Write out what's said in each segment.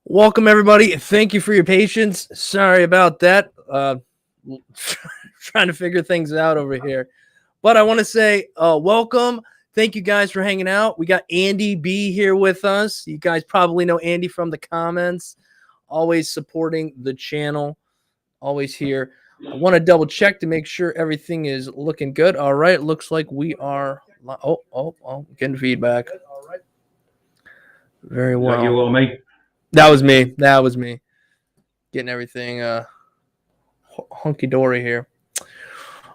Welcome, everybody. Thank you for your patience. Sorry about that. Trying to figure things out over here. But I want to say welcome. Thank you guys for hanging out. We got Andy B here with us. You guys probably know Andy from the comments. Always supporting the channel. Always here. I want to double check to make sure everything is looking good. All right. Looks like we are. Oh, getting feedback. All right. Very well. Is that you or me? That was me. That was me. Getting everything hunky-dory here.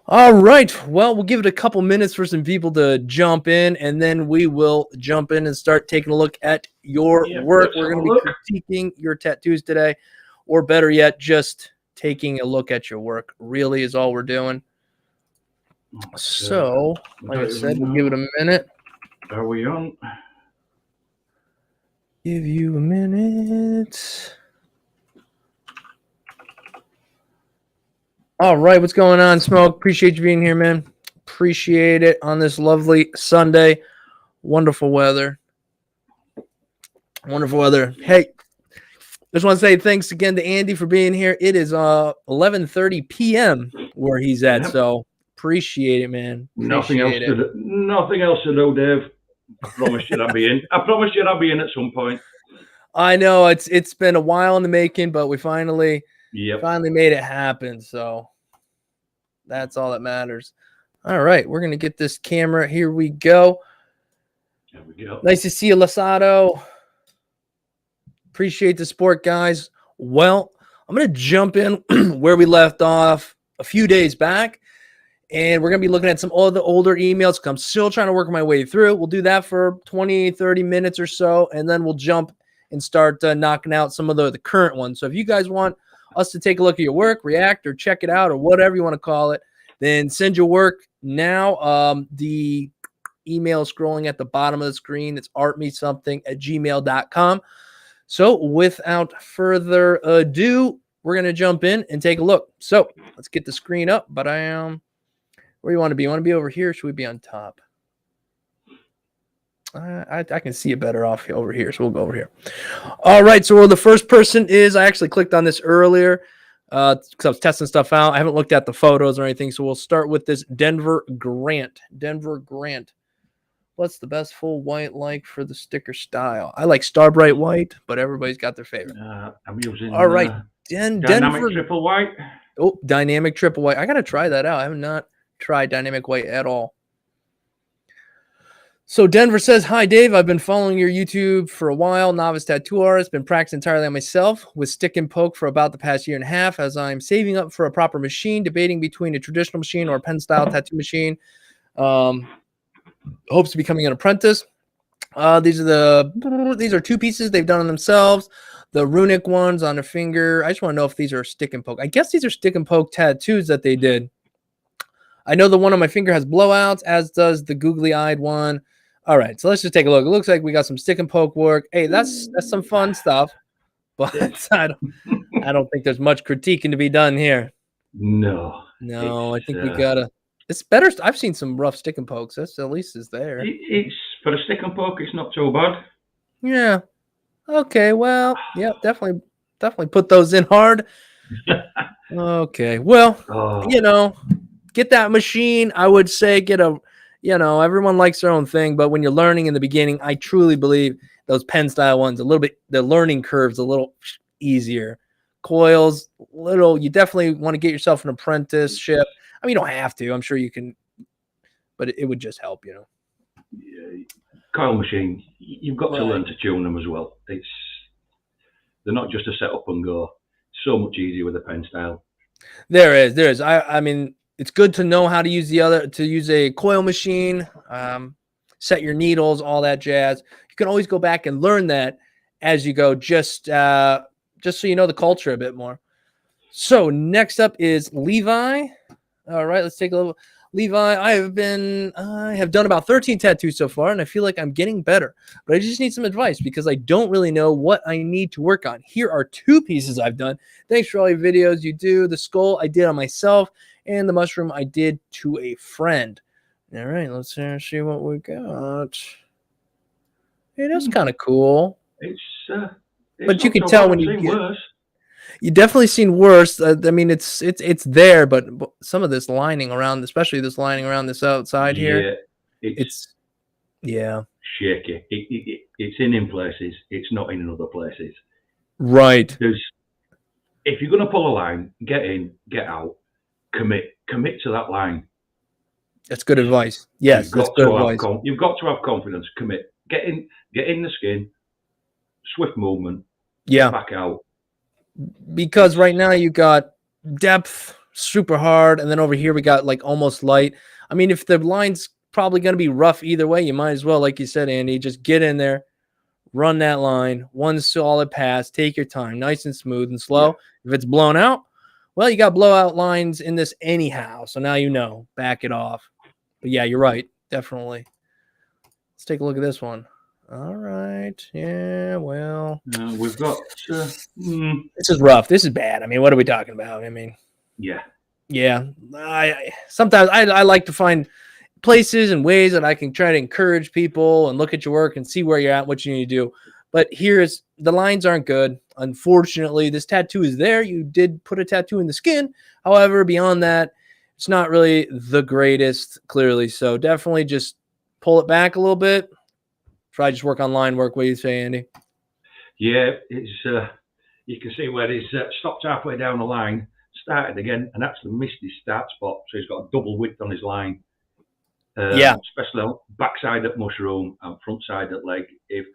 All right. Well, we'll give it a couple minutes for some people to jump in, and then we will jump in and start taking a look at your work. We're going to be critiquing your tattoos today, or better yet, just taking a look at your work. Really is all we're doing. So, like I said, we'll give it a minute. Are we on? Give you a minute. All right, what's going on, Smoke? Appreciate you being here, man. Appreciate it on this lovely Sunday. Wonderful weather. Wonderful weather. Hey, just want to say thanks again to Andy for being here. It is 11:30 p.m. where he's at, so appreciate it, man. Nothing else to do, Dave. I promised you I'd be in. I promised you I'd be in at some point. I know it's been a while in the making, but we finally made it happen. So that's all that matters. All right, we're gonna get this camera. Here we go. There we go. Nice to see you, Lasado. Appreciate the support, guys. Well, I'm gonna jump in where we left off a few days back. And we're going to be looking at some of the older emails. I'm still trying to work my way through. We'll do that for 20, 30 minutes or so. And then we'll jump and start knocking out some of the current ones. So if you guys want us to take a look at your work, react, or check it out, or whatever you want to call it, then send your work now. The email scrolling at the bottom of the screen. It's artmesomething@gmail.com. So without further ado, we're going to jump in and take a look. So let's get the screen up. But I am... Where do you want to be? You want to be over here? Or should we be on top? I can see it better off over here, so we'll go over here. All right, so the first person is, I actually clicked on this earlier because I was testing stuff out. I haven't looked at the photos or anything, so we'll start with this Denver Grant. Denver Grant. What's the best full white like for the sticker style? I like Star Bright White, but everybody's got their favorite. I'm using all right, Dynamic Denver Triple White. Oh, Dynamic Triple White. I got to try that out. I have not try Dynamic White at all. So Denver says, hi, Dave. I've been following your YouTube for a while. Novice tattoo artist. Been practicing entirely on myself with stick and poke for about the past year and a half as I'm saving up for a proper machine, debating between a traditional machine or a pen style tattoo machine. Hopes to becoming an apprentice. These are two pieces they've done on themselves. The runic ones on the finger. I just want to know if these are stick and poke. I guess these are stick and poke tattoos that they did. I know the one on my finger has blowouts, as does the googly-eyed one. All right, so let's just take a look. It looks like we got some stick and poke work. Hey, that's some fun stuff, but I don't think there's much critiquing to be done here. No, I think we gotta. It's better. I've seen some rough stick and pokes. That's at least is there. It's for a stick and poke. It's not too bad. Yeah. Okay. Well, yeah, definitely put those in hard. Okay. Well, get that machine. I would say everyone likes their own thing, but when you're learning in the beginning, I truly believe those pen style ones, the learning curve's a little easier. Coils, you definitely want to get yourself an apprenticeship. I mean, you don't have to. I'm sure you can, but it would just help, Yeah, coil machine, you've got to learn to tune them as well. They're not just a set up and go. It's so much easier with a pen style. There is. I mean, it's good to know how to use a coil machine, set your needles, all that jazz. You can always go back and learn that as you go, just so you know the culture a bit more. So next up is Levi. All right, let's take a little. Levi, I have done about 13 tattoos so far, and I feel like I'm getting better. But I just need some advice because I don't really know what I need to work on. Here are two pieces I've done. Thanks for all your videos you do. The skull I did on myself, and the mushroom I did to a friend. All right, let's see what we got. Hey, that's kind of cool. It's It's But you not can so tell bad. when I've you seen get. worse. You definitely seen worse. I mean, it's there, but some of this lining around, especially this lining around this outside here, Yeah, it's it's yeah, shaky. It's in places. It's not in other places. right. There's if you're going to pull a line, get in, get out, commit to that line. That's good advice. You've Yes, that's got good to have advice. you've got to have confidence. Commit. Get in the skin. Swift movement. Get Yeah, back out. because It's right now you got depth super hard, and then over here we got like almost light. I mean, if the line's probably going to be rough either way, you might as well, like you said, Andy, just get in there, run that line, one solid pass, take your time, nice and smooth and yeah, slow. If it's blown out, well, you got blowout lines in this anyhow. So now you know, back it off. But yeah, you're right. Definitely. Let's take a look at this one. All right. Yeah, well, we've got. this is rough. This is bad. I mean, what are we talking about? I mean, Yeah, yeah. Sometimes I like to find places and ways that I can try to encourage people and look at your work and see where you're at, what you need to do. But here's the lines aren't good. Unfortunately, this tattoo is there. You did put a tattoo in the skin. However, beyond that, it's not really the greatest, clearly. So definitely just pull it back a little bit. Try just work on line work. What do you say, Andy? yeah. It's you can see where he's stopped halfway down the line, started again, and actually missed his start spot. So he's got a double width on his line. Yeah. Especially on backside at mushroom and front side at leg. If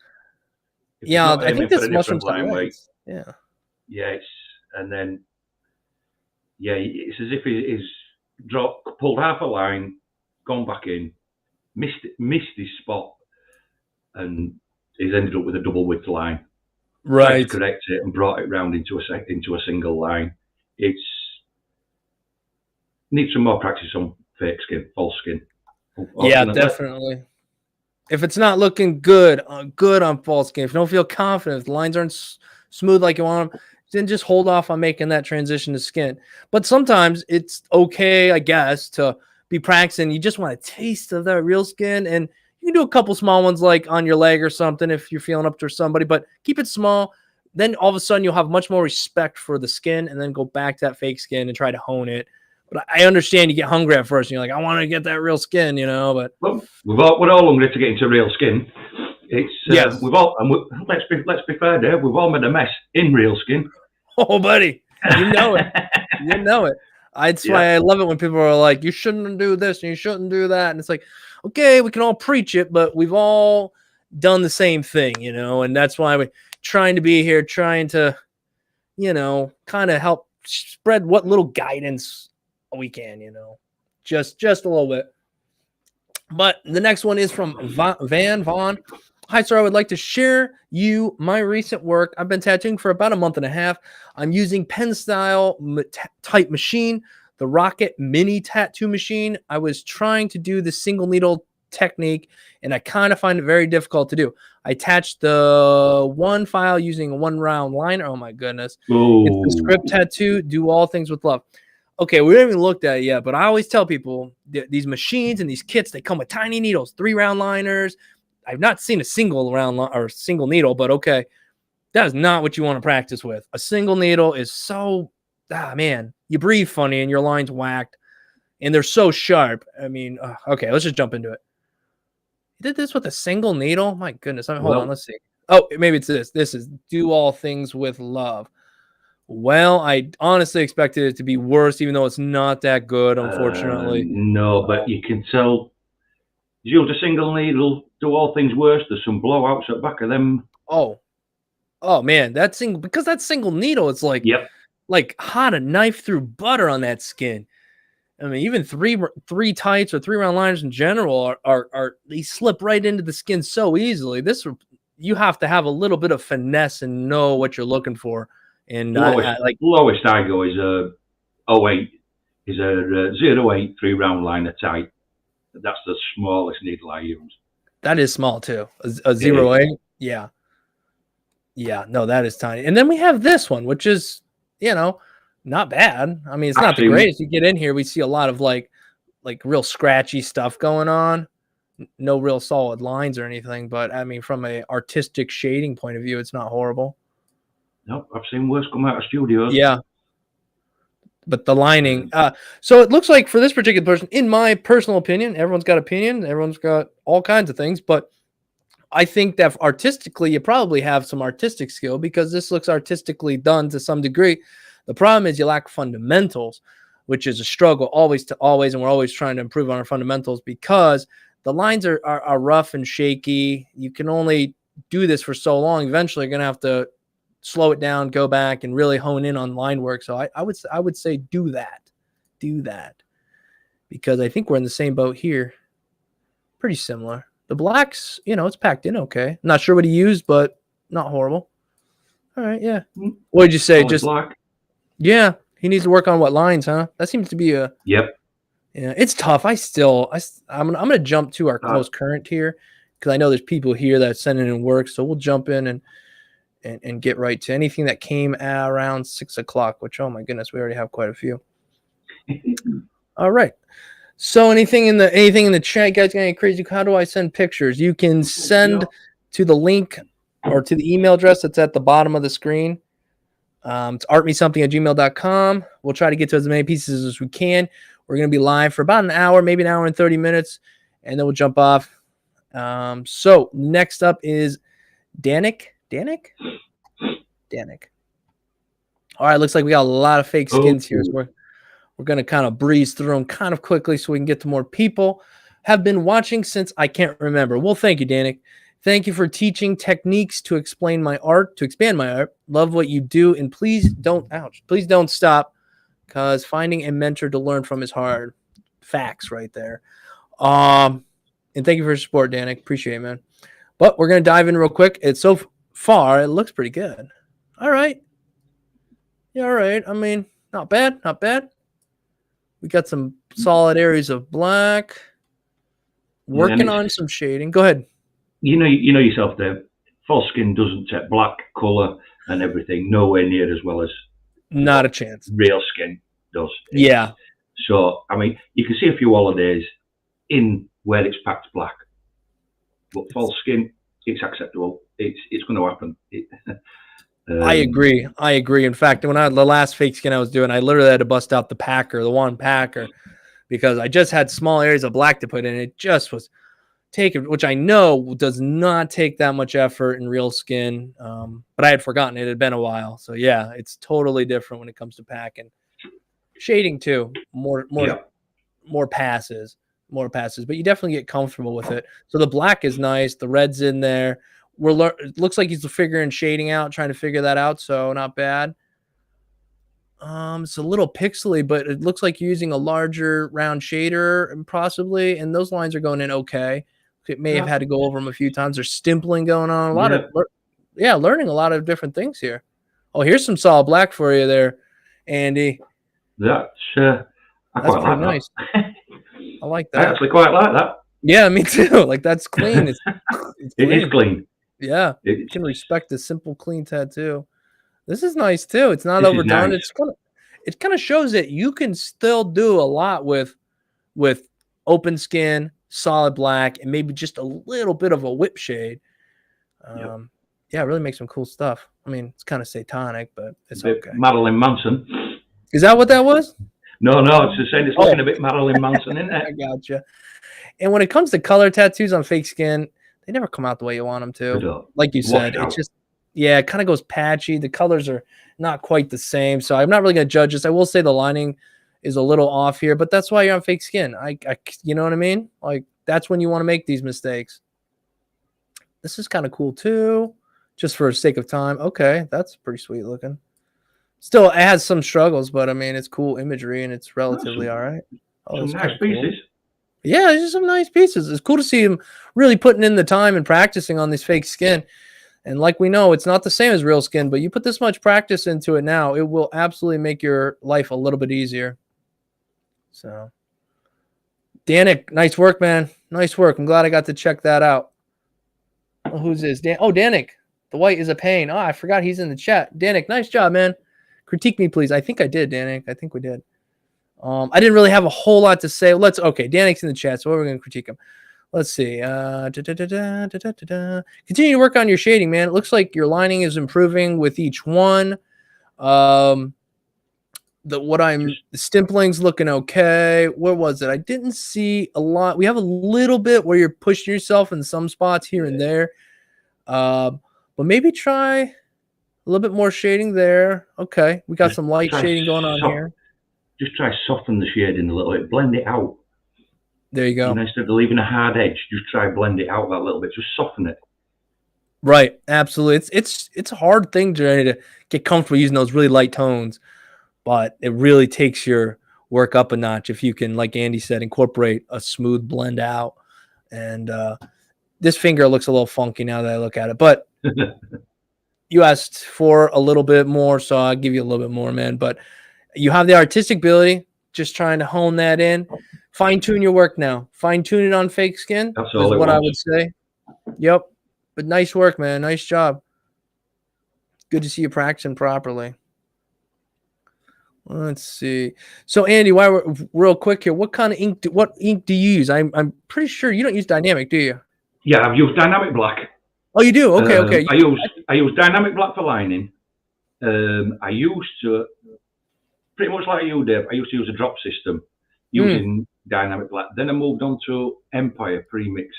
he's Yeah, not I think aiming for this a mushroom's different got line weight, legs. Yeah. yeah, and then it's as if he's pulled half a line, gone back in, missed his spot, and he's ended up with a double width line. Tried to Right. correct it and brought it round into a single line. It's needs some more practice on fake skin, false skin. Yeah, definitely. If it's not looking good on false skin, if you don't feel confident, if the lines aren't smooth like you want them, then just hold off on making that transition to skin. But sometimes it's okay, I guess, to be practicing. You just want a taste of that real skin, and you can do a couple small ones like on your leg or something if you're feeling up to somebody, but keep it small. Then all of a sudden you'll have much more respect for the skin, and then go back to that fake skin and try to hone it. But I understand you get hungry at first, and you're like, I want to get that real skin, But well, we're all hungry to get into real skin. It's yes. let's be fair, Dave. We've all made a mess in real skin. Oh, buddy, you know it. You know it. That's why I love it when people are like, you shouldn't do this and you shouldn't do that. And it's like, okay, we can all preach it, but we've all done the same thing, and that's why we're trying to be here, trying to, kind of help spread what little guidance we can, just a little bit. But the next one is from Van Vaughn. Hi, sir. I would like to share you my recent work. I've been tattooing for about a month and a half. I'm using pen style type machine, the Rocket Mini tattoo machine. I was trying to do the single needle technique, and I kind of find it very difficult to do. I attached the one file using a 1 round liner. Oh my goodness. Ooh. It's the script tattoo. Do all things with love. Okay, we haven't even looked at it yet, but I always tell people these machines and these kits, they come with tiny needles, 3 round liners. I've not seen a single round or single needle, but okay, that is not what you want to practice with. A single needle is so, man, you breathe funny and your line's whacked, and they're so sharp. I mean, okay, let's just jump into it. You did this with a single needle? My goodness. Hold on, let's see. Oh, maybe it's this. This is do all things with love. Well, I honestly expected it to be worse, even though it's not that good, unfortunately. No, but you can tell. Use a single needle, do all things worse. There's some blowouts at the back of them. Oh man, that single needle, it's like hot a knife through butter on that skin. I mean, even three tights or 3 round liners in general are they slip right into the skin so easily. You have to have a little bit of finesse and know what you're looking for. And lowest I go is a 08, is a 08 3 round liner tight. That's the smallest needle I use. That is small too. A 08. Yeah. Yeah. No, that is tiny. And then we have this one, which is, not bad. I mean, it's not the greatest. You get in here, we see a lot of like real scratchy stuff going on. No real solid lines or anything, but I mean, from an artistic shading point of view, it's not horrible. No, I've seen worse come out of studios. Yeah. But the lining, so it looks like for this particular person, in my personal opinion, everyone's got opinion, everyone's got all kinds of things, but I think that artistically, you probably have some artistic skill because this looks artistically done to some degree. The problem is you lack fundamentals, which is a struggle always, and we're always trying to improve on our fundamentals because the lines are rough and shaky. You can only do this for so long. Eventually, you're going to have to slow it down, go back, and really hone in on line work. So I would say do that, because I think we're in the same boat here. Pretty similar. The blacks, it's packed in okay. Not sure what he used, but not horrible. All right, yeah. What did you say? Just black. Yeah, he needs to work on what lines, huh? That seems to be a. Yep. Yeah, it's tough. I'm gonna jump to our close current here because I know there's people here that send in work, so we'll jump in and get right to anything that came around 6 o'clock, which, oh my goodness, we already have quite a few. All right. So anything in the chat, you guys got any crazy? How do I send pictures? You can send to the link or to the email address that's at the bottom of the screen. It's artmesomething@gmail.com. We'll try to get to as many pieces as we can. We're going to be live for about an hour, maybe an hour and 30 minutes, and then we'll jump off. So next up is Danik. All right, looks like we got a lot of fake skins here. So we're going to kind of breeze through them kind of quickly so we can get to more people. Have been watching since I can't remember. Well, thank you, Danik. Thank you for teaching techniques to expand my art. Love what you do, and please don't stop, because finding a mentor to learn from is hard. Facts right there. And thank you for your support, Danik. Appreciate it, man. But we're going to dive in real quick. It's so far, it looks pretty good. All right. Yeah, all right. I mean, not bad. We got some solid areas of black. Working on some shading. Go ahead. You know yourself there. False skin doesn't take black color and everything nowhere near as well as not a chance. Real skin does. Yeah. So I mean, you can see a few holidays in where it's packed black, but false skin, it's acceptable. It's going to happen. I agree. In fact, the last fake skin I was doing, I literally had to bust out the one packer, because I just had small areas of black to put in. It just was taken, which I know does not take that much effort in real skin. But I had forgotten it had been a while. So yeah, it's totally different when it comes to packing. Shading too, more passes, but you definitely get comfortable with it. So the black is nice. The red's in there. It looks like he's figuring shading out, trying to figure that out. So not bad. It's a little pixely, but it looks like you're using a larger round shader and possibly, and those lines are going in okay. It may have had to go over them a few times. There's stimpling going on. Learning a lot of different things here. Oh, here's some solid black for you there, Andy. That's pretty nice. I like that. I actually quite like that. Yeah, me too. Like, that's clean. It's clean. It is clean. Yeah, you can respect the simple, clean tattoo. This is nice too. It's not overdone. Nice. It kind of shows that you can still do a lot with open skin, solid black, and maybe just a little bit of a whip shade. Yeah, it really makes some cool stuff. I mean, it's kind of satanic, but it's okay. Marilyn Manson. Is that what that was? No, it's just saying it's looking a bit Marilyn Manson, isn't it? I gotcha. And when it comes to color tattoos on fake skin, they never come out the way you want them to. Like you said, it's just, it kind of goes patchy. The colors are not quite the same. So I'm not really going to judge this. I will say the lining is a little off here, but that's why you're on fake skin. You know what I mean? Like, that's when you want to make these mistakes. This is kind of cool too, just for the sake of time. Okay, that's pretty sweet looking. Still, it has some struggles, but I mean, it's cool imagery and it's relatively all right. Oh, some nice pieces. Cool. Yeah, it's just some nice pieces. It's cool to see him really putting in the time and practicing on this fake skin. And like we know, it's not the same as real skin, but you put this much practice into it now, it will absolutely make your life a little bit easier. So, Danik, nice work, man. Nice work. I'm glad I got to check that out. Oh, who's this? Danik. The white is a pain. Oh, I forgot he's in the chat. Danik, nice job, man. Critique me, please. I think I did, Danik. I think we did. I didn't really have a whole lot to say. Danik's in the chat, so we're going to critique him. Let's see. Continue to work on your shading, man. It looks like your lining is improving with each one. The stimpling's looking okay. Where was it? I didn't see a lot. We have a little bit where you're pushing yourself in some spots here and there. But maybe try a little bit more shading there. Okay, we got some light shading going on here. Just try soften the shading a little bit, blend it out. There you go. Instead of leaving a hard edge, just try blend it out that little bit. Just soften it. Right, absolutely. It's a hard thing to get comfortable using those really light tones, but it really takes your work up a notch if you can, like Andy said, incorporate a smooth blend out. And this finger looks a little funky now that I look at it, but you asked for a little bit more, so I'll give you a little bit more, man. But you have the artistic ability, just trying to hone that in. Fine-tune your work now. Fine-tune it on fake skin. That's all is what I would say. Yep. But nice work, man. Nice job. Good to see you practicing properly. Let's see. So, Andy, while we're real quick here, what kind of ink? What ink do you use? I'm pretty sure you don't use dynamic, do you? Yeah, I've used dynamic black. Oh, you do? Okay, okay. I use dynamic black for lining. I used to, pretty much like you, Dave. I used to use a drop system using dynamic black. Then I moved on to Empire pre-mixed.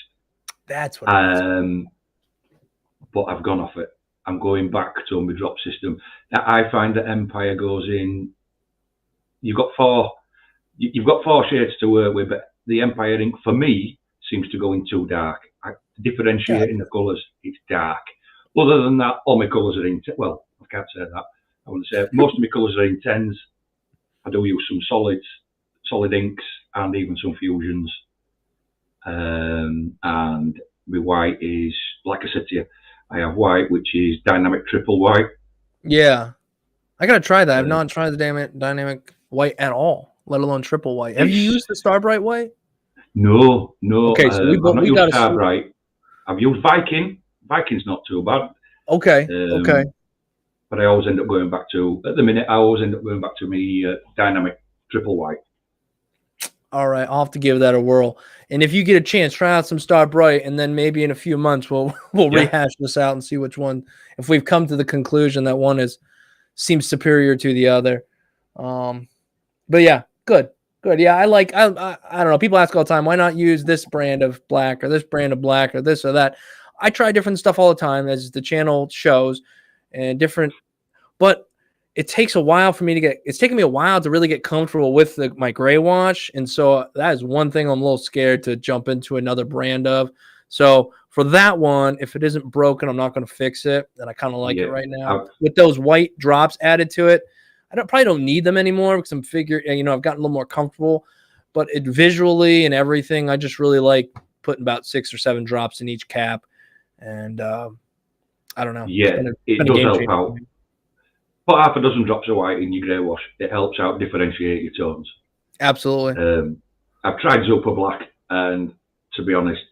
That's what it is. But I've gone off it. I'm going back to my drop system. Now, I find that Empire goes in. You've got four shades to work with, but the Empire ink for me seems to go in too dark. Differentiating the colours, it's dark. Other than that, all my colours are in. Well, I can't say that. I want to say most of my colours are in 10s. I do use some solid inks, and even some fusions. And my white is, like I said to you, I have white, which is dynamic triple white. Yeah, I gotta try that. I've not tried the dynamic white at all, let alone triple white. Have you used the Starbright white? No. Okay, so I've not used Starbright. I've used Viking. Viking's not too bad. Okay. Okay. But I always end up going back to, at the minute, me dynamic triple white. All right, I'll have to give that a whirl. And if you get a chance, try out some Starbright, and then maybe in a few months we'll rehash this out and see which one. If we've come to the conclusion that one seems superior to the other. But yeah, good. Yeah, I don't know. People ask all the time, why not use this brand of black or this brand of black or this or that? I try different stuff all the time, as the channel shows, and different. But it takes a while for me to it's taken me a while to really get comfortable with my gray wash. And so that is one thing I'm a little scared to jump into another brand of. So for that one, if it isn't broken, I'm not going to fix it. And I kind of like it right now. With those white drops added to it, I probably don't need them anymore because I'm I've gotten a little more comfortable. But it visually and everything, I just really like putting about 6 or 7 drops in each cap. And I don't know. Yeah, it does help out. Put half a dozen drops of white in your grey wash. It helps out differentiate your tones. Absolutely. I've tried Super Black, and to be honest,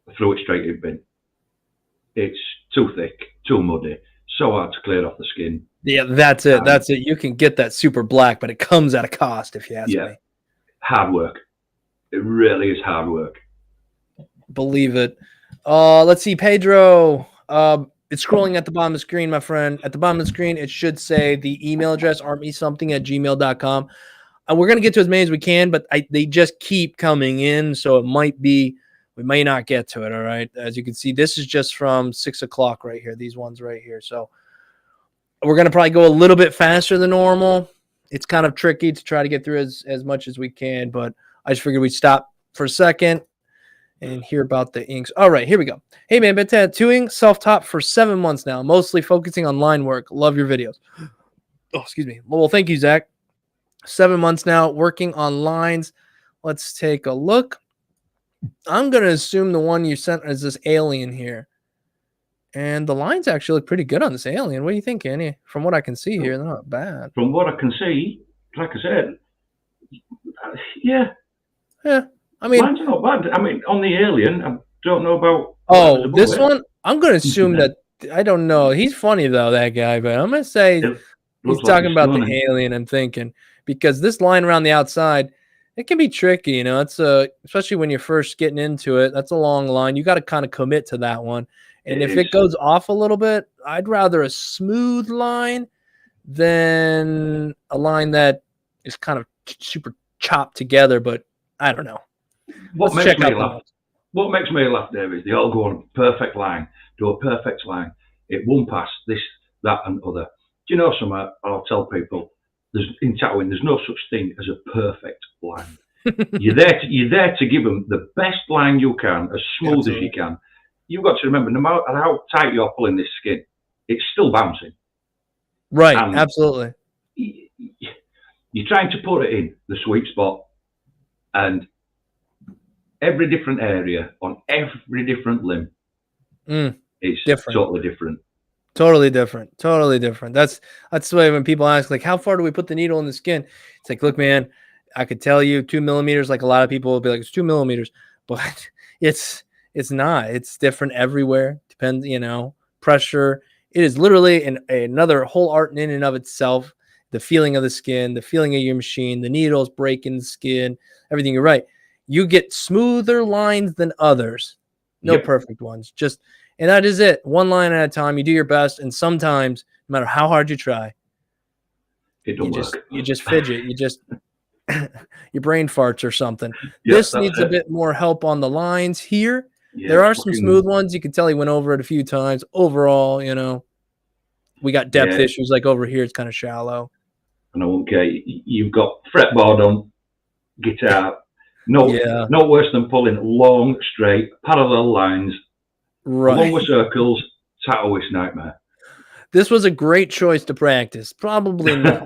I threw it straight in bin. It's too thick, too muddy, so hard to clear off the skin. Yeah, that's it. That's it. You can get that Super Black, but it comes at a cost, if you ask me. Hard work. It really is hard work. Believe it. Let's see, Pedro. It's scrolling at the bottom of the screen, my friend. At the bottom of the screen, it should say the email address, armysomething@gmail.com. And we're going to get to as many as we can, but they just keep coming in, so it might be we may not get to it, all right? As you can see, this is just from 6 o'clock right here, these ones right here. So we're going to probably go a little bit faster than normal. It's kind of tricky to try to get through as much as we can, but I just figured we'd stop for a second and hear about the inks. All right, here we go. Hey, man, been tattooing self-taught for 7 months now, mostly focusing on line work. Love your videos. Oh, excuse me. Well, thank you, Zach. 7 months now working on lines. Let's take a look. I'm going to assume the one you sent is this alien here. And the lines actually look pretty good on this alien. What do you think, Annie? From what I can see here, they're not bad. From what I can see, like I said, yeah. I mean, lines are not bad. I mean, on the alien, I don't know about. Oh, this one? I'm going to assume that, I don't know. He's funny, though, that guy. But I'm going to say he's talking about the alien, I'm thinking. Because this line around the outside, It can be tricky, you know. It's especially when you're first getting into it. That's a long line. You got to kind of commit to that one. And It if is. it goes off a little bit, I'd rather a smooth line than a line that is kind of super chopped together. But I don't know. What Let's makes check me out the laugh? notes. What makes me laugh, Dave, is they all go on a perfect line, do a perfect line. It won't pass this, that, and other. Do you know something? I'll tell people. In tattooing, there's no such thing as a perfect line. You're there to give them the best line you can, as smooth as you Absolutely. can. You've got to remember, no matter how tight you're pulling this skin, it's still bouncing. Right. And Absolutely. you're trying to put it in the sweet spot, and every different area on every different limb is Different. totally different. Totally different. Totally different. That's the way when people ask, like, how far do we put the needle in the skin? It's like, look, man, I could tell you 2 millimeters. Like a lot of people will be like, it's 2 millimeters, but it's not. It's different everywhere. Depends, you know, pressure. It is literally another whole art in and of itself. The feeling of the skin, the feeling of your machine, the needles breaking the skin, everything. You're right. You get smoother lines than others. No Yep, perfect ones. Just and that is it. One line at a time. You do your best, and sometimes, no matter how hard you try, it don't work. you just fidget. You just your brain farts or something. Yeah, This that's needs a it. bit more help on the lines here. Yeah, There are some smooth fucking ones. You can tell he went over it a few times. Overall, you know, we got depth yeah. issues. Like over here, it's kind of shallow. And I won't care. You've got fretboard on guitar. No, Yeah, no worse than pulling long, straight, parallel lines, along right. with circles. Tattooist nightmare. This was a great choice to practice. Probably not.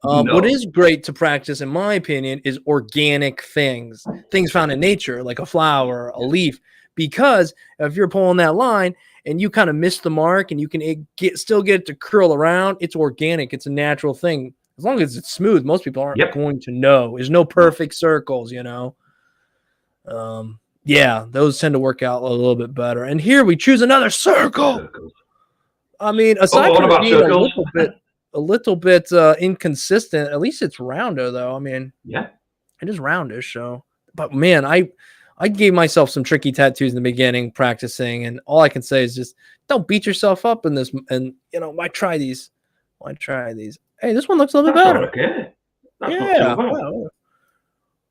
What No. is great to practice, in my opinion, is organic things found in nature, like a flower, a Yeah. leaf. Because if you're pulling that line and you kind of miss the mark and you can still get it to curl around, it's organic. It's a natural thing. As long as it's smooth, most people aren't Yep. going to know. There's no No. perfect circles, you know. Yeah, those tend to work out a little bit better. And here we choose another circle. Circles. I mean, Oh, aside what from it about being circles? a little bit inconsistent, at least it's rounder though. I mean, Yeah. it is roundish. So, but man, I gave myself some tricky tattoos in the beginning practicing, and all I can say is just don't beat yourself up in this. And you know, why try these? Why try these? Hey, this one looks a little bit That's all better. okay. That's not too Yeah, bad. wow.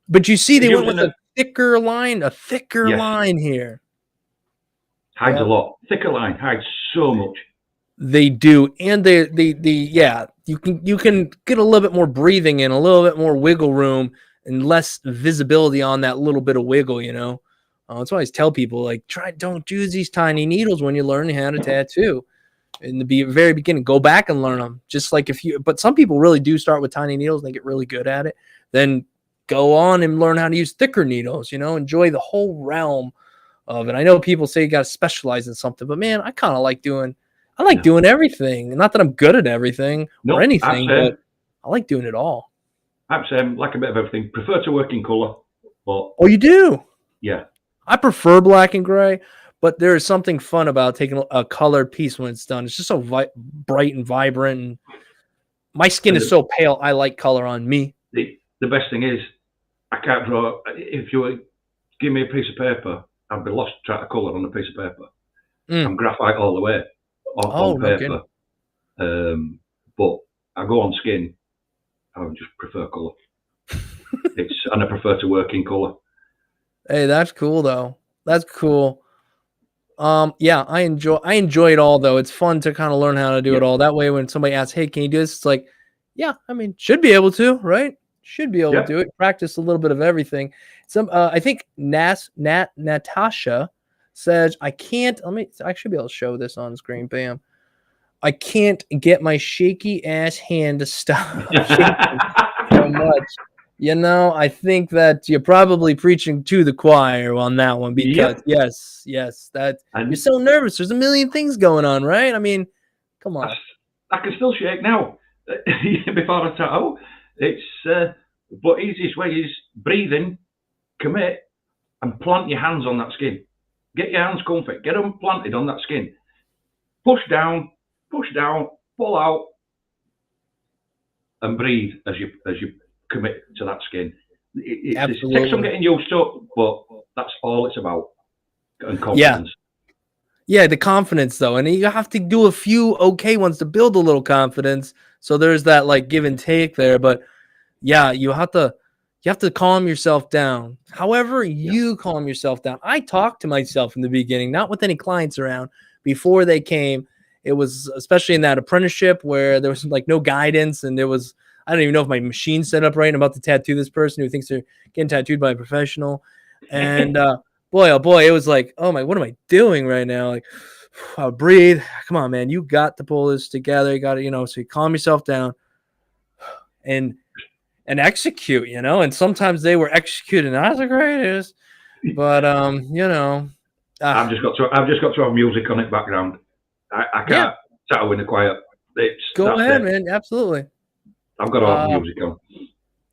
But you see, It's they went using with a thicker yes, line here. hides a Yeah, lot. Thicker line hides so much. they do, and they yeah, you can get a little bit more breathing in, a little bit more wiggle room, and less visibility on that little bit of wiggle. You know, that's why I always tell people like don't use these tiny needles when you're learning how to tattoo. In the very beginning, go back and learn them. Just like but some people really do start with tiny needles and they get really good at it. Then go on and learn how to use thicker needles. You know, enjoy the whole realm of it. I know people say you got to specialize in something, but man, I like Yeah. doing everything. Not that I'm good at everything or No, I'm anything, but same. I like doing it all. I'm same. Like a bit of everything. Prefer to work in colour, but Oh, you do? yeah, I prefer black and gray, but there is something fun about taking a colored piece when it's done. It's just so bright and vibrant. And my skin and is so pale. I like color on me. the best thing is I can't draw. If you were give me a piece of paper, I'd be lost trying to colour on a piece of paper. Mm. I'm graphite all the way Oh, on no kidding. paper, but I go on skin. I would just prefer colour. And I prefer to work in colour. Hey, that's cool though. That's cool. Yeah, I enjoy it all though. It's fun to kind of learn how to do it Yep, all. That way when somebody asks, "Hey, can you do this?" It's like, "Yeah, I mean, should be able to, right? Should be able to yep. do it. Practice a little bit of everything." I think Natasha says, "I can't, I should be able to show this on screen. Bam. I can't get my shaky ass hand to stop shaking so much." You know, I think that you're probably preaching to the choir on that one because Yep. yes, that you're And so nervous. There's a million things going on, right? I mean, come I, on. I can still shake now. Before I tattoo, it's but easiest way is breathing, commit, and plant your hands on that skin. Get your hands comfy. Get them planted on that skin. Push down, pull out, and breathe as you commit to that skin. It takes some getting used to, but that's all it's about. And confidence. Yeah, the confidence though, and you have to do a few okay ones to build a little confidence. So there's that like give and take there, but yeah, you have to calm yourself down. However, you calm yourself down. I talked to myself in the beginning, not with any clients around before they came. It was especially in that apprenticeship where there was like no guidance, and I don't even know if my machine's set up right. I'm about to tattoo this person who thinks they're getting tattooed by a professional, and boy, oh boy, it was like, oh my, what am I doing right now? Like, I'll breathe. Come on, man, you got to pull this together. You got to, so you calm yourself down and execute, and sometimes they were executing not the greatest, but I've just got to have music on it background. I can't tattoo in the quiet. Go ahead, man. Absolutely. I've got to have music on.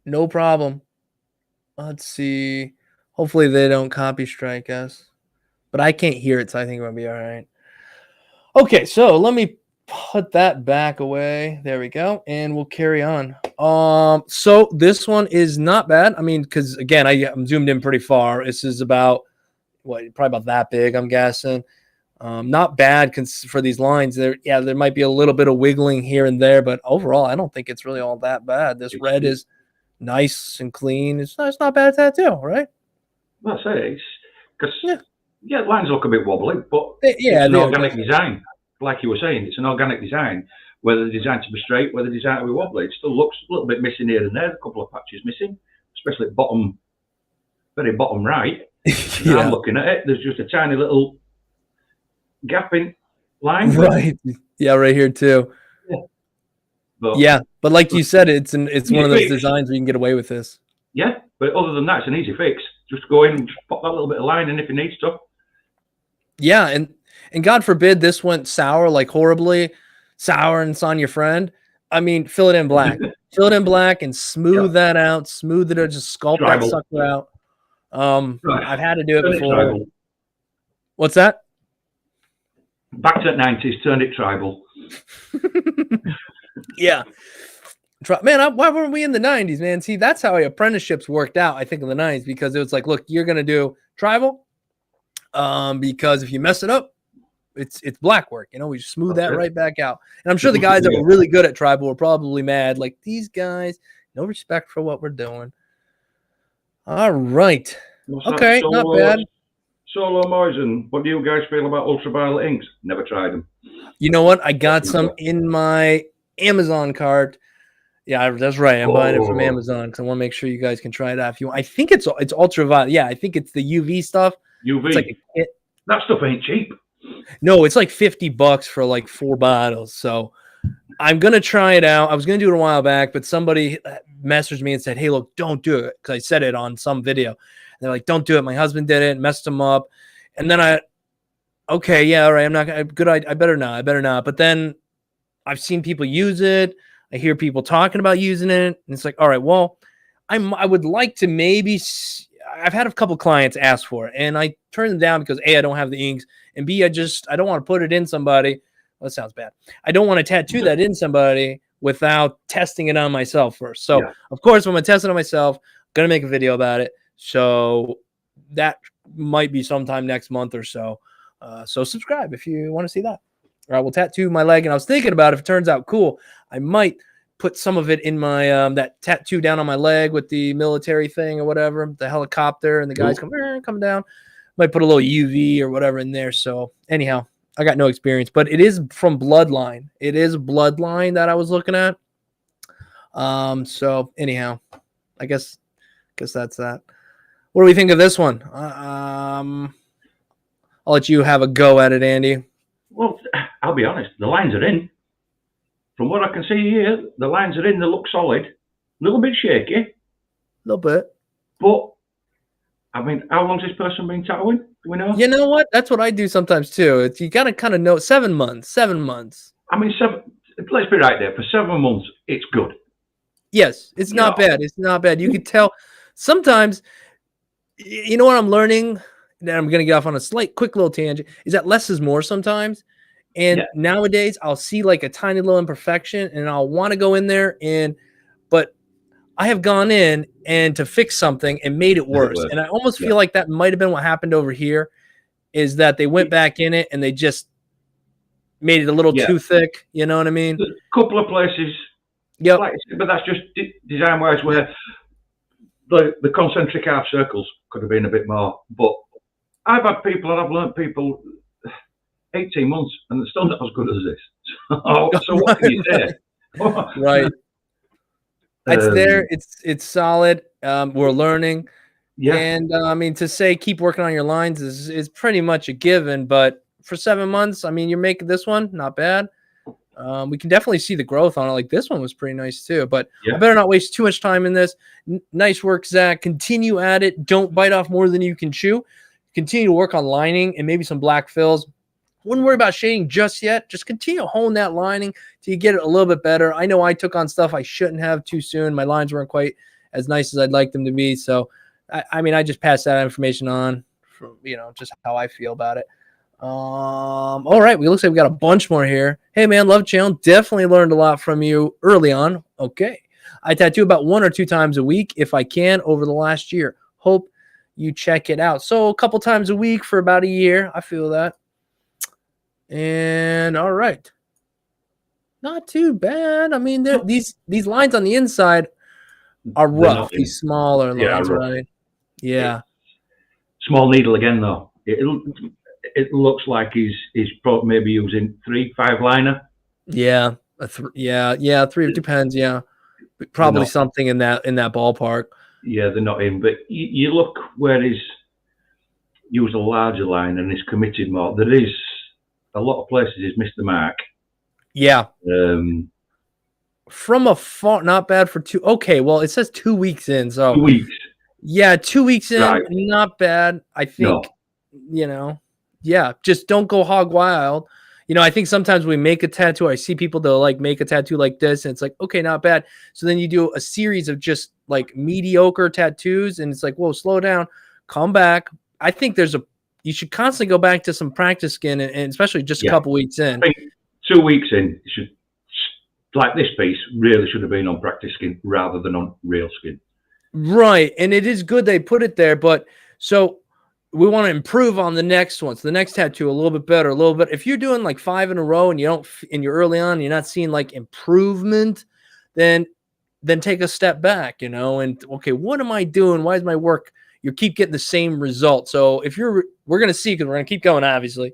No problem. Let's see. Hopefully they don't copy strike us, but I can't hear it, so I think we'll be all right. Okay, so let me put that back away. There we go, and we'll carry on. So this one is not bad. I mean, because again, I'm zoomed in pretty far. This is about probably about that big, I'm guessing. Not bad for these lines. There might be a little bit of wiggling here and there, but overall, I don't think it's really all that bad. This red is nice and clean. It's not bad tattoo, right? Well, I say because lines look a bit wobbly, but it's an organic design. Like you were saying, it's an organic design. Whether the design to be straight, whether the design to be wobbly, it still looks a little bit missing here and there. A couple of patches missing, especially very bottom right. I'm looking at it. There's just a tiny little gap in line. Right. Yeah, right here too. But like you said, it's one of those designs where you can get away with this. Yeah, but other than that, it's an easy fix. Just go in and pop that little bit of line in if you need stuff. Yeah, and God forbid this went sour, like horribly sour, and it's on your friend. I mean, fill it in black. Fill it in black and smooth that out. Smooth it or just sculpt that sucker out. I've had to do it before. What's that? Back to the 90s, turned it tribal. Yeah. Man, why weren't we in the 90s, man? See, that's how apprenticeships worked out, I think, in the 90s, because it was like, look, you're going to do tribal because if you mess it up, it's black work. We just smooth that right back out. And I'm sure the guys that were really good at tribal were probably mad. Like, these guys, no respect for what we're doing. All right. Okay, not bad. Solo Moisen, what do you guys feel about ultraviolet inks? Never tried them. You know what? I got some in my Amazon cart. Yeah, that's right. I'm buying it from Amazon because I want to make sure you guys can try it out. If you want. I think it's ultraviolet. Yeah, I think it's the UV stuff. UV. It's like a kit. That stuff ain't cheap. No, it's like $50 for like 4 bottles. So I'm gonna try it out. I was gonna do it a while back, but somebody messaged me and said, "Hey, look, don't do it," because I said it on some video. And they're like, "Don't do it." My husband did it, messed him up, and then okay, yeah, all right. I'm not good. I better not. But then I've seen people use it. I hear people talking about using it, and it's like, all right, well, I would like to maybe. I've had a couple clients ask for it, and I turned them down because A, I don't have the inks, and B, I don't want to put it in somebody. Well, that sounds bad. I don't want to tattoo that in somebody without testing it on myself first. So, of course, when I'm testing it on myself, I'm gonna make a video about it. So that might be sometime next month or so. So subscribe if you want to see that. I will tattoo my leg, and I was thinking about if it turns out cool, I might put some of it in my that tattoo down on my leg with the military thing or whatever, the helicopter, and the guys coming down. Might put a little UV or whatever in there. So anyhow, I got no experience, but it is from Bloodline. It is Bloodline that I was looking at. So anyhow, I guess that's that. What do we think of this one? I'll let you have a go at it, Andy. Well, I'll be honest. The lines are in. From what I can see here, the lines are in. They look solid. A little bit shaky. A little bit. But, I mean, how long's this person been tattooing? Do we know? You know what? That's what I do sometimes, too. You got to kind of know. 7 months. 7 months. I mean, let's be right there. For 7 months, it's good. Yes. It's not bad. It's not bad. You can tell. Sometimes, you know what I'm learning? That I'm going to get off on a quick little tangent, is that less is more sometimes. And nowadays I'll see like a tiny little imperfection and I'll want to go in there but I have gone in and to fix something and made it worse. And I almost feel like that might have been what happened over here, is that they went back in it and they just made it a little too thick. You know what I mean? A couple of places, Yep. like, but that's just design wise, where the concentric half circles could have been a bit more. But I've had people, and I've learnt people 18 months, and they're still not as good as this. So what can you say? Right. It's there. It's solid. We're learning. Yeah. And I mean, to say keep working on your lines is pretty much a given. But for 7 months, I mean, you're making this one not bad. We can definitely see the growth on it. Like this one was pretty nice too. But I better not waste too much time in this. Nice work, Zach. Continue at it. Don't bite off more than you can chew. Continue to work on lining and maybe some black fills. Wouldn't worry about shading just yet. Just continue to hone that lining till you get it a little bit better. I know I took on stuff I shouldn't have too soon. My lines weren't quite as nice as I'd like them to be. So, I mean, I just passed that information on from, just how I feel about it. All right. It looks like we got a bunch more here. Hey, man, love channel. Definitely learned a lot from you early on. Okay. I tattoo about 1 or 2 times a week if I can over the last year. Hope you check it out. So a couple times a week for about a year. I feel that. And all right, not too bad. I mean, these lines on the inside are rough. These smaller lines, right? Yeah. Small needle again, though. It looks like he's probably maybe using 3-5 liner. Yeah, 3 depends. Yeah, probably something in that ballpark. Yeah, they're not in. But you look where he's used a larger line and he's committed more. There is a lot of places he's missed the mark. Yeah. From afar, not bad for 2. Okay, well, it says 2 weeks in, so 2 weeks. Yeah, 2 weeks in, right. Not bad. I think, yeah, just don't go hog wild. I think sometimes we make a tattoo. I see people that like make a tattoo like this, and it's like, okay, not bad. So then you do a series of just like mediocre tattoos, and it's like, whoa, slow down, come back. I think you should constantly go back to some practice skin, and especially just a couple weeks in. I think 2 weeks in, you should, like this piece, really should have been on practice skin rather than on real skin. Right, and it is good they put it there, but so we want to improve on the next one. So the next tattoo a little bit better, a little bit. If you're doing like 5 in a row and you're early on, you're not seeing like improvement, then take a step back, and okay, what am I doing? Why is my work? You keep getting the same result. So if we're going to see, because we're going to keep going, obviously.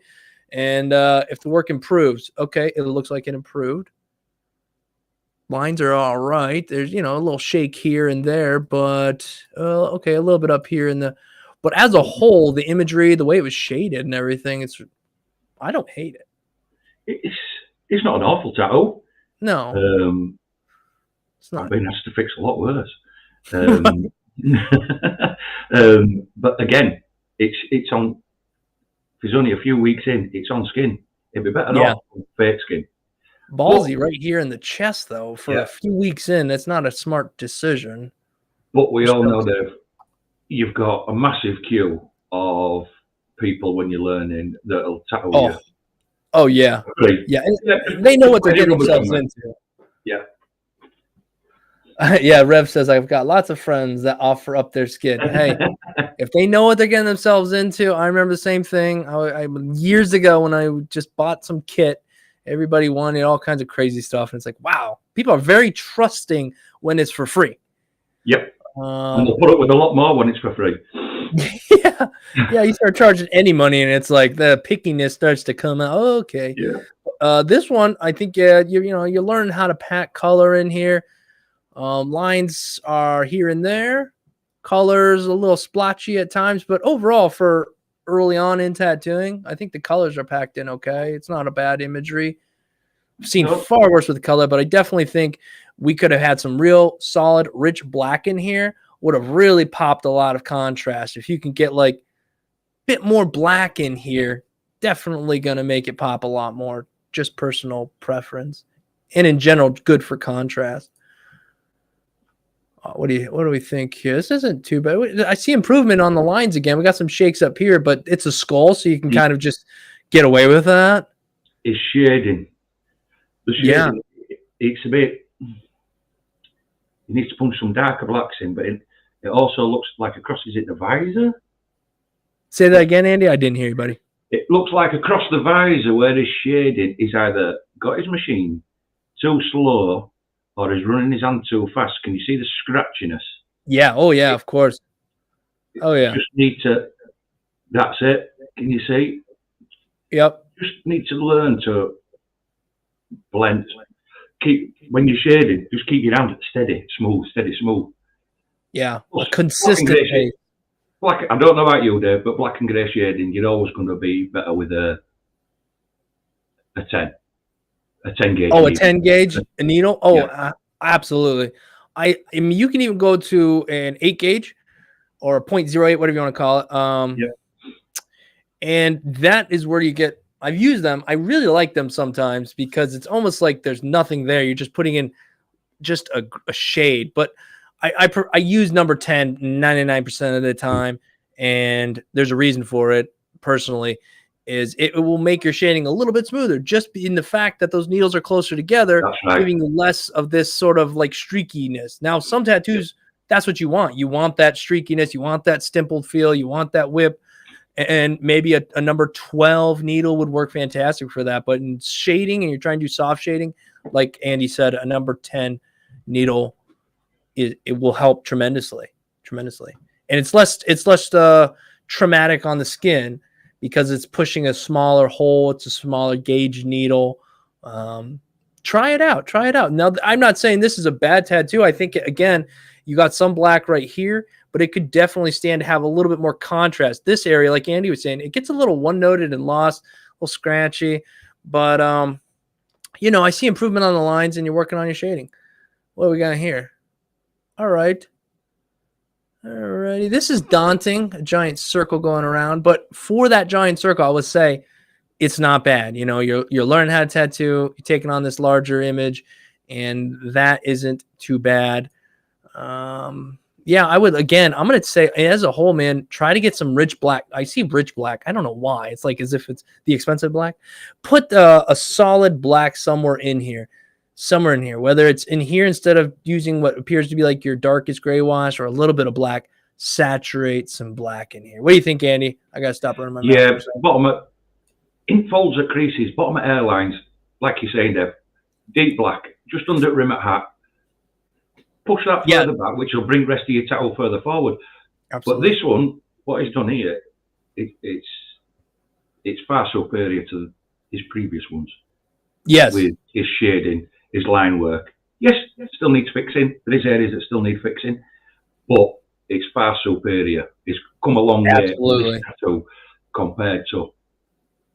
And if the work improves, okay, it looks like it improved. Lines are all right. There's, a little shake here and there, but okay, a little bit up here but as a whole, the imagery, the way it was shaded and everything, I don't hate it. It's not an awful tattoo. No. It's not. I've been asked to fix a lot worse. But again, it's on. If it's only a few weeks in, it's on skin. It'd be better off on fake skin. Ballsy right here in the chest, though. For a few weeks in, that's not a smart decision. But we all know that you've got a massive queue of people when you're learning that'll tattoo you. Oh yeah, yeah. They know what they're getting themselves into. Yeah. Yeah, Rev says, I've got lots of friends that offer up their skin. Hey, if they know what they're getting themselves into, I remember the same thing. I years ago when I just bought some kit, everybody wanted all kinds of crazy stuff. And it's like, wow, people are very trusting when it's for free. Yep. And they'll put up with a lot more when it's for free. Yeah, you start charging any money and it's like the pickiness starts to come out. Oh, okay. Yeah. This one, I think, you're learning how to pack color in here. Lines are here and there, colors a little splotchy at times, but overall for early on in tattooing, I think the colors are packed in okay. It's not a bad imagery. I've seen far worse with the color, but I definitely think we could have had some real solid rich black in here. Would have really popped a lot of contrast. If you can get like a bit more black in here, definitely going to make it pop a lot more. Just personal preference, and in general, good for contrast. What do we think here? This isn't too bad. I see improvement on the lines again. We got some shakes up here, but it's a skull, so you can kind of just get away with that. It's shading. The shading, it's a bit, you need to punch some darker blacks in, but it also looks like a cross. Is it the visor? Say that again, Andy. I didn't hear you, buddy. It looks like across the visor where his shading, he's either got his machine too slow or he's running his hand too fast. Can you see the scratchiness? Yeah. Oh, yeah, of course. Oh, yeah. Just need to, that's it. Can you see? Yep. Just need to learn to blend. When you're shading, just keep your hand steady, smooth. Yeah. Plus, A consistent pace. Black, I don't know about you, Dave, but black and grey shading, you're always going to be better with a 10 gauge. Oh, needle. a 10 gauge a needle? Oh, Yeah. Absolutely. I mean, you can even go to an 8 gauge or a 0.08, whatever you want to call it. Yeah. And that is where you get, I've used them. I really like them sometimes because it's almost like there's nothing there. You're just putting in just a shade. But I use number 10 99% of the time, and there's a reason for it personally. Is it will make your shading a little bit smoother just in the fact that those needles are closer together, Right. giving you less of this sort of like streakiness. Now, some tattoos, that's what you want. You want that streakiness, you want that stippled feel, you want that whip, and maybe a number 12 needle would work fantastic for that. But in shading, and you're trying to do soft shading, like Andy said, a number 10 needle it will help tremendously, and it's less traumatic on the skin because it's pushing a smaller hole. It's a smaller gauge needle. Try it out. Now, I'm not saying this is a bad tattoo. I think again, you got some black right here, but it could definitely stand to have a little bit more contrast. This area, like Andy was saying, it gets a little one-noted and lost, a little scratchy, but I see improvement on the lines, and you're working on your shading. What do we got here? All right. Alrighty. This is daunting, a giant circle going around, but for that giant circle, I would say it's not bad. You're learning how to tattoo, you're taking on this larger image, and that isn't too bad. Yeah, I'm going to say as a whole, man, try to get some rich black. I see rich black. I don't know why. It's like as if it's the expensive black. Put a solid black somewhere in here, whether it's in here instead of using what appears to be like your darkest gray wash or a little bit of black, saturate some black in here. What do you think, Andy? I got to stop running my mouth. Yeah, bottom in folds at creases, bottom at airlines, like you're saying, Dave, deep black, just under the rim at hat. Push that further back, which will bring the rest of your tattoo further forward. Absolutely. But this one, what he's done here, it's far superior to his previous ones. Yes. With his shading, his line work. Yes, still needs fixing. There's areas that still need fixing, but it's far superior. It's come a long way with this tattoo compared to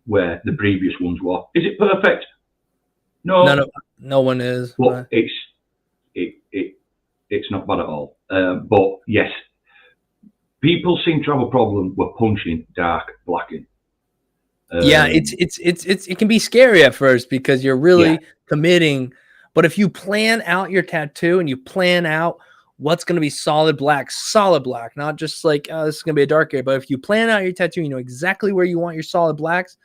where the previous ones were. Is it perfect? No. No one is. But it's not bad at all. But yes, people seem to have a problem with punching dark black in. Yeah, it can be scary at first because you're really committing. But if you plan out your tattoo and you plan out what's going to be solid black, not just like, oh, this is going to be a dark area. But if you plan out your tattoo, you know exactly where you want your solid blacks.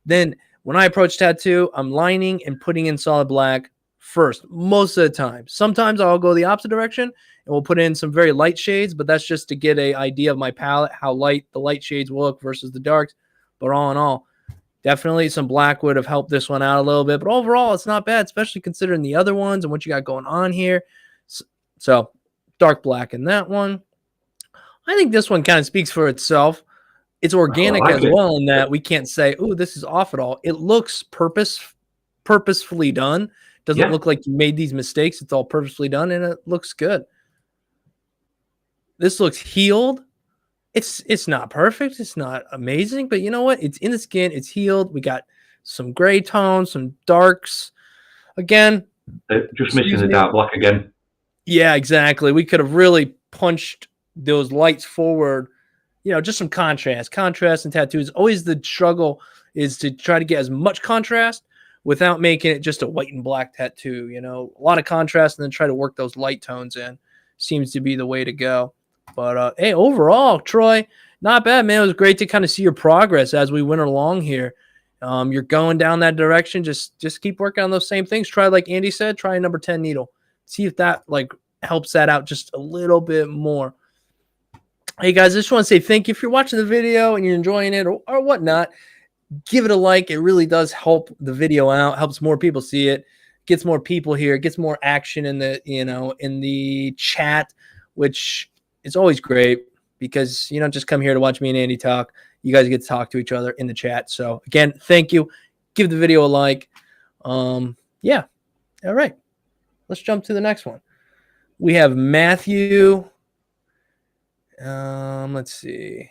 Then when I approach tattoo, I'm lining and putting in solid black first, most of the time. Sometimes I'll go the opposite direction and we'll put in some very light shades, but that's just to get an idea of my palette, how light the light shades will look versus the darks. But all in all, definitely some black would have helped this one out a little bit. But overall, it's not bad, especially considering the other ones and what you got going on here. So dark black in that one. I think this one kind of speaks for itself. It's organic as well in that we can't say, oh, this is off at all. It looks purposefully done. Doesn't look like you made these mistakes. It's all purposefully done, and it looks good. This looks healed. It's not perfect. It's not amazing, but you know what? It's in the skin. It's healed. We got some gray tones, some darks. Again, just missing the dark black again. Yeah, exactly. We could have really punched those lights forward. You know, just some contrast. Contrast in tattoos. Always the struggle is to try to get as much contrast without making it just a white and black tattoo. You know, a lot of contrast and then try to work those light tones in. Seems to be the way to go. But, hey, overall, Troy, not bad, man. It was great to kind of see your progress as we went along here. You're going down that direction. Just keep working on those same things. Try, like Andy said, try a number 10 needle. See if that, like, helps that out just a little bit more. Hey guys, I just want to say thank you. If you're watching the video and you're enjoying it or whatnot, give it a like. It really does help the video out, helps more people see it, gets more people here, gets more action in the, in the chat, which is always great because you don't just come here to watch me and Andy talk. You guys get to talk to each other in the chat. So again, thank you. Give the video a like. Yeah. All right. Let's jump to the next one. We have Matthew. Let's see.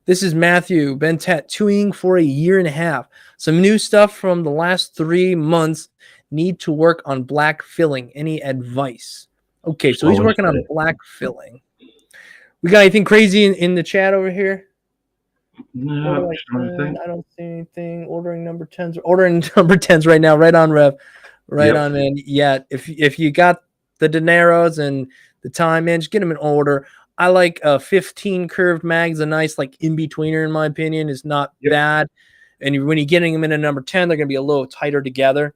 This is Matthew. Been tattooing for a year and a half. Some new stuff from the last 3 months. Need to work on black filling. Any advice? Okay, so he's working on black filling. We got anything crazy in the chat over here? No, I don't see anything. Ordering number 10s right now. Right on, Rev. Right on, man. Yeah, if you got the dineros and the time, man, just get them in order. I like 15 curved mags, a nice like in-betweener, in my opinion, is not bad. And when you're getting them in a number 10, they're going to be a little tighter together.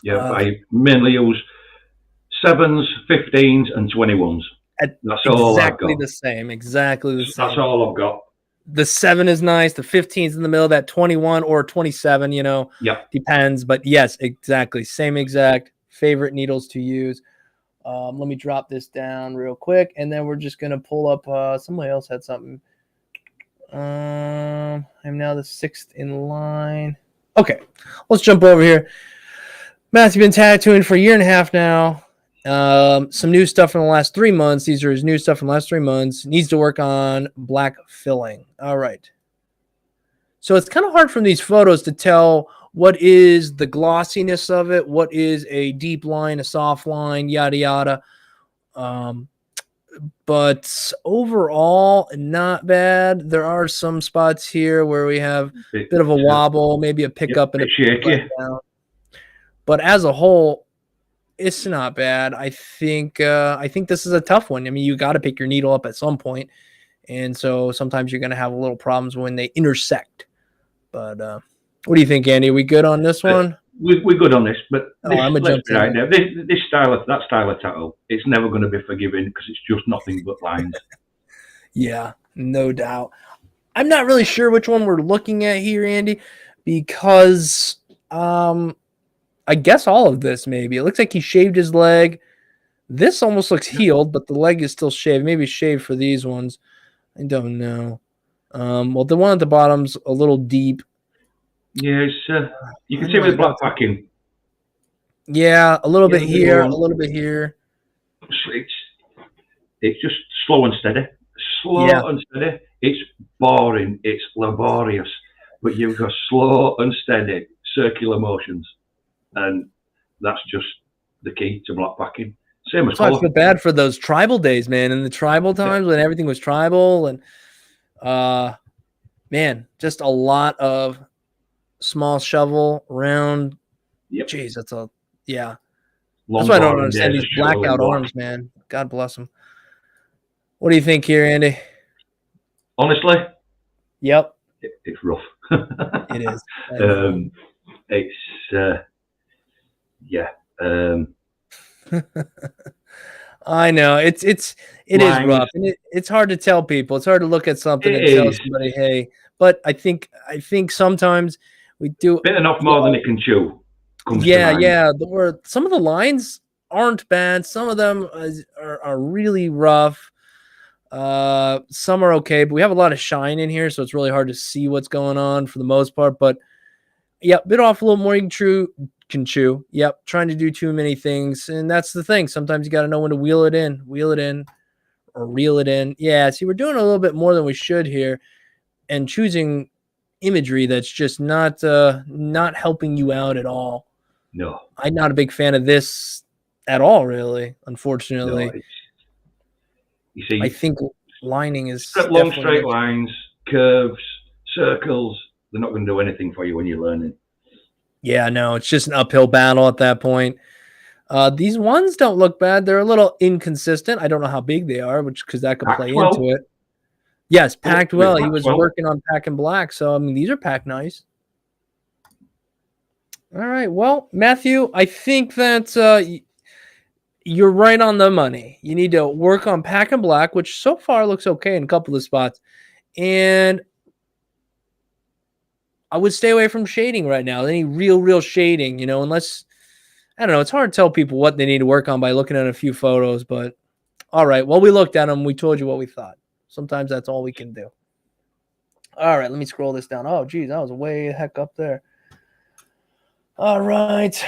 Yeah, I mainly use 7s, 15s, and 21s. That's all I've got. Exactly the same. That's all I've got. The 7 is nice. The 15's in the middle. That 21 or 27, depends. But yes, exactly. Same exact favorite needles to use. Let me drop this down real quick, and then we're just going to pull up. Somebody else had something. I'm now the 6th in line. Okay, let's jump over here. Matthew's been tattooing for a year and a half now. Some new stuff from the last 3 months. These are his new stuff from the last 3 months. Needs to work on black filling. All right. So it's kind of hard from these photos to tell what is the glossiness of it, what is a deep line, a soft line, yada, yada. But overall, not bad. There are some spots here where we have a bit of a wobble, maybe a pickup and a shaky. But as a whole, it's not bad. I think this is a tough one. I mean, you got to pick your needle up at some point, and so sometimes you're going to have a little problems when they intersect. But what do you think, Andy? Are we good on this one? We're good on this, but I'm gonna jump right now. This style of tattoo, it's never going to be forgiving because it's just nothing but lines. Yeah, no doubt. I'm not really sure which one we're looking at here, Andy, because I guess all of this maybe. It looks like he shaved his leg. This almost looks healed, but the leg is still shaved. Maybe shaved for these ones. I don't know. Well, the one at the bottom's a little deep. Yes, you can see with black packing. Yeah, a little bit here, a little bit here. It's just slow and steady. And steady. It's boring. It's laborious. But you've got slow and steady circular motions. And that's just the key to black packing. Same as color. I feel bad for those tribal days, man. In the tribal times when everything was tribal and man, just a lot of small shovel, round. Yep. Jeez, that's a Long that's why I don't understand these blackout arms, man. God bless them. What do you think here, Andy? Honestly, yep, it's rough. It is. It's I know it is rough, and it's hard to tell people. It's hard to look at something and tell somebody, hey. But I think sometimes we do bitten off more than it can chew. Yeah. Some of the lines aren't bad. Some of them are really rough. Some are okay, but we have a lot of shine in here, so it's really hard to see what's going on for the most part. But yeah, bit off a little more than can chew. Yep, trying to do too many things, and that's the thing. Sometimes you got to know when to wheel it in, or reel it in. Yeah, see, we're doing a little bit more than we should here, and choosing imagery that's just not helping you out at all. No, I'm not a big fan of this at all, really. Unfortunately, no, you see, I think lining is long straight lines, curves, circles. They're not going to do anything for you when you're learning. Yeah, no, it's just an uphill battle at that point. These ones don't look bad. They're a little inconsistent. I don't know how big they are, because that could play into it. Yes, packed well. He was working on packing black, so I mean these are packed nice. All right, well, Matthew, I think that You're right on the money. You need to work on pack and black, which so far looks okay in a couple of spots. And I would stay away from shading right now. Any real shading, unless I don't know. It's hard to tell people what they need to work on by looking at a few photos, but all right. Well, we looked at them. We told you what we thought. Sometimes that's all we can do. All right. Let me scroll this down. Oh, geez. That was way the heck up there. All right.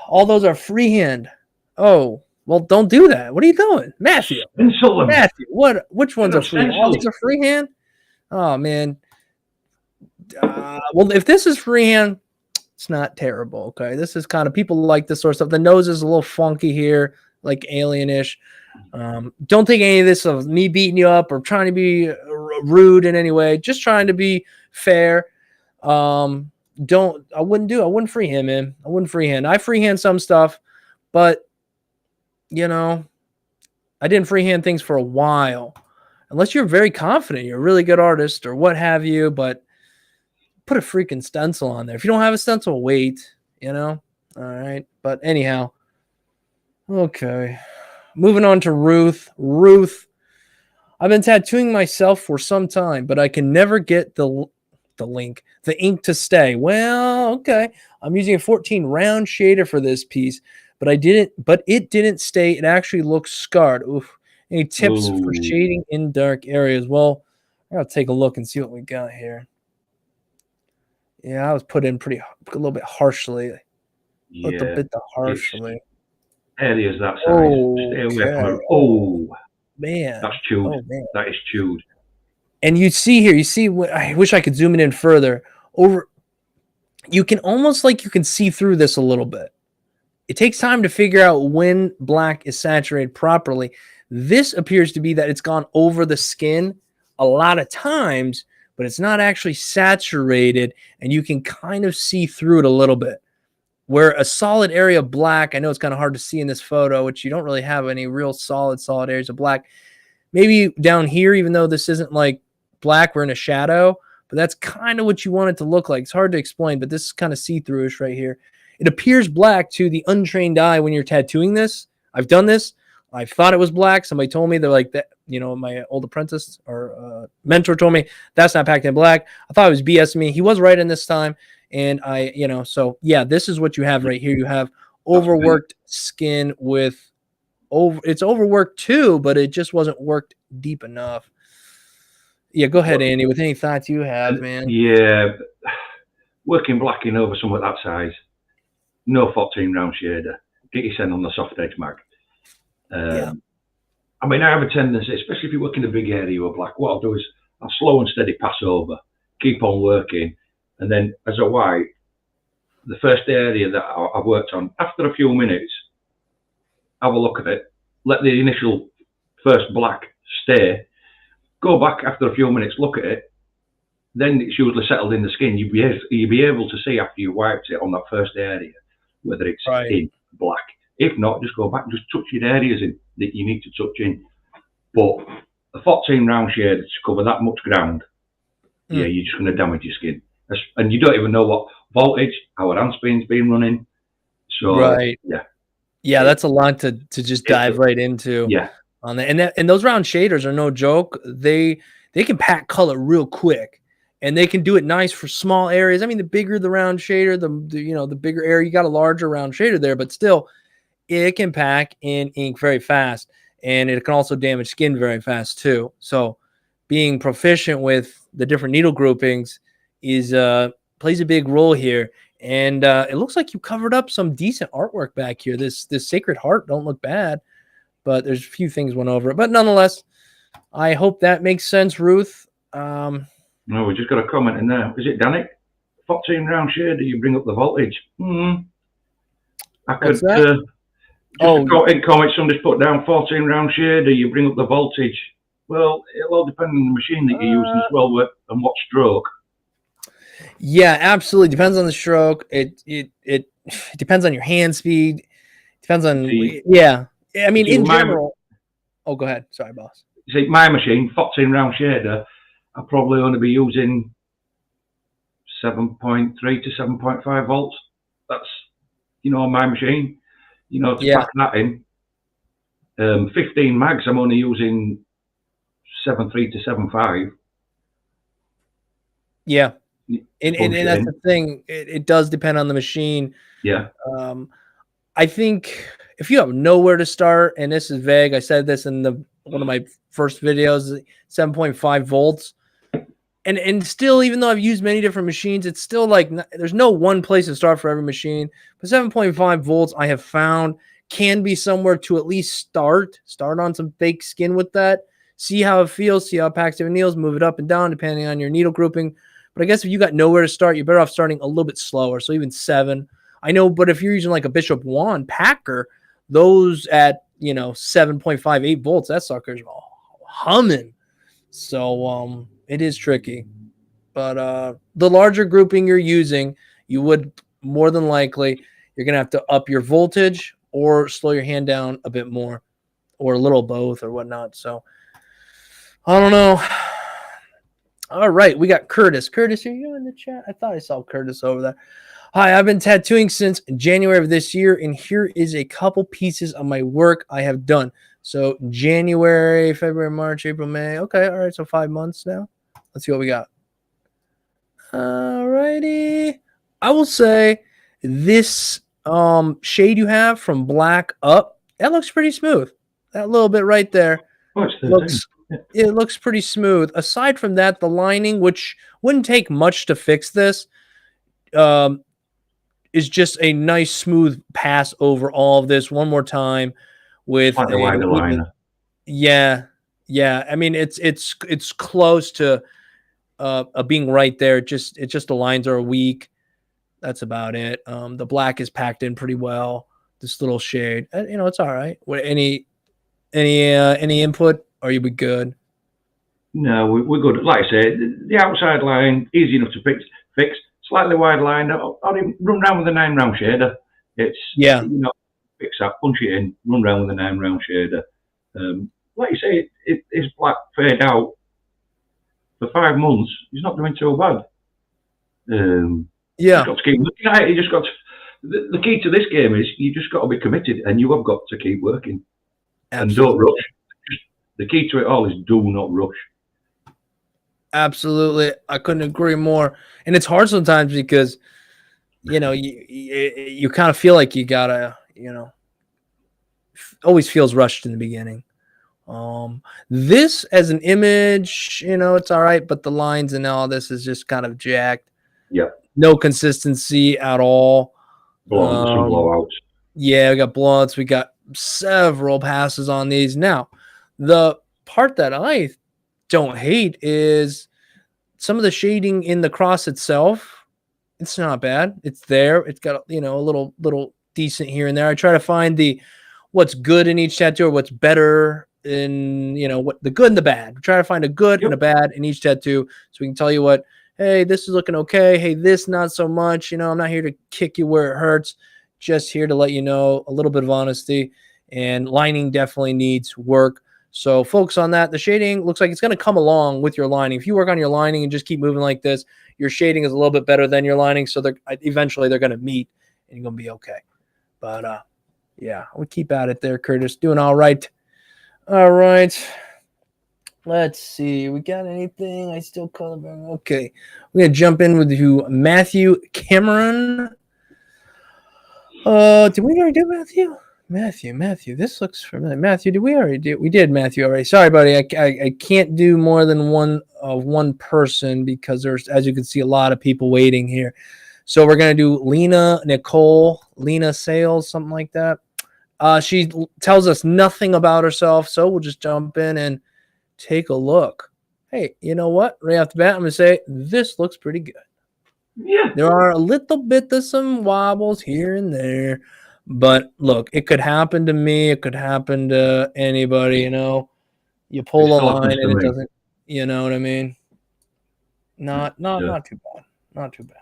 All those are freehand. Oh, well, don't do that. What are you doing? Matthew. Stencil them. Matthew, which ones are freehand? All these are freehand? Oh, man. Well, if this is freehand, it's not terrible. Okay. This is kind of, people like this sort of stuff. The nose is a little funky here, like alienish. Don't think any of this of me beating you up or trying to be rude in any way. Just trying to be fair. I wouldn't freehand, man. I wouldn't freehand. I freehand some stuff, but I didn't freehand things for a while. Unless you're very confident, you're a really good artist or what have you, but put a freaking stencil on there. If you don't have a stencil, wait, All right. But anyhow, okay. Moving on to Ruth. Ruth, I've been tattooing myself for some time, but I can never get the ink to stay. Well, okay. I'm using a 14 round shader for this piece, but it didn't stay. It actually looks scarred. Oof. Any tips for shading in dark areas? Well, I gotta take a look and see what we got here. Yeah, I was put in a little bit harshly. Yeah. A bit harshly. Areas that size. Stay away from it. Man. That's chewed. Oh, man. That is chewed. And you see what I wish I could zoom it in further. You can see through this a little bit. It takes time to figure out when black is saturated properly. This appears to be that it's gone over the skin a lot of times, but it's not actually saturated, and you can kind of see through it a little bit. Where a solid area of black, I know it's kind of hard to see in this photo, which you don't really have any real solid areas of black. Maybe down here, even though this isn't like black, we're in a shadow, but that's kind of what you want it to look like. It's hard to explain, but this is kind of see-through-ish right here. It appears black to the untrained eye when you're tattooing this. I've done this. I thought it was black. Somebody told me, they're like that, my old apprentice or mentor told me that's not packed in black. I thought it was BS me. He was right in this time. And so yeah, this is what you have right here. You have overworked skin it's overworked too, but it just wasn't worked deep enough. Yeah, go ahead, Andy, with any thoughts you have, man. Yeah, working blacking over somewhat that size, no 14 round shader. Get your send on the soft edge mag. Yeah. I mean, I have a tendency, especially if you work in a big area with black, what I'll do is I'll slow and steady pass over, keep on working, and then as a white, the first area that I've worked on, after a few minutes, have a look at it, let the initial first black stay, go back after a few minutes, look at it, then it's usually settled in the skin. You'll be able to see after you wiped it on that first area whether it's in black. If not, just go back and just touch your areas in that you need to touch in. But a 14 round shade to cover that much ground, yeah, you're just going to damage your skin. And you don't even know what voltage our hand spin's been running. So yeah, that's a lot to just dive right into. Yeah. On that. And those round shaders are no joke. They can pack color real quick, and they can do it nice for small areas. I mean, the bigger the round shader, the bigger area, you got a larger round shader there, but still it can pack in ink very fast, and it can also damage skin very fast too. So being proficient with the different needle groupings plays a big role here. And it looks like you covered up some decent artwork back here. This Sacred Heart don't look bad, but there's a few things went over it. But nonetheless, I hope that makes sense, Ruth. No, we just got a comment in there. Is it Danik? 14 round shader, you bring up the voltage. I could in comments somebody's put down 14 round shader, you bring up the voltage. Well, it'll all depend on the machine that you're using as well and what stroke. Yeah, absolutely. Depends on the stroke. It depends on your hand speed. Depends on I mean, in general. Oh, go ahead. Sorry, boss. See, my machine, 14 round shader, I'll probably only be using 7.3 to 7.5 volts. That's, on my machine, to pack that in. 15 mags, I'm only using 7.3 to 7.5. Yeah. And Punch it that's in. the thing. It does depend on the machine. Yeah. I think if you have nowhere to start, and this is vague, I said this in one of my first videos, 7.5 volts. And still, even though I've used many different machines, it's still like there's no one place to start for every machine. But 7.5 volts, I have found, can be somewhere to at least start on some fake skin with that. See how it feels, see how it packs your needles, move it up and down depending on your needle grouping. But I guess if you got nowhere to start, you're better off starting a little bit slower. So even 7. I know, but if you're using like a Bishop Wand packer, those at 7.58 volts, that sucker's humming. So it is tricky. But the larger grouping you're using, you would more than likely, you're going to have to up your voltage or slow your hand down a bit more, or a little both or whatnot. So I don't know. All right, we got Curtis. Curtis, are you in the chat? I thought I saw Curtis over there. Hi, I've been tattooing since January of this year, and here is a couple pieces of my work I have done. So January, February, March, April, May. Okay, all right, so 5 months now. Let's see what we got. All righty. I will say this shade you have from black up, that looks pretty smooth. That little bit right there it looks pretty smooth. Aside from that, the lining, which wouldn't take much to fix this, is just a nice smooth pass over all of this one more time with Like the wider liner. Yeah. I mean, it's close to being right there. It's just the lines are weak. That's about it. The black is packed in pretty well. This little shade, it's all right. Any input? Or you be good? No, we're good. Like I say, the outside line easy enough to fix. Slightly wide line. I'll even run around with a 9 round shader. It's fix that, punch it in, run around with a 9 round shader. Like you say, it's black fade out for 5 months. He's not doing too bad. You got to keep looking at it. You just got to, the key to this game is you just got to be committed, and you have got to keep working. Absolutely. And don't rush. The key to it all is do not rush. Absolutely. I couldn't agree more. And it's hard sometimes because, you kind of feel like you gotta, always feels rushed in the beginning. This as an image, it's all right, but the lines and all this is just kind of jacked. Yeah. No consistency at all. Some blowouts. Yeah, we got blowouts. We got several passes on these. Now, the part that I don't hate is some of the shading in the cross itself. It's not bad. It's there. It's got a little decent here and there. I try to find what's good in each tattoo or what's better in what the good and the bad. We try to find a good and a bad in each tattoo so we can tell you what, hey, this is looking okay. Hey, this not so much. I'm not here to kick you where it hurts. Just here to let you know a little bit of honesty. And lining definitely needs work. So focus on that. The shading looks like it's going to come along with your lining. If you work on your lining and just keep moving like this, your shading is a little bit better than your lining. So eventually they're going to meet and you're going to be okay. But yeah, we'll keep at it there, Curtis. Doing all right. All right. Let's see. We got anything? I still call it. Okay. We're going to jump in with you, Matthew Cameron. Did we already do Matthew? Matthew, this looks familiar. Matthew, did we already do? We did Matthew already. Sorry, buddy. I can't do more than one person because there's, as you can see, a lot of people waiting here. So we're going to do Lena Sales, something like that. She tells us nothing about herself, so we'll just jump in and take a look. Hey, you know what? Right off the bat, I'm going to say this looks pretty good. Yeah. There are a little bit of some wobbles here and there. But look, it could happen to me. It could happen to anybody, You pull a line and it doesn't, you know what I mean? Not too bad. Not too bad.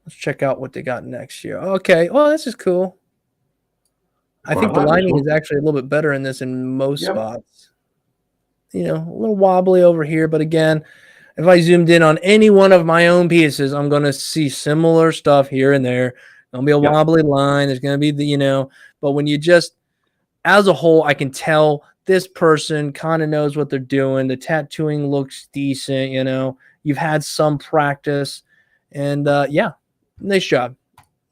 Let's check out what they got next year. Okay. Well, this is cool. I think the lining is actually a little bit better in this in most spots. A little wobbly over here. But again, if I zoomed in on any one of my own pieces, I'm going to see similar stuff here and there. There'll be a wobbly line. There's going to be but when you just as a whole, I can tell this person kind of knows what they're doing. The tattooing looks decent, you know. You've had some practice, and yeah, nice job.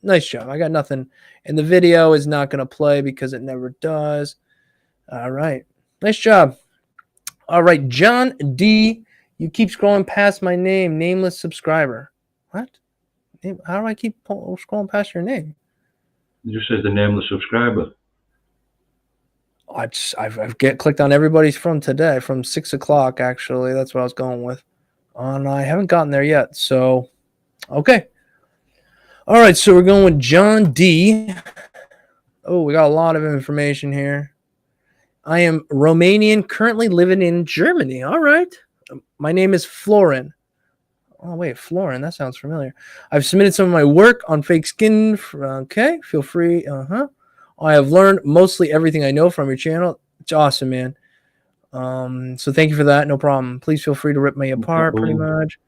Nice job. I got nothing. And the video is not going to play because it never does. All right. Nice job. All right. John D. You keep scrolling past my name. Nameless subscriber. What? How do I keep scrolling past your name? It just says the nameless subscriber. I've clicked on everybody's from today, from 6 o'clock, actually. That's what I was going with. And I haven't gotten there yet. So, okay. All right. So we're going with John D. Oh, we got a lot of information here. I am Romanian, currently living in Germany. All right. My name is Florin. Oh, wait, Florin. That sounds familiar. I've submitted some of my work on fake skin. Okay. Feel free. I have learned mostly everything I know from your channel. It's awesome, man. So thank you for that. No problem. Please feel free to rip me apart, pretty much.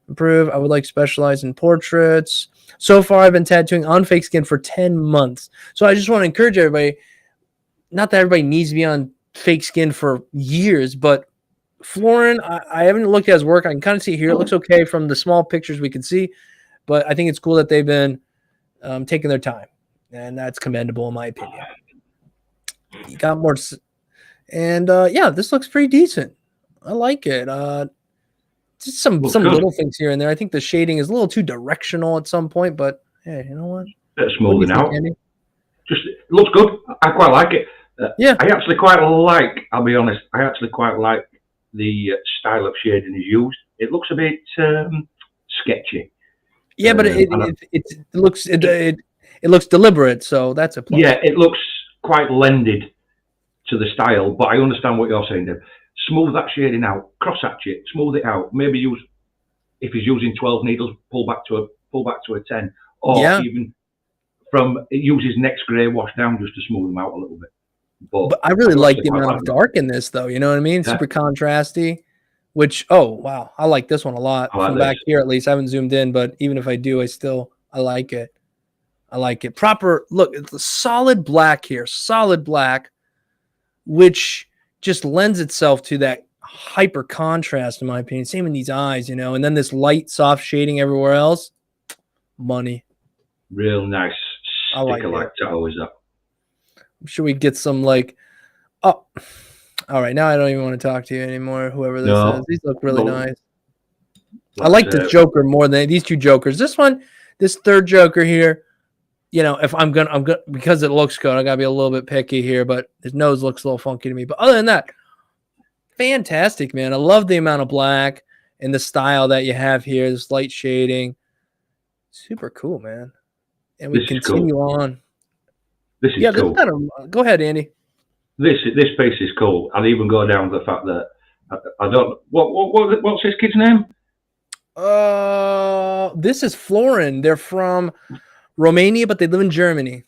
Improve. I would like to specialize in portraits. So far, I've been tattooing on fake skin for 10 months. So I just want to encourage everybody, not that everybody needs to be on fake skin for years, but Florin, I haven't looked at his work. I can kind of see here. It looks okay from the small pictures we can see, but I think it's cool that they've been taking their time, and that's commendable in my opinion. You got more, and yeah, this looks pretty decent. I like it. Just some little things here and there. I think the shading is a little too directional at some point, but hey, you know what? Bit of smoothing out. Just it looks good. I quite like it. Yeah, I actually quite like. I'll be honest. I actually quite like the style of shading is used. It looks a bit sketchy. Yeah, but it looks deliberate, so that's a plus. Yeah, it looks quite lended to the style, but I understand what you're saying there. Smooth that shading out, cross hatch it, smooth it out. Maybe use, if he's using 12 needles, pull back to a 10, or even from it uses next grey wash down just to smooth them out a little bit. But I really like the amount of dark in this, though. You know what I mean? Yeah. Super contrasty. Which, oh wow, I like this one a lot. From back here, at least I haven't zoomed in, but even if I do, I like it. I like it. Proper look. It's a solid black here, solid black, which just lends itself to that hyper contrast, in my opinion. Same in these eyes, you know, and then this light, soft shading everywhere else. Money. Real nice. I like that always up. Should we get some like? Oh, all right. Now I don't even want to talk to you anymore. Whoever this is, these look really nice. I like the Joker more than these two Jokers. This third Joker here. You know, if I'm gonna because it looks good, I gotta be a little bit picky here, but his nose looks a little funky to me. But other than that, fantastic, man. I love the amount of black and the style that you have here, this light shading. Super cool, man. And we continue on. This is cool. Go ahead, Andy. This piece is cool. I'll even go down to the fact that I don't what's this kid's name? This is Florin. They're from Romania, but they live in Germany.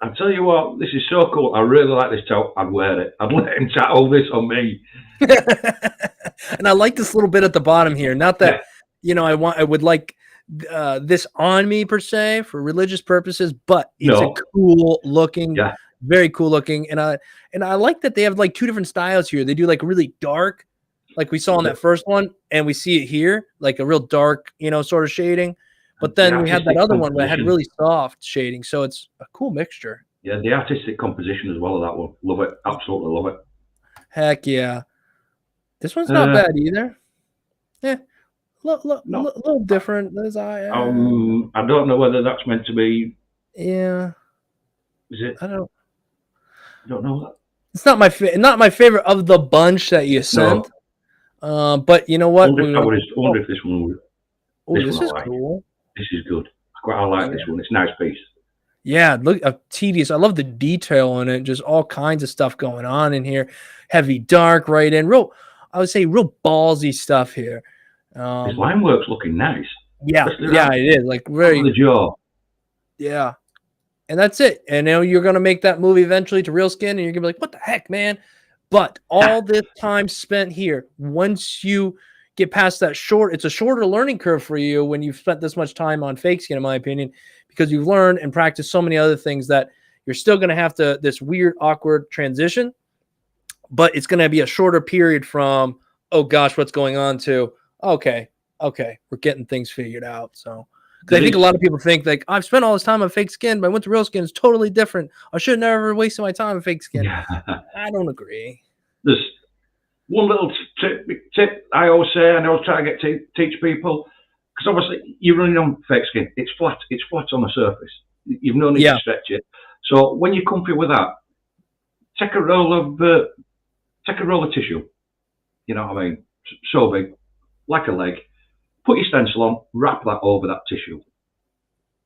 I'll tell you what, this is so cool. I really like this top. I'd wear it. I'd let him tattoo this on me. And I like this little bit at the bottom here. Not that, you know, I would like this on me per se for religious purposes, but it's a cool looking, very cool looking. And I like that they have like two different styles here. They do like really dark, like we saw in that first one, and we see it here, like a real dark, you know, sort of shading. But then we had that other one that had really soft shading. So it's a cool mixture. Yeah, the artistic composition as well of that one. Love it. Absolutely love it. Heck yeah. This one's not bad either. Yeah. Little different. I don't know whether that's meant to be. Yeah. Is it? I don't know that. It's not my favorite of the bunch that you sent. No. But you know what? I wonder if this one would. Oh, this is cool. This is good. I like this one. It's a nice piece. Yeah, look, tedious. I love the detail in it. Just all kinds of stuff going on in here. Heavy dark right in. I would say real ballsy stuff here. His line work's looking nice. Yeah, it is. Like very the jaw. Yeah. And that's it. And you know, you're gonna make that movie eventually to real skin, and you're gonna be like, what the heck, man? But all this time spent here, once you get past that it's a shorter learning curve for you when you've spent this much time on fake skin, in my opinion, because you've learned and practiced so many other things that You're still going to have to this weird, awkward transition, but it's going to be a shorter period from, oh gosh, what's going on, to, okay, we're getting things figured out. So, because I think a lot of people think like, I've spent all this time on fake skin, but I went to real skin. It's totally different. I should never wasted my time on fake skin. Yeah. I don't agree. There's one little tip I always say, and I always try to teach people, because obviously you're running on fake skin. It's flat on the surface. You've no need to stretch it. So when you're comfy with that, take a roll of tissue. You know what I mean? So big, like a leg. Put your stencil on, wrap that over that tissue.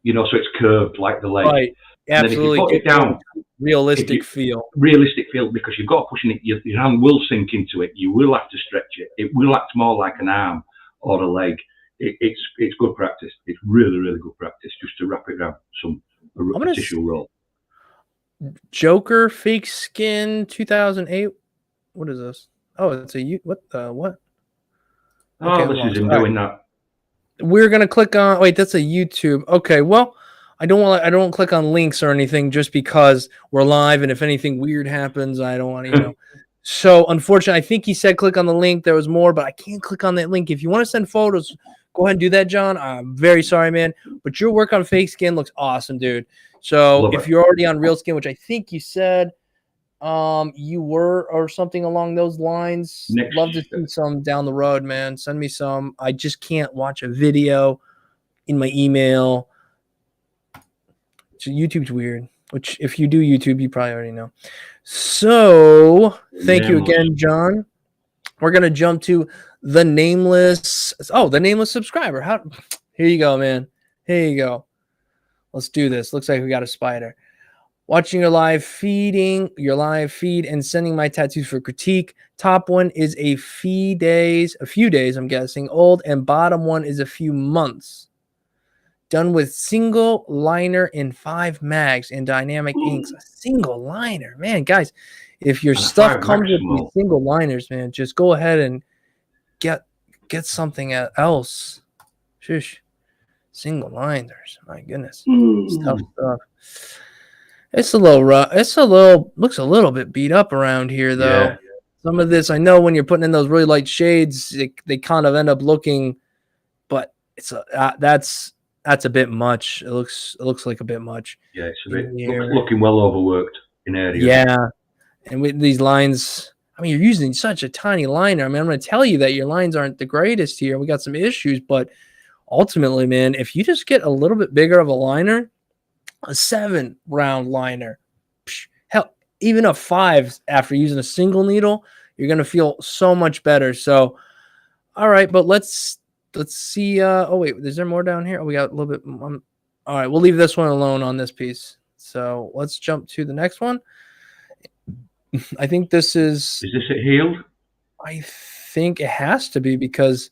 You know, so it's curved like the leg. Right. Absolutely. And then if you put it down, realistic feel, because you've got to push it. Your hand will sink into it. You will have to stretch it. It will act more like an arm or a leg. It's good practice. It's really, really good practice just to wrap it around a tissue roll. Joker fake skin 2008. What is this? Oh, it's what? Okay, this is him doing that. We're gonna click on. Wait, that's a YouTube. Okay, well, I don't click on links or anything just because we're live, and if anything weird happens, I don't want to, you know. So unfortunately, I think he said click on the link. There was more, but I can't click on that link. If you want to send photos, go ahead and do that, John. I'm very sorry, man, but your work on fake skin looks awesome, dude. So if you're already on real skin, which I think you said you were, or something along those lines, love to see some down the road, man. Send me some. I just can't watch a video in my email. So YouTube's weird, which if you do YouTube, you probably already know. So thank you again, John. We're going to jump to the nameless. Oh, the nameless subscriber. Here you go, man. Here you go. Let's do this. Looks like we got a spider. Watching your live feed and sending my tattoos for critique. Top one is a few days, I'm guessing, old, and bottom one is a few months. Done with single liner in 5 mags and dynamic inks. A single liner, man, guys. If your stuff comes with these single liners, man, just go ahead and get something else. Shush. Single liners, my goodness. Tough stuff. It's a little rough. Looks a little bit beat up around here, though. Yeah. Some of this, I know when you're putting in those really light shades, they kind of end up looking, but it's that's a bit much. It looks like a bit much. Yeah, it's a bit looking well overworked in areas. Yeah, and with these lines, I mean, you're using such a tiny liner. I mean, I'm going to tell you that your lines aren't the greatest here. We got some issues, but ultimately, man, if you just get a little bit bigger of a liner, a 7-round liner, hell, even a 5 after using a single needle, you're going to feel so much better. So, all right, but let's see. Oh, wait, is there more down here? Oh, we got a little bit. All right, we'll leave this one alone on this piece. So let's jump to the next one. I think this is. Is this it healed? I think it has to be, because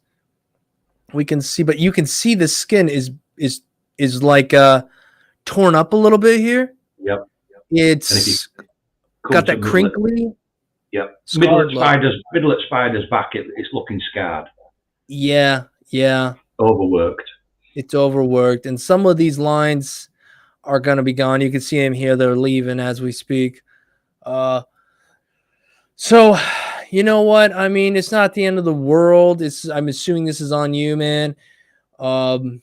we can see, but you can see the skin is like torn up a little bit here. Yep. It's got that crinkly. Yep. Middle at spider's back. It's looking scarred. Yeah. Overworked. It's overworked, and some of these lines are going to be gone. You can see them here; they're leaving as we speak. So, you know what? I mean, it's not the end of the world. I'm assuming this is on you, man. But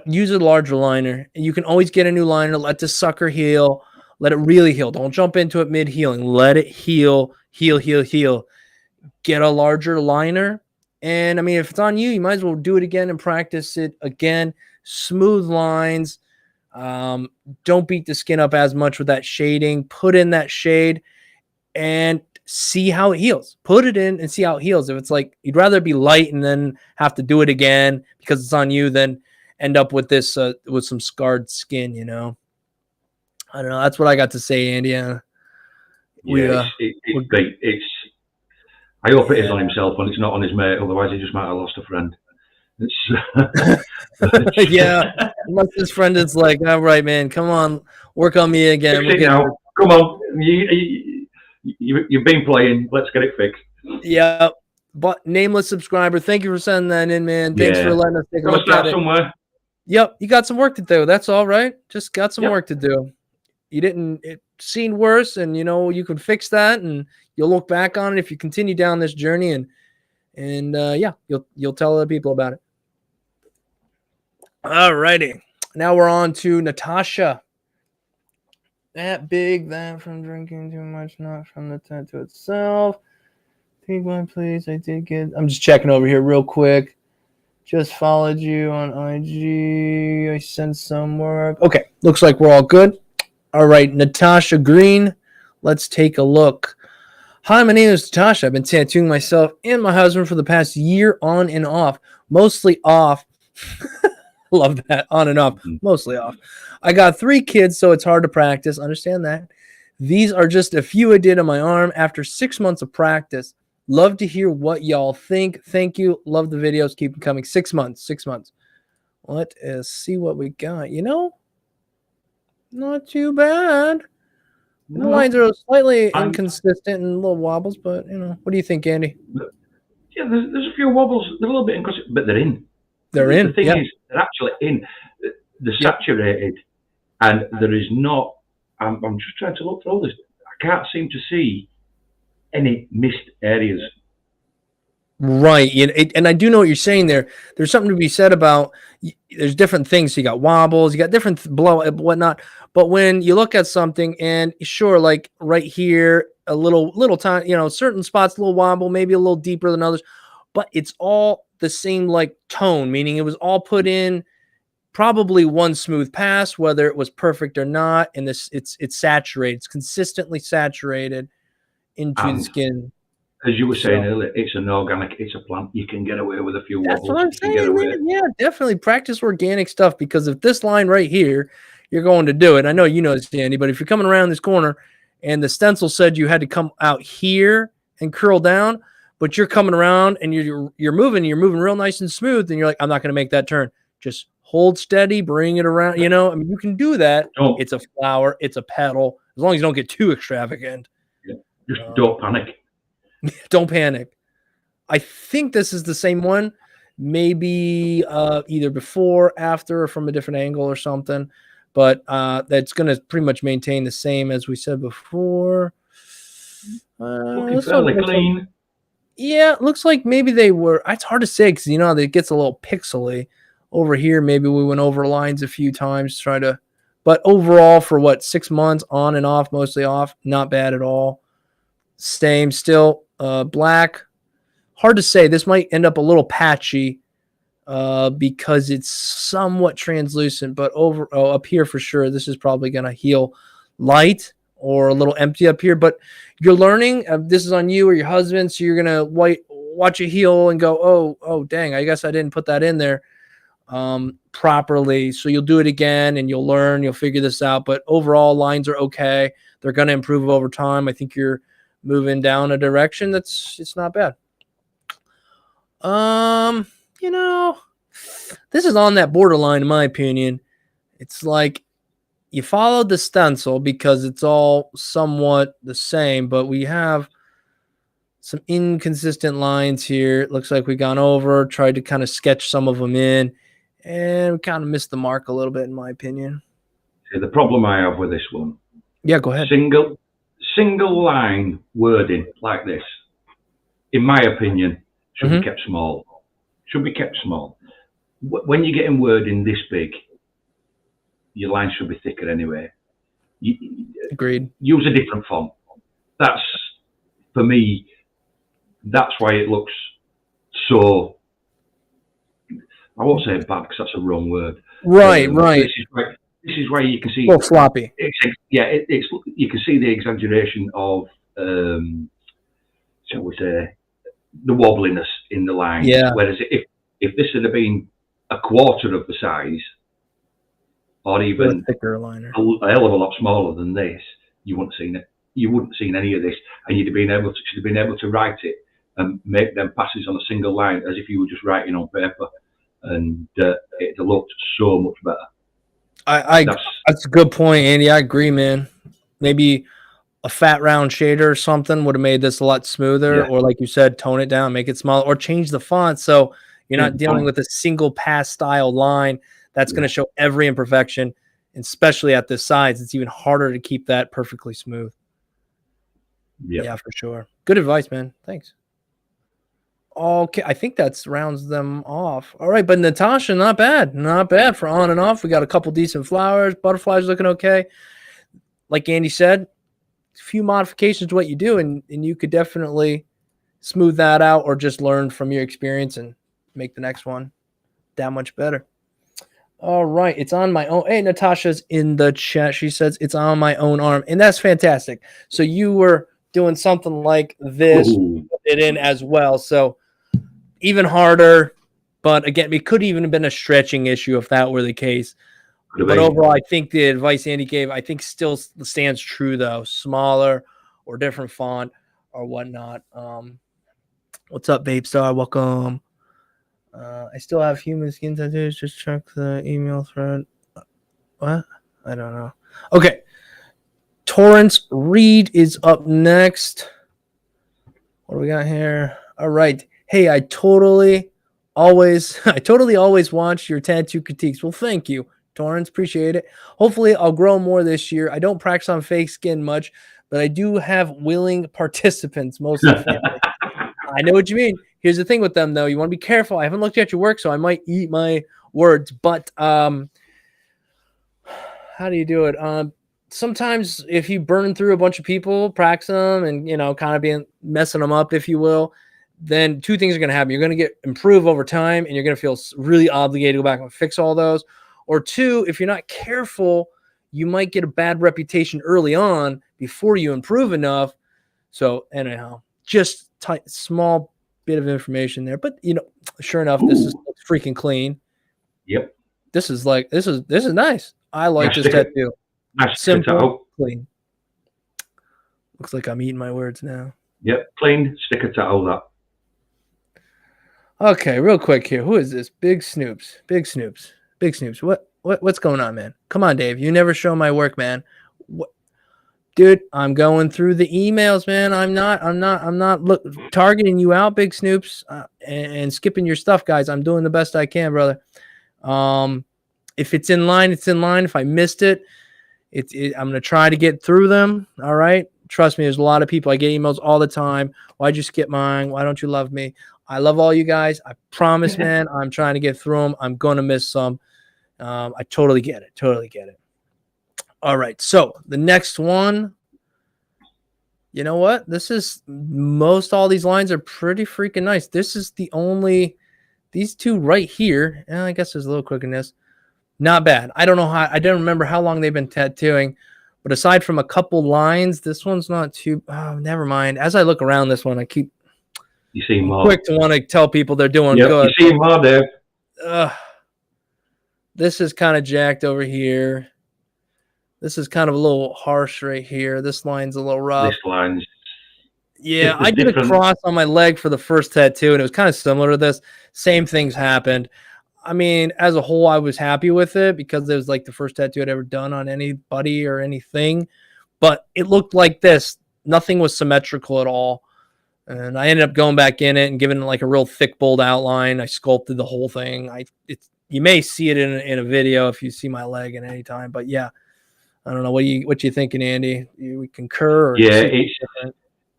use a larger liner. You can always get a new liner. Let the sucker heal. Let it really heal. Don't jump into it mid-healing. Let it heal. Get a larger liner. And, I mean, if it's on you, you might as well do it again and practice it again. Smooth lines. Don't beat the skin up as much with that shading. Put in that shade and see how it heals. Put it in and see how it heals. If it's like you'd rather be light and then have to do it again because it's on you than end up with this with some scarred skin, you know. I don't know. That's what I got to say, Andy. I hope it is on himself and it's not on his mate. Otherwise, he just might have lost a friend. Yeah, unless his friend is like, all right, man, come on, work on me again. Come on, you've been playing. Let's get it fixed. Yeah, but nameless subscriber, thank you for sending that in, man. Thanks for letting us take a look at it. Somewhere. Yep, you got some work to do. That's all right. Just got some Yep. work to do. You didn't it seen worse, and you can fix that, and you'll look back on it if you continue down this journey, and yeah, you'll tell other people about it. All righty. Now we're on to Natasha. That big, that from drinking too much, not from the tattoo itself. Take one, please. I did get. I'm just checking over here real quick. Just followed you on IG. I sent some work. Okay, looks like we're all good. All right, Natasha Green. Let's take a look. Hi, my name is Natasha. I've been tattooing myself and my husband for the past year on and off. Mostly off. Love that. On and off. Mostly off. I got 3 kids, so it's hard to practice. Understand that. These are just a few I did on my arm after 6 months of practice. Love to hear what y'all think. Thank you. Love the videos. Keep them coming. 6 months. 6 months. Let's see what we got. Not too bad. The lines are slightly inconsistent and little wobbles, but what do you think, Andy? Yeah, there's a few wobbles. They're a little bit inconsistent, but they're in. They're in. The thing is, they're actually in. They're saturated, and there is not. I'm just trying to look for all this. I can't seem to see any missed areas. Right, and I do know what you're saying there. There's something to be said about. There's different things. So you got wobbles, you got different blow, whatnot. But when you look at something, and sure, like right here, a little time, certain spots, a little wobble, maybe a little deeper than others, but it's all the same like tone, meaning it was all put in probably one smooth pass, whether it was perfect or not, and it's saturated, it's consistently saturated into the skin. As you were saying earlier, it's an organic, it's a plant. You can get away with a few wobbles. That's what I'm saying, man. Yeah, definitely practice organic stuff, because if this line right here, you're going to do it. I know you know this, Andy, but if you're coming around this corner and the stencil said you had to come out here and curl down, but you're coming around and you're moving real nice and smooth, and you're like, I'm not going to make that turn. Just hold steady, bring it around. I mean, you can do that. It's a flower, it's a petal, as long as you don't get too extravagant. Yeah. Just don't panic. Don't panic. I think this is the same one, maybe either before, after, or from a different angle or something, but that's going to pretty much maintain the same as we said before. Looking fairly clean. Yeah, it looks like maybe they were. It's hard to say because it gets a little pixely over here. Maybe we went over lines a few times, but overall for 6 months, on and off, mostly off, not bad at all. Same, still black. Hard to say. This might end up a little patchy because it's somewhat translucent, but up here for sure, this is probably going to heal light or a little empty up here. But you're learning. This is on you or your husband, so you're going to watch it heal and go, oh, dang, I guess I didn't put that in there properly. So you'll do it again and you'll learn. You'll figure this out. But overall, lines are okay. They're going to improve over time. I think you're moving down a direction it's not bad. This is on that borderline in my opinion. It's like you followed the stencil because it's all somewhat the same, but we have some inconsistent lines here. It looks like we've gone over, tried to kind of sketch some of them in, and we kind of missed the mark a little bit in my opinion. See, the problem I have with this one. Yeah, go ahead. Single line wording like this, in my opinion, should be kept small. Should be kept small. When you're getting wording this big, your line should be thicker anyway. Agreed. Use a different font. That's, for me, that's why it looks so, I won't say bad because that's a wrong word. Right. This is where you can see. A little floppy. It's you can see the exaggeration of, shall we say, the wobbliness in the line. Yeah. Whereas if this had been a quarter of the size, or even a thicker liner, a hell of a lot smaller than this, you wouldn't have seen it. You wouldn't have seen any of this, and should have been able to write it and make them passes on a single line as if you were just writing on paper, and it looked so much better. That's a good point, Andy. I agree, man. Maybe a fat round shader or something would have made this a lot smoother, or like you said, tone it down, make it smaller, or change the font so you're not dealing with a single pass style line That's going to show every imperfection, and especially at this size. It's even harder to keep that perfectly smooth. Yeah, for sure. Good advice, man. Thanks. Okay, I think that's rounds them off. All right, but Natasha, not bad. Not bad for on and off. We got a couple decent flowers. Butterflies looking okay. Like Andy said, a few modifications to what you do, and you could definitely smooth that out or just learn from your experience and make the next one that much better. All right, it's on my own. Hey, Natasha's in the chat. She says it's on my own arm, and that's fantastic. So you were doing something like this, put it in as well. So even harder, but again, it could even have been a stretching issue if that were the case. But overall, I think the advice Andy gave, I think still stands true, though. Smaller or different font or whatnot. What's up, Babe Star? Welcome. I still have human skin tattoos. Just check the email thread. What? I don't know. Okay. Torrance Reed is up next. What do we got here? All right. Hey, I totally always watch your tattoo critiques. Well, thank you, Torrance. Appreciate it. Hopefully, I'll grow more this year. I don't practice on fake skin much, but I do have willing participants, mostly family. I know what you mean. Here's the thing with them, though. You want to be careful. I haven't looked at your work, so I might eat my words. But how do you do it? Sometimes if you burn through a bunch of people, practice them, and kind of being messing them up, if you will, then two things are going to happen. You're going to get improve over time, and you're going to feel really obligated to go back and fix all those. Or two, if you're not careful, you might get a bad reputation early on before you improve enough. So anyhow, just small bit of information there, but sure enough, this is freaking clean. Yep. This is nice. I like this tattoo. Simple, clean. Looks like I'm eating my words now. Yep, plain sticker tattoo that. Okay, real quick here. Who is this? Big Snoops. What's going on, man? Come on, Dave. You never show my work, man. Dude, I'm going through the emails, man. I'm not targeting you out, Big Snoops, and skipping your stuff, guys. I'm doing the best I can, brother. If it's in line, it's in line. If I missed it, I'm going to try to get through them. All right. Trust me, there's a lot of people. I get emails all the time. Why'd you skip mine? Why don't you love me? I love all you guys. I promise, man. I'm trying to get through them. I'm going to miss some. I totally get it. All right. So the next one, you know what? All these lines are pretty freaking nice. This is these two right here. And I guess there's a little quickness. Not bad. I don't remember how long they've been tattooing, but aside from a couple lines, this one's not too, never mind. As I look around this one, You see more. Quick to want to tell people they're doing good. You see more there. This is kind of jacked over here. This is kind of a little harsh right here. This line's a little rough. This line's... Yeah, I did a cross on my leg for the first tattoo, and it was kind of similar to this. Same things happened. I mean, as a whole, I was happy with it because it was like the first tattoo I'd ever done on anybody or anything. But it looked like this. Nothing was symmetrical at all. And I ended up going back in it and giving it like a real thick, bold outline. I sculpted the whole thing. You may see it in a video if you see my leg at any time. But yeah, I don't know. What you thinking, Andy? We concur? Or yeah,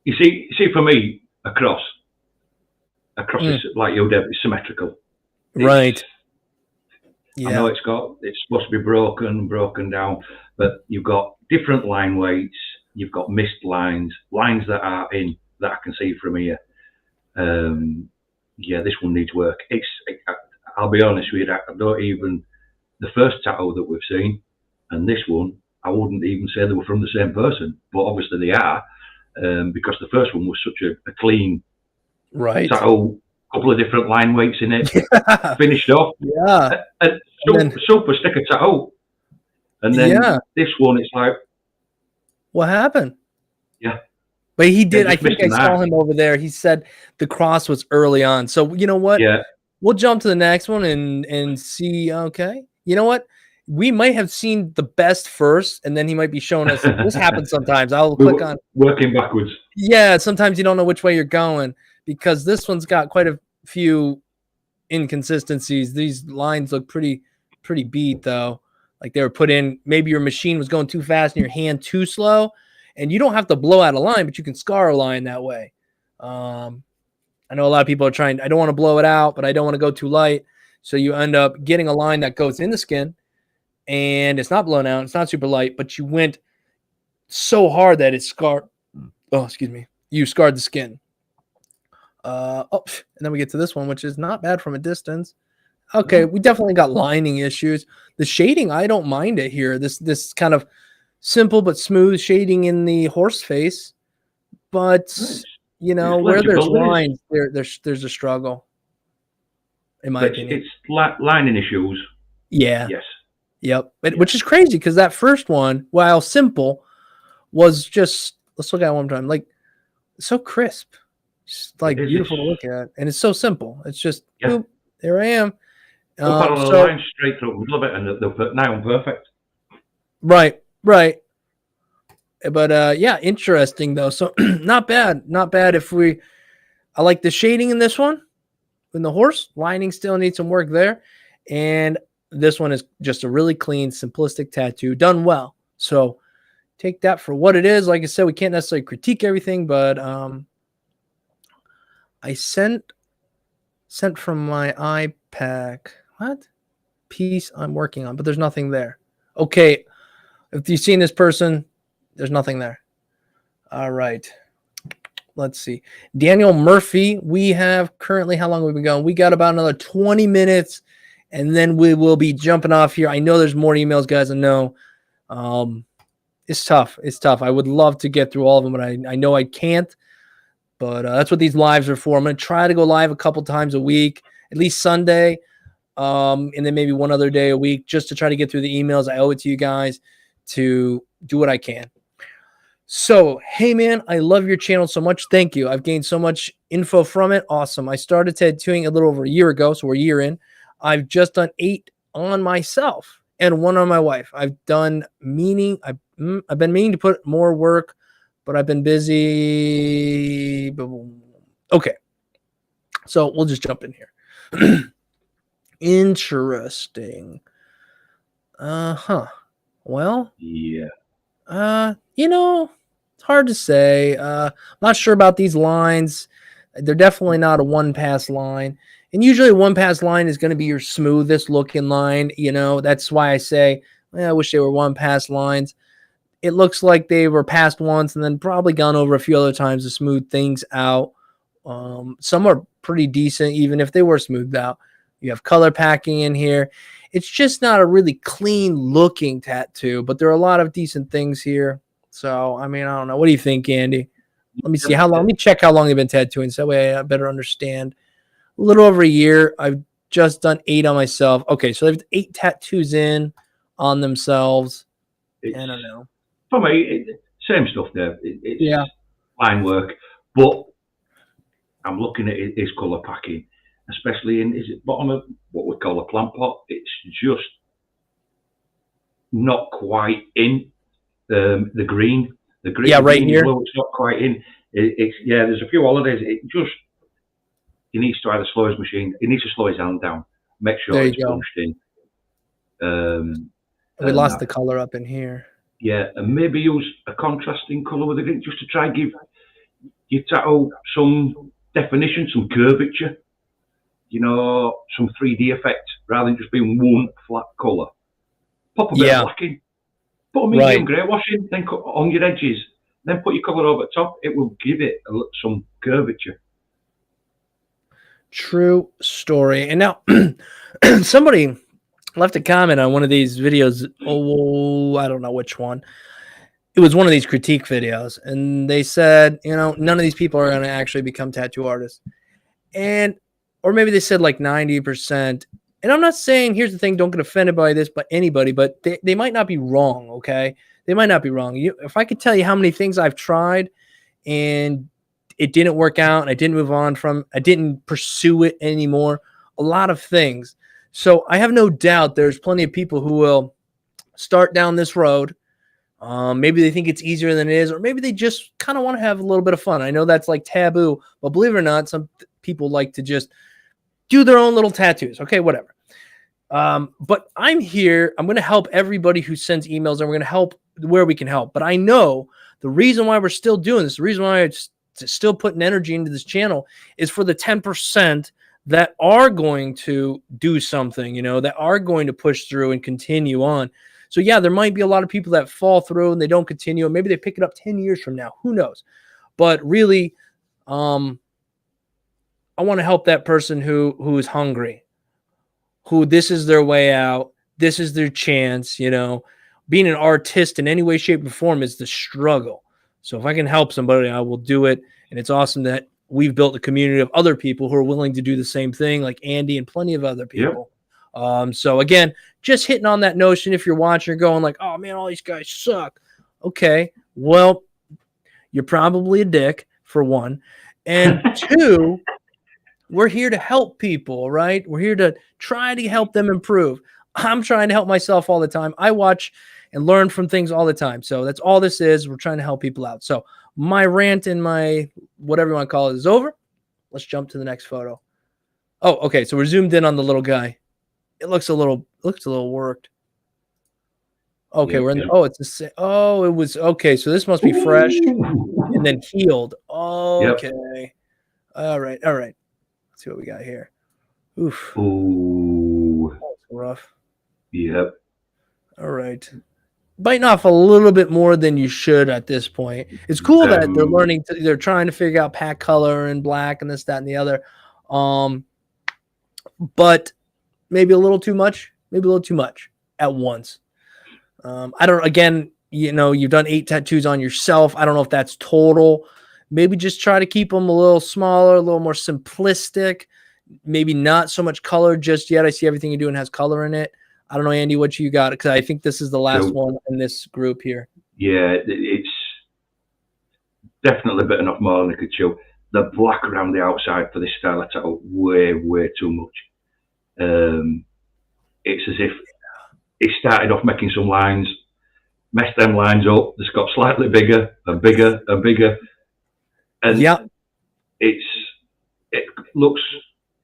you see, for me, a cross is like your Deb, it's symmetrical. Right. Yeah. I know it's supposed to be broken down, but you've got different line weights. You've got missed lines that are in that I can see from here. Yeah, this one needs work. I'll be honest with you, I don't even, the first tattoo that we've seen and this one, I wouldn't even say they were from the same person, but obviously they are, because the first one was such a clean tattoo, couple of different line weights in it, finished off. Yeah. And super sticker tattoo. And then this one, it's like, what happened? Yeah. But he did. I think I saw him over there. He said the cross was early on. So you know what? Yeah. We'll jump to the next one and see. Okay. You know what? We might have seen the best first, and then he might be showing us. This happens sometimes. I'll click on working backwards. Yeah. Sometimes you don't know which way you're going because this one's got quite a few inconsistencies. These lines look pretty pretty beat though. Like they were put in, maybe your machine was going too fast and your hand too slow, and you don't have to blow out a line, but you can scar a line that way. I know a lot of people are trying, I don't want to blow it out, but I don't want to go too light. So you end up getting a line that goes in the skin and it's not blown out. It's not super light, but you went so hard that it scarred. Oh, excuse me. You scarred the skin. And then we get to this one, which is not bad from a distance. Okay, we definitely got lining issues. The shading, I don't mind it here. This kind of simple but smooth shading in the horse face, but you know where there's lines, there's a struggle. In my opinion, it's lining issues. Yeah. Yes. Yep. Which is crazy because that first one, while simple, was just, let's look at it one time, like so crisp, just like beautiful to look at, and it's so simple. It's just, boop, there I am. Look on the line straight through, we love it, and they're now perfect. Right. But yeah, interesting though. So not bad. I like the shading in this one. In the horse, lining still needs some work there. And this one is just a really clean, simplistic tattoo done well. So take that for what it is. Like I said, we can't necessarily critique everything, but I sent from my iPad. What piece I'm working on, but there's nothing there. Okay. If you've seen this person, there's nothing there. All right. Let's see. Daniel Murphy, we have currently, how long have we been going? We got about another 20 minutes, and then we will be jumping off here. I know there's more emails, guys. I know. It's tough. I would love to get through all of them, but I know I can't. But that's what these lives are for. I'm going to try to go live a couple times a week, at least Sunday, and then maybe one other day a week, just to try to get through the emails. I owe it to you guys to do what I can. So, hey man, I love your channel so much. Thank you. I've gained so much info from it. Awesome. I started tattooing a little over a year ago, so we're a year in. I've just done 8 on myself and 1 on my wife. I've been meaning to put more work, but I've been busy. Okay. So we'll just jump in here. Interesting. Well, yeah. You know, it's hard to say. I'm not sure about these lines. They're definitely not a one-pass line. And usually a one-pass line is going to be your smoothest looking line. You know, that's why I say, I wish they were one-pass lines. It looks like they were passed once and then probably gone over a few other times to smooth things out. Some are pretty decent, even if they were smoothed out. You have color packing in here. It's just not a really clean looking tattoo, but there are a lot of decent things here. So, I mean, I don't know. What do you think, Andy? Let me see how long. Let me check how long they've been tattooing. So that way I better understand. A little over a year. I've just done 8 on myself. Okay, so they've 8 tattoos in on themselves. I don't know. For me, same stuff there. It's fine work, but I'm looking at his colour packing, especially in his bottom of what we call a plant pot. It's just not quite in. The green, right here. Blue, it's not quite in. There's a few holidays. He needs to either slow his machine. He needs to slow his hand down. Make sure it's punched in. We lost the color up in here. Yeah, and maybe use a contrasting color with the green just to try and give your tattoo some definition, some curvature. You know, some 3D effect rather than just being one flat color. Pop a bit of black in. Put a medium grey wash in, then cut on your edges, then put your colour over top. It will give it some curvature. True story. And now, somebody left a comment on one of these videos. Oh, I don't know which one. It was one of these critique videos. And they said, you know, none of these people are going to actually become tattoo artists. Or maybe they said like 90%. And I'm not saying, here's the thing, don't get offended by this, but anybody, but they might not be wrong, okay? They might not be wrong. If I could tell you how many things I've tried and it didn't work out and I didn't move on from, I didn't pursue it anymore, a lot of things. So I have no doubt there's plenty of people who will start down this road. Maybe they think it's easier than it is, or maybe they just kind of want to have a little bit of fun. I know that's like taboo, but believe it or not, some people like to just do their own little tattoos. Okay, whatever. But I'm here. I'm going to help everybody who sends emails, and we're going to help where we can help. But I know the reason why we're still doing this, the reason why it's still putting energy into this channel is for the 10% that are going to do something, that are going to push through and continue on. So yeah, there might be a lot of people that fall through and they don't continue, and maybe they pick it up 10 years from now. Who knows? But really, I want to help that person who is hungry, who this is their way out. This is their chance. Being an artist in any way, shape, and form is the struggle. So if I can help somebody, I will do it. And it's awesome that we've built a community of other people who are willing to do the same thing, like Andy and plenty of other people. Yep. So again, just hitting on that notion, if you're watching, you're going like, oh man, all these guys suck. Okay, well, you're probably a dick, for one. And two, we're here to help people, right? We're here to try to help them improve. I'm trying to help myself all the time. I watch and learn from things all the time. So that's all this is. We're trying to help people out. So my rant and my whatever you want to call it is over. Let's jump to the next photo. Oh, okay. So we're zoomed in on the little guy. It looks a little worked. Okay, we're in the, it's the same. Oh, it was okay. So this must be fresh and then healed. Okay. Yep. All right. Let's see what we got here. Oof. Ooh. That's rough. Yep. All right. Biting off a little bit more than you should at this point. It's cool that they're trying to figure out pack color and black and this, that, and the other. But maybe a little too much, at once. You've done 8 tattoos on yourself. I don't know if that's total. Maybe just try to keep them a little smaller, a little more simplistic. Maybe not so much color just yet. I see everything you're doing has color in it. I don't know, Andy, what you got, because I think this is the last one in this group here. Yeah, it's definitely a bit enough more than I could chew. The black around the outside for this style of tattoo, way too much. It's as if he started off making some lines, messed them lines up, just got slightly bigger and bigger and bigger. And it looks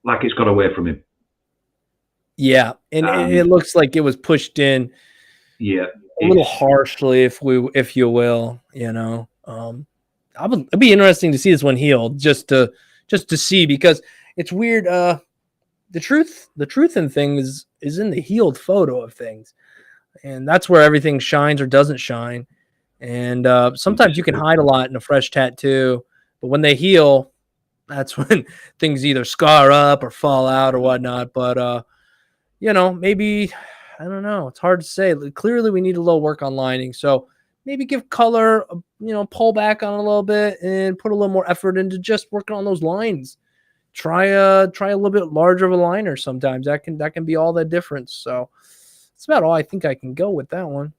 like it's got away from him. Yeah, and it looks like it was pushed in. Yeah, a little harshly, if you will. It'd be interesting to see this one healed, just to see, because it's weird. The truth in things is in the healed photo of things, and that's where everything shines or doesn't shine. And sometimes you can hide a lot in a fresh tattoo, but when they heal, that's when things either scar up or fall out or whatnot. But maybe, I don't know. It's hard to say. Clearly, we need a little work on lining. So maybe give color, pull back on it a little bit and put a little more effort into just working on those lines. Try a little bit larger of a liner sometimes. That can be all the difference. So that's about all I think I can go with that one.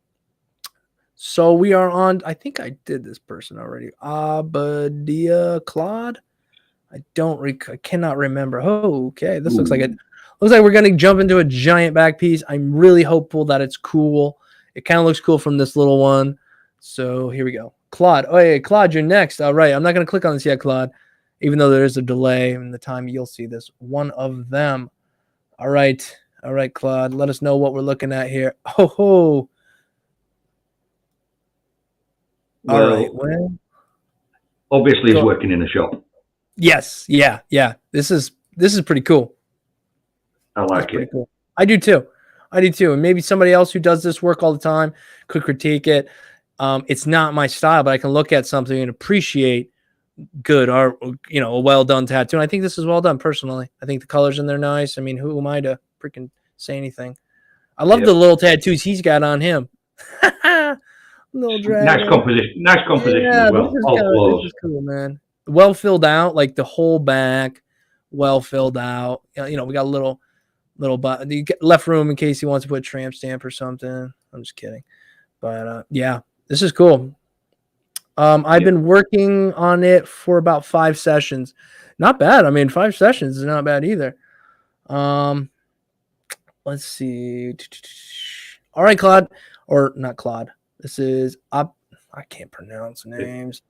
So we are on, I think I did this person already. Abadia Claude. I cannot remember. Oh, okay. This looks like it. Looks like we're going to jump into a giant back piece. I'm really hopeful that it's cool. It kind of looks cool from this little one. So here we go. Claude. Oh, yeah, Claude, you're next. All right. I'm not going to click on this yet, Claude, even though there is a delay in the time you'll see this. One of them. All right. All right, Claude. Let us know what we're looking at here. Oh. All right. Well, obviously, he's working in a shop. Yes. Yeah. This is pretty cool. I like it. Cool. I do too. And maybe somebody else who does this work all the time could critique it. It's not my style, but I can look at something and appreciate good art, a well done tattoo. And I think this is well done personally. I think the colors in there nice. I mean, who am I to freaking say anything? I love the little tattoos he's got on him. Little dragon. Nice composition as well. This is cool, man. Well filled out, like the whole back, well filled out. We got a little left room in case he wants to put a tramp stamp or something. I'm just kidding. But this is cool. I've been working on it for about 5 sessions. Not bad. I mean, 5 sessions is not bad either. Let's see. All right, Claude. Or not Claude. This is I can't pronounce names.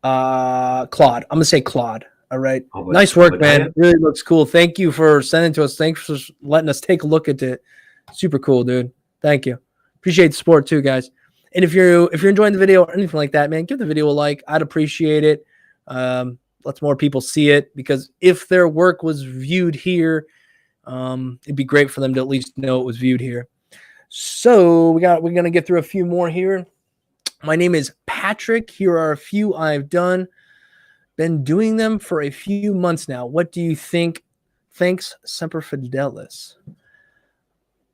Claude. I'm gonna say Claude. All right. of Nice a, work, man. diet. Really looks cool. Thank you for sending to us. Thanks for letting us take a look at it. Super cool, dude. Thank you. Appreciate the support too, guys. And if you're enjoying the video or anything like that, man, give the video a like. I'd appreciate it. Let more people see it, because if their work was viewed here, it'd be great for them to at least know it was viewed here. So we're gonna get through a few more here. My name is Patrick. Here are a few I've done. Been doing them for a few months now. What do you think? Thanks, Semper Fidelis.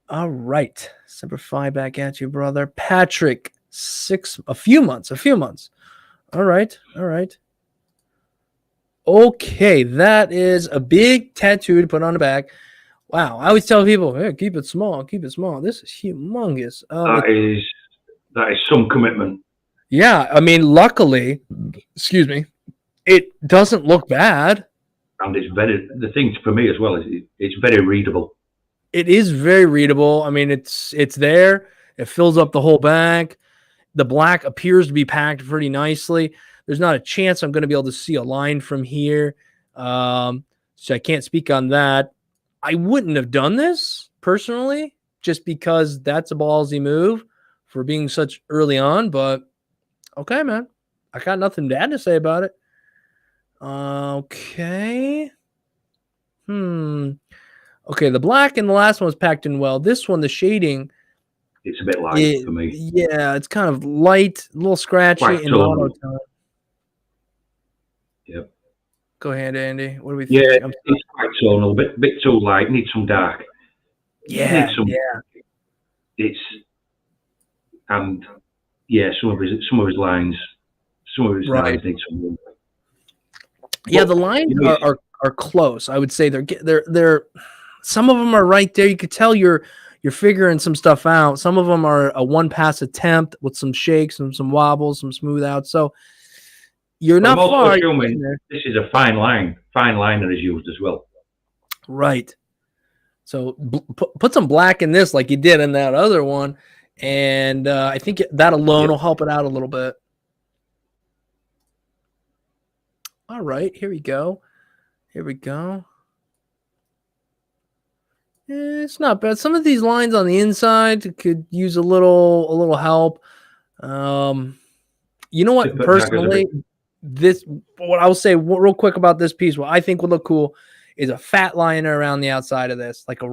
All right. Semper Fi back at you, brother. Patrick, a few months. All right. Okay, that is a big tattoo to put on the back. Wow. I always tell people, hey, keep it small. This is humongous. That is some commitment. Yeah, I mean, luckily, excuse me, it doesn't look bad. And the thing for me as well is it's very readable. It is very readable. I mean, it's there. It fills up the whole back. The black appears to be packed pretty nicely. There's not a chance I'm going to be able to see a line from here. So I can't speak on that. I wouldn't have done this personally, just because that's a ballsy move for being such early on. But okay, man. I got nothing bad to say about it. Okay. Okay, the black and the last one was packed in well. This one, the shading, it's a bit light for me. Yeah, it's kind of light, a little scratchy and monotone. Yep. Go ahead, Andy. What do we think? Yeah, it's quite tonal, bit too light. Need some dark. Yeah, It's and yeah, some of his lines, lines need some more. Yeah, the lines are close. I would say they're some of them are right there. You could tell you're figuring some stuff out. Some of them are a one pass attempt with some shakes and some wobbles, some smooth out. So you're not far. This is a fine line. Fine liner is used as well. Right. So put some black in this like you did in that other one. And I think that alone will help it out a little bit. All right, here we go. It's not bad. Some of these lines on the inside could use a little help. You know what? Personally, what I will say real quick about this piece, what I think would look cool is a fat liner around the outside of this, like I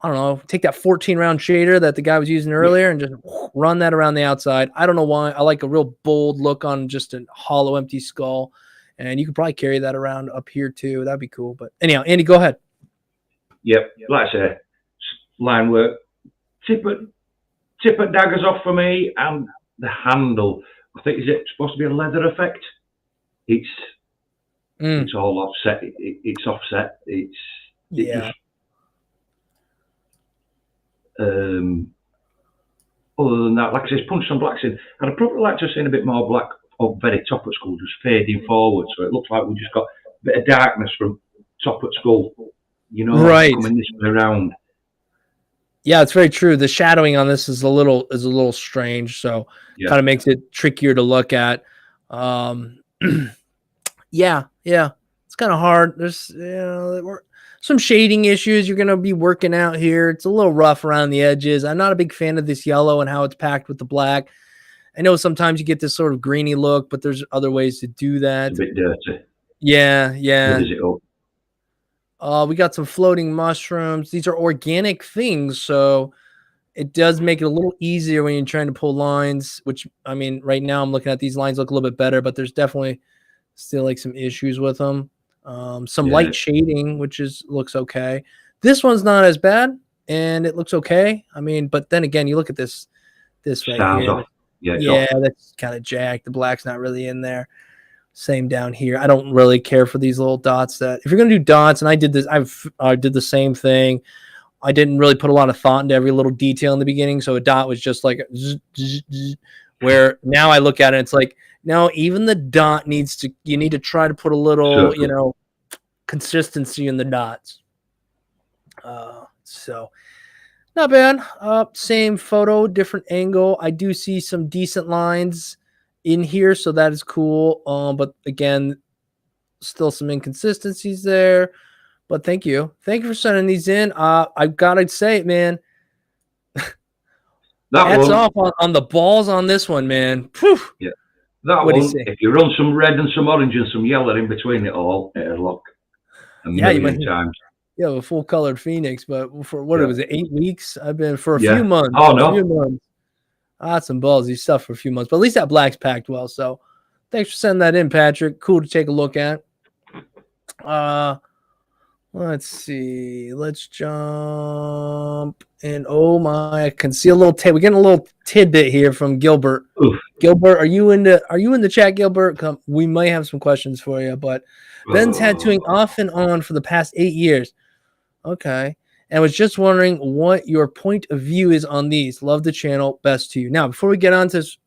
don't know, take that 14 round shader that the guy was using earlier and just run that around the outside. I don't know why. I like a real bold look on just a hollow, empty skull. And you could probably carry that around up here too. That'd be cool. But anyhow, Andy, go ahead. Yep. Like I said, line work. Tip at daggers off for me, and the handle. I think, is it supposed to be a leather effect? It's all offset. It's offset. Other than that, like I said, punch some blacks in. And I'd probably like to have seen a bit more black up very top at skull, just fading forward. So it looks like we just got a bit of darkness from top at skull, right, coming this way around. Yeah, it's very true. The shadowing on this is a little strange, so kind of makes it trickier to look at. Yeah, it's kind of hard. There's some shading issues you're going to be working out here. It's a little rough around the edges. I'm not a big fan of this yellow and how it's packed with the black. I know sometimes you get this sort of greeny look, but there's other ways to do that. It's a bit dirty. Yeah. Where does it go? We got some floating mushrooms. These are organic things, so it does make it a little easier when you're trying to pull lines, which, I mean, right now I'm looking at these lines look a little bit better, but there's definitely still like some issues with them. Some light shading, which looks okay. This one's not as bad, and it looks okay. I mean, but then again, you look at this right here. Off. Yeah, that's kind of jacked. The black's not really in there. Same down here. I don't really care for these little dots. That if you're gonna do dots, and I did this, I did the same thing. I didn't really put a lot of thought into every little detail in the beginning, so a dot was just like where now I look at it, it's like, no, even the dot you need to try to put a little, consistency in the dots. So not bad. Same photo, different angle. I do see some decent lines in here, so that is cool. But again, Still some inconsistencies there, but thank you for sending these in. I've got to say it, man. That Hats one, off on the balls on this one, man. Whew. yeah, that What do you one. say? If you run some red and some orange and some yellow in between it all, it'll look a Yeah, you million might. times. Yeah, a full colored Phoenix, but for what Yeah. was it, 8 weeks? I've been for a Yeah. few months. Oh, A no. few months. Some ballsy stuff for a few months, but at least that black's packed well. So thanks for sending that in, Patrick. Cool to take a look at. Let's see. Let's jump in. Oh my, I can see a little we're getting a little tidbit here from Gilbert. Oof. Gilbert, are you in the chat, Gilbert? We might have some questions for you, but been tattooing off and on for the past 8 years. Okay. And was just wondering what your point of view is on these. Love the channel. Best to you. Now, before we get on to this,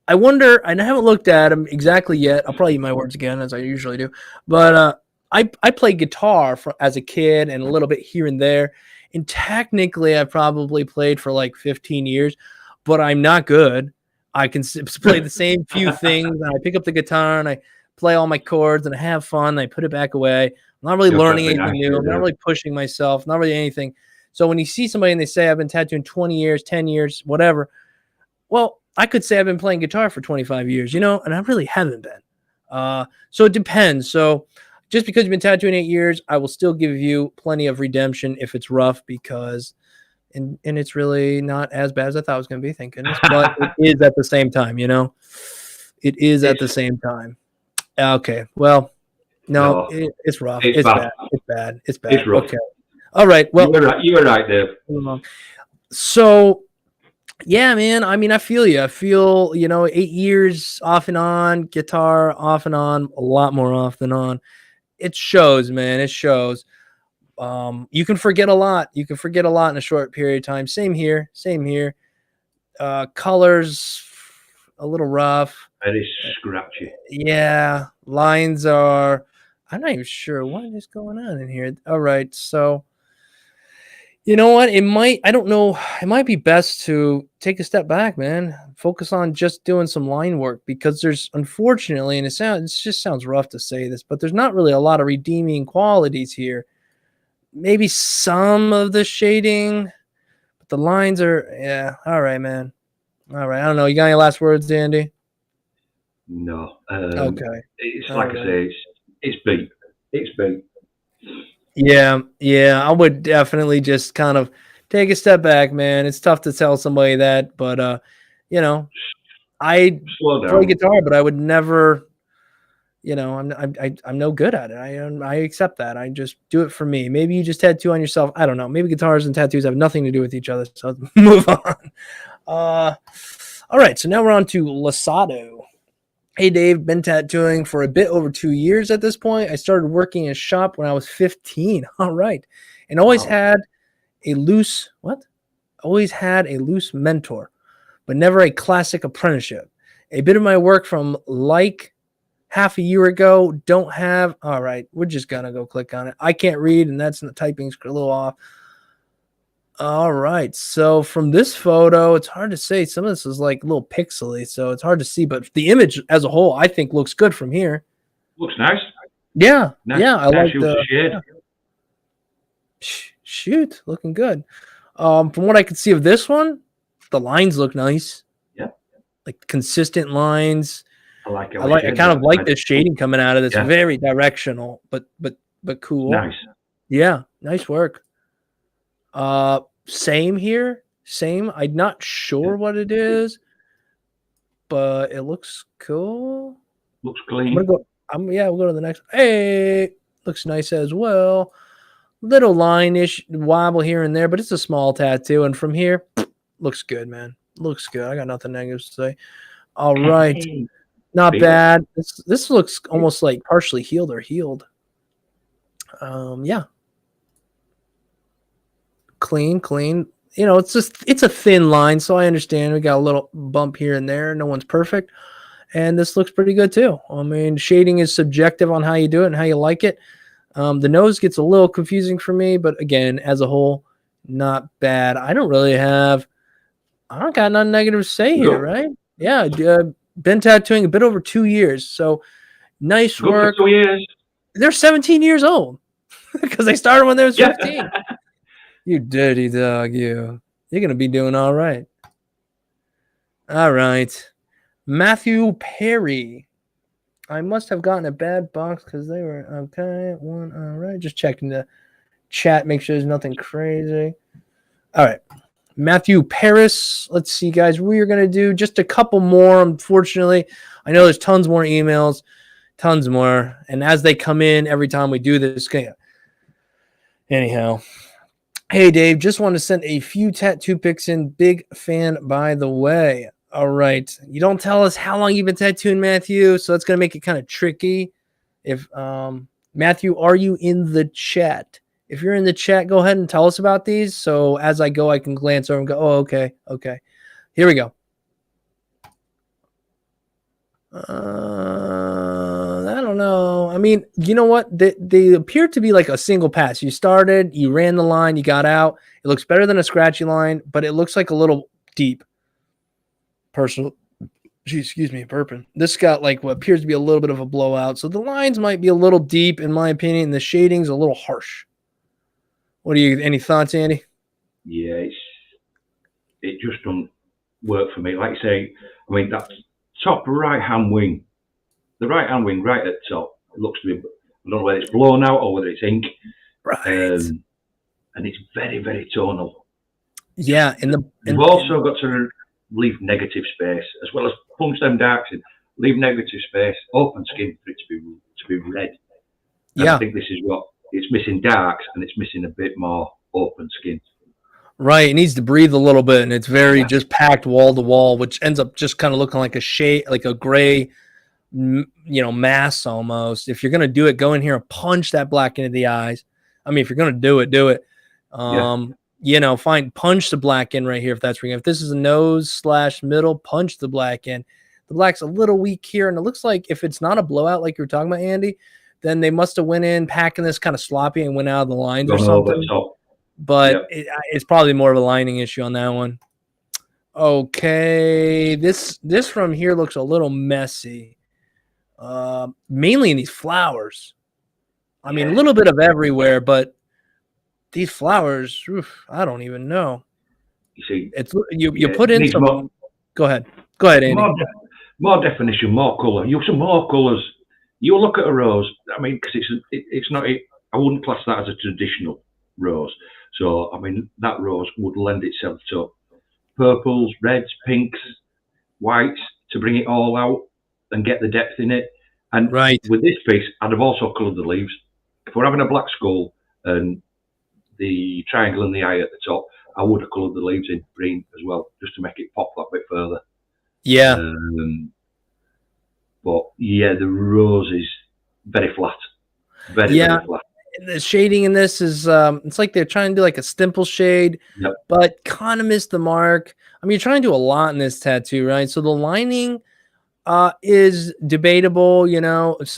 I wonder, and I haven't looked at them exactly yet. I'll probably use my words again as I usually do. But I played guitar as a kid and a little bit here and there. And technically, I probably played for like 15 years, but I'm not good. I can play the same few things. And I pick up the guitar and I play all my chords and I have fun. And I put it back away. I'm not really learning anything new. I'm not really pushing myself. Not really anything. So when you see somebody and they say, I've been tattooing 20 years, 10 years, whatever. Well, I could say I've been playing guitar for 25 years, and I really haven't been. So it depends. So just because you've been tattooing 8 years, I will still give you plenty of redemption if it's rough because, and it's really not as bad as I thought it was going to be, thank goodness. But it is at the same time, It is at the same time. Okay. Well, no. It's rough. It's bad. It's bad. It's bad. It's rough. Okay. All right. Well, you were right there. So, yeah, man. I mean, I feel you. I feel, 8 years off and on, guitar off and on, a lot more off than on. It shows, man. It shows. You can forget a lot. You can forget a lot in a short period of time. Same here. Colors, a little rough. Very scratchy. Yeah. Lines are, I'm not even sure what is going on in here. All right. So, you know what? I don't know. It might be best to take a step back, man. Focus on just doing some line work because there's, unfortunately, and it just sounds rough to say this, but there's not really a lot of redeeming qualities here. Maybe some of the shading, but the lines are, yeah. All right, man. All right. I don't know. You got any last words, Andy? No. Okay. It's like I say, it's beat. It's beat. Yeah. I would definitely just kind of take a step back, man. It's tough to tell somebody that, but I play guitar, but I would never, I'm no good at it. I accept that. I just do it for me. Maybe you just tattoo on yourself. I don't know. Maybe guitars and tattoos have nothing to do with each other. So move on. All right. So now we're on to Lasado. Hey, Dave, been tattooing for a bit over 2 years at this point. I started working in a shop when I was 15. All right. And always had a loose mentor, but never a classic apprenticeship. A bit of my work from like half a year ago don't have. All right. We're just going to go click on it. I can't read, and that's the typing's a little off. All right. So from this photo, it's hard to say. Some of this is like a little pixely, so it's hard to see. But the image as a whole, I think, looks good from here. Looks nice. Yeah. I like the shade. Shoot, looking good. From what I can see of this one, the lines look nice. Yeah. Like consistent lines. I kind of like this shading coming out of this. Yeah. Very directional, but cool. Nice. Yeah. Nice work. Same here. Same. I'm not sure what it is, but it looks cool. Looks clean. We'll go to the next. Hey, looks nice as well. Little line-ish wobble here and there, but it's a small tattoo. And from here, looks good, man. Looks good. I got nothing negative to say. All right. Not bad. This looks almost like partially healed or healed. Yeah. Clean. It's a thin line, so I understand. We got a little bump here and there. No one's perfect. And this looks pretty good too. I mean, shading is subjective on how you do it and how you like it. The nose gets a little confusing for me, but again, as a whole, not bad. I don't got nothing negative to say here, right? Yeah. Been tattooing a bit over 2 years. So nice Good work. for 2 years. They're 17 years old because they started when they was Yeah. 15. You dirty dog, you. You're going to be doing all right. All right. Matthew Perry. I must have gotten a bad box because they were okay. One, all right. Just checking the chat, make sure there's nothing crazy. All right. Matthew Paris. Let's see, guys. We are going to do just a couple more, unfortunately. I know there's tons more emails, tons more. And as they come in every time we do this, anyhow. Hey, Dave, just want to send a few tattoo pics in. Big fan, by the way. All right. You don't tell us how long you've been tattooing, Matthew, so that's going to make it kind of tricky. If Matthew, are you in the chat? If you're in the chat, go ahead and tell us about these. So as I go, I can glance over and go, oh, okay. Here we go. I don't know. I mean, you know what? They appear to be like a single pass. You started, you ran the line, you got out. It looks better than a scratchy line, but it looks like a little deep. Personal. Excuse me, burping. This got like what appears to be a little bit of a blowout. So the lines might be a little deep, in my opinion, and the shading's a little harsh. What do you? Any thoughts, Andy? Yeah, it just doesn't work for me. Like I say, I mean that top right-hand wing, the right-hand wing right at the top, it looks to be, I don't know whether it's blown out or whether it's ink, right? And it's very, very tonal. Yeah, you've also got to leave negative space as well as punch them darks in. Leave negative space, open skin for it to be red. And yeah, I think this is what it's missing, darks, and it's missing a bit more open skin. Right, it needs to breathe a little bit, and it's very just packed wall to wall, which ends up just kind of looking like a shade, like a gray, mass almost. If you're gonna do it, go in here and punch that black into the eyes. I mean, if you're gonna do it, do it. Punch the black in right here if that's where. If this is a nose / middle, punch the black in. The black's a little weak here, and it looks like if it's not a blowout like you were talking about, Andy, then they must have went in packing this kind of sloppy and went out of the lines or something. But it's probably more of a lining issue on that one. Okay, this from here looks a little messy. Mainly in these flowers. I mean, a little bit of everywhere, but these flowers, I don't even know. You see, you put in some. More, go ahead, Andy. More definition, more color. You some more colors. You look at a rose. I mean, because it's not. I wouldn't class that as a traditional rose. So I mean, that rose would lend itself to purples, reds, pinks, whites to bring it all out and get the depth in it. And with this piece, I'd have also coloured the leaves. If we're having a black skull and the triangle and the eye at the top, I would have coloured the leaves in green as well, just to make it pop that bit further. Yeah. But yeah, the rose is very flat. Very flat. The shading in this is it's like they're trying to do like a stipple shade, but kind of missed the mark. I mean, you're trying to do a lot in this tattoo, right? So the lining is debatable,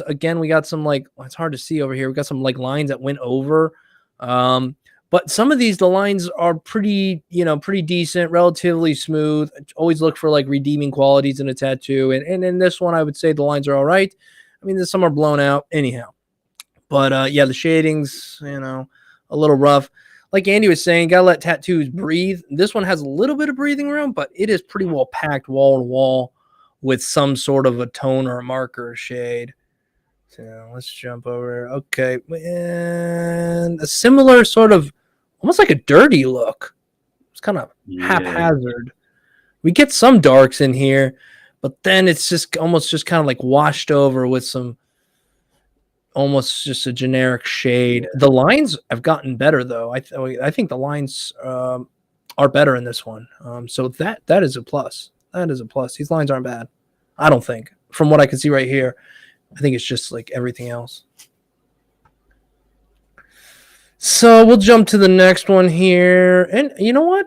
again, we got some it's hard to see over here. We got some lines that went over. But some of the lines are pretty decent, relatively smooth. Always look for redeeming qualities in a tattoo. And in this one, I would say the lines are all right. I mean, some are blown out anyhow. But the shading's, a little rough. Like Andy was saying, gotta let tattoos breathe. This one has a little bit of breathing room, but it is pretty well packed wall to wall with some sort of a tone or a marker or shade. So let's jump over. Okay. And a similar sort of, almost like a dirty look. It's kind of haphazard. We get some darks in here, but then it's just almost just kind of washed over with some almost just a generic shade. The lines have gotten better though. I think the lines are better in this one. So that is a plus. That is a plus. These lines aren't bad. I don't think. From what I can see right here, I think it's just like everything else. So we'll jump to the next one here. And you know what?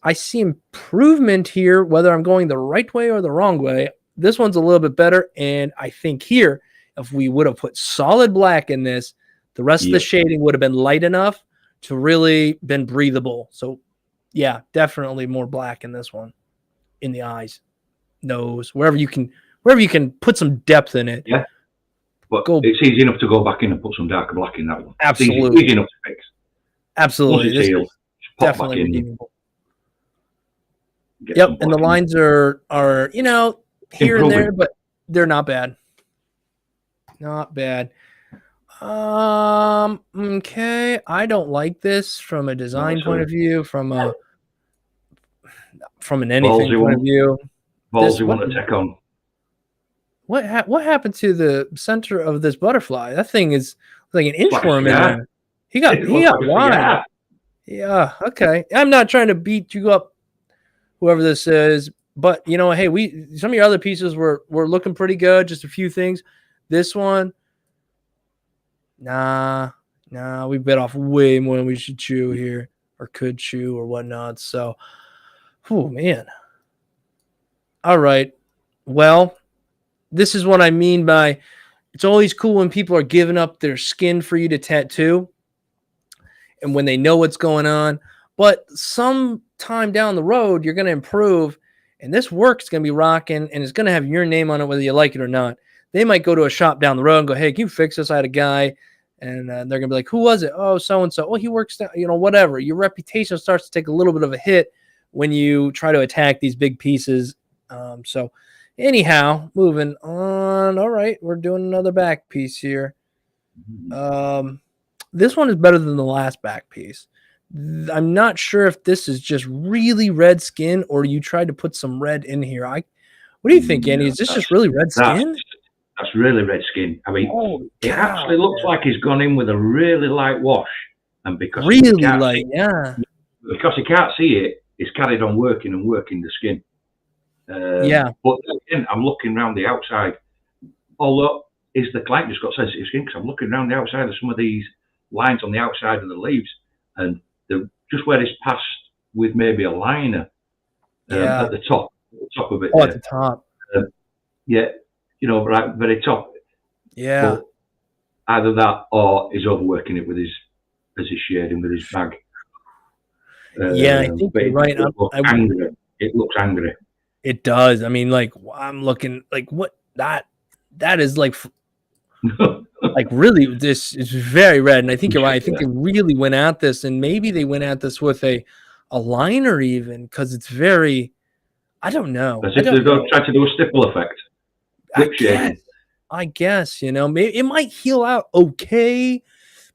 I see improvement here, whether I'm going the right way or the wrong way. This one's a little bit better. And I think here, if we would have put solid black in this, the rest of the shading would have been light enough to really been breathable. So yeah, definitely more black in this one, in the eyes. nose, wherever you can put some depth in it. Yeah. But Go. it's easy enough to go back in and put some darker black in that one. Absolutely. It's easy enough to fix. Absolutely. Once it's healed, just pop Definitely back in. redeemable. Yep, and the lines are here and there, but they're not bad. Not bad. Okay. I don't like this from a design point of view, from an anything point of view. Balls you want to take on. What happened to the center of this butterfly? That thing is like an inchworm in there. He got wide. Yeah. Okay. I'm not trying to beat you up, whoever this is, but hey, some of your other pieces were looking pretty good. Just a few things. This one, nah, we bit off way more than we should chew here, or could chew, or whatnot. So, oh man. All right. Well, this is what I mean by it's always cool when people are giving up their skin for you to tattoo, and when they know what's going on. But sometime down the road, you're going to improve, and this work's going to be rocking, and it's going to have your name on it, whether you like it or not. They might go to a shop down the road and go, hey, can you fix this? I had a guy, and they're going to be like, who was it? Oh, so-and-so. Oh, he works down, whatever. Your reputation starts to take a little bit of a hit when you try to attack these big pieces. So anyhow, moving on. All right, we're doing another back piece here. This one is better than the last back piece. I'm not sure if this is just really red skin or you tried to put some red in here. What do you think, Andy? Is this just really red skin? That's really red skin. I mean, it actually looks like he's gone in with a really light wash, and because really light, because he can't see it, he's carried on working the skin. But again, I'm looking around the outside. Although the client just got sensitive skin, because I'm looking around the outside of some of these lines on the outside of the leaves, and they're just where it's passed with maybe a liner at the top of it. Oh, at the top. Right, very top. Yeah. But either that or he's overworking it with his shading with his bag. I think you're right. It looks angry. It does. I mean, like I'm looking like what that is like. Like really, this is very red, and I think you're right. I think they really went at this, and maybe they went at this with a liner even, because it's very. I don't know. As if they're trying to do a stipple effect. I guess maybe it might heal out okay,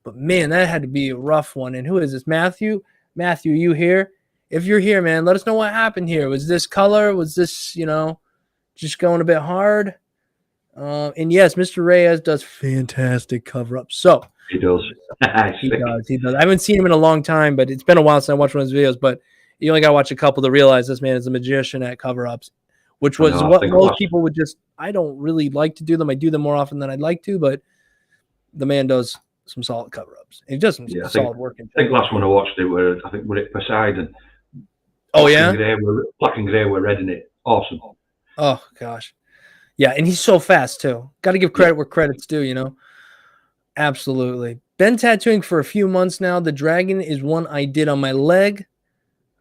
but man, that had to be a rough one. And who is this, Matthew? Matthew, you here? If you're here, man, let us know what happened here. Was this color? Was this just going a bit hard? And yes, Mr. Reyes does fantastic cover-ups. So he does. He does. I haven't seen him in a long time, but it's been a while since I watched one of his videos. But you only got to watch a couple to realize this man is a magician at cover-ups, which was what most people would just. I don't really like to do them. I do them more often than I'd like to, but the man does some solid cover-ups. He does some solid work. I think last one I watched it were it Poseidon. Oh yeah, black and grey were red in it. Awesome. Oh gosh. Yeah, and he's so fast too. Got to give credit where credit's due, Absolutely. Been tattooing for a few months now. The dragon is one I did on my leg.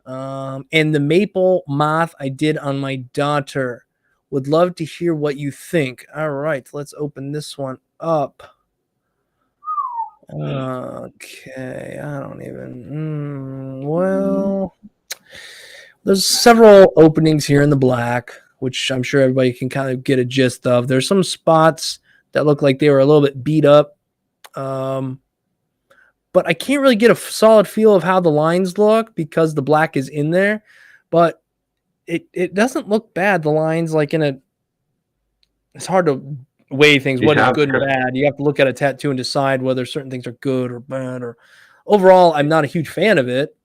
And the maple moth I did on my daughter. Would love to hear what you think. All right, let's open this one up. Okay, I don't even. Well, there's several openings here in the black, which I'm sure everybody can kind of get a gist of. There's some spots that look like they were a little bit beat up. But I can't really get a solid feel of how the lines look because the black is in there. But it doesn't look bad. The lines it's hard to weigh things. What is good and bad? You have to look at a tattoo and decide whether certain things are good or bad. Or overall, I'm not a huge fan of it.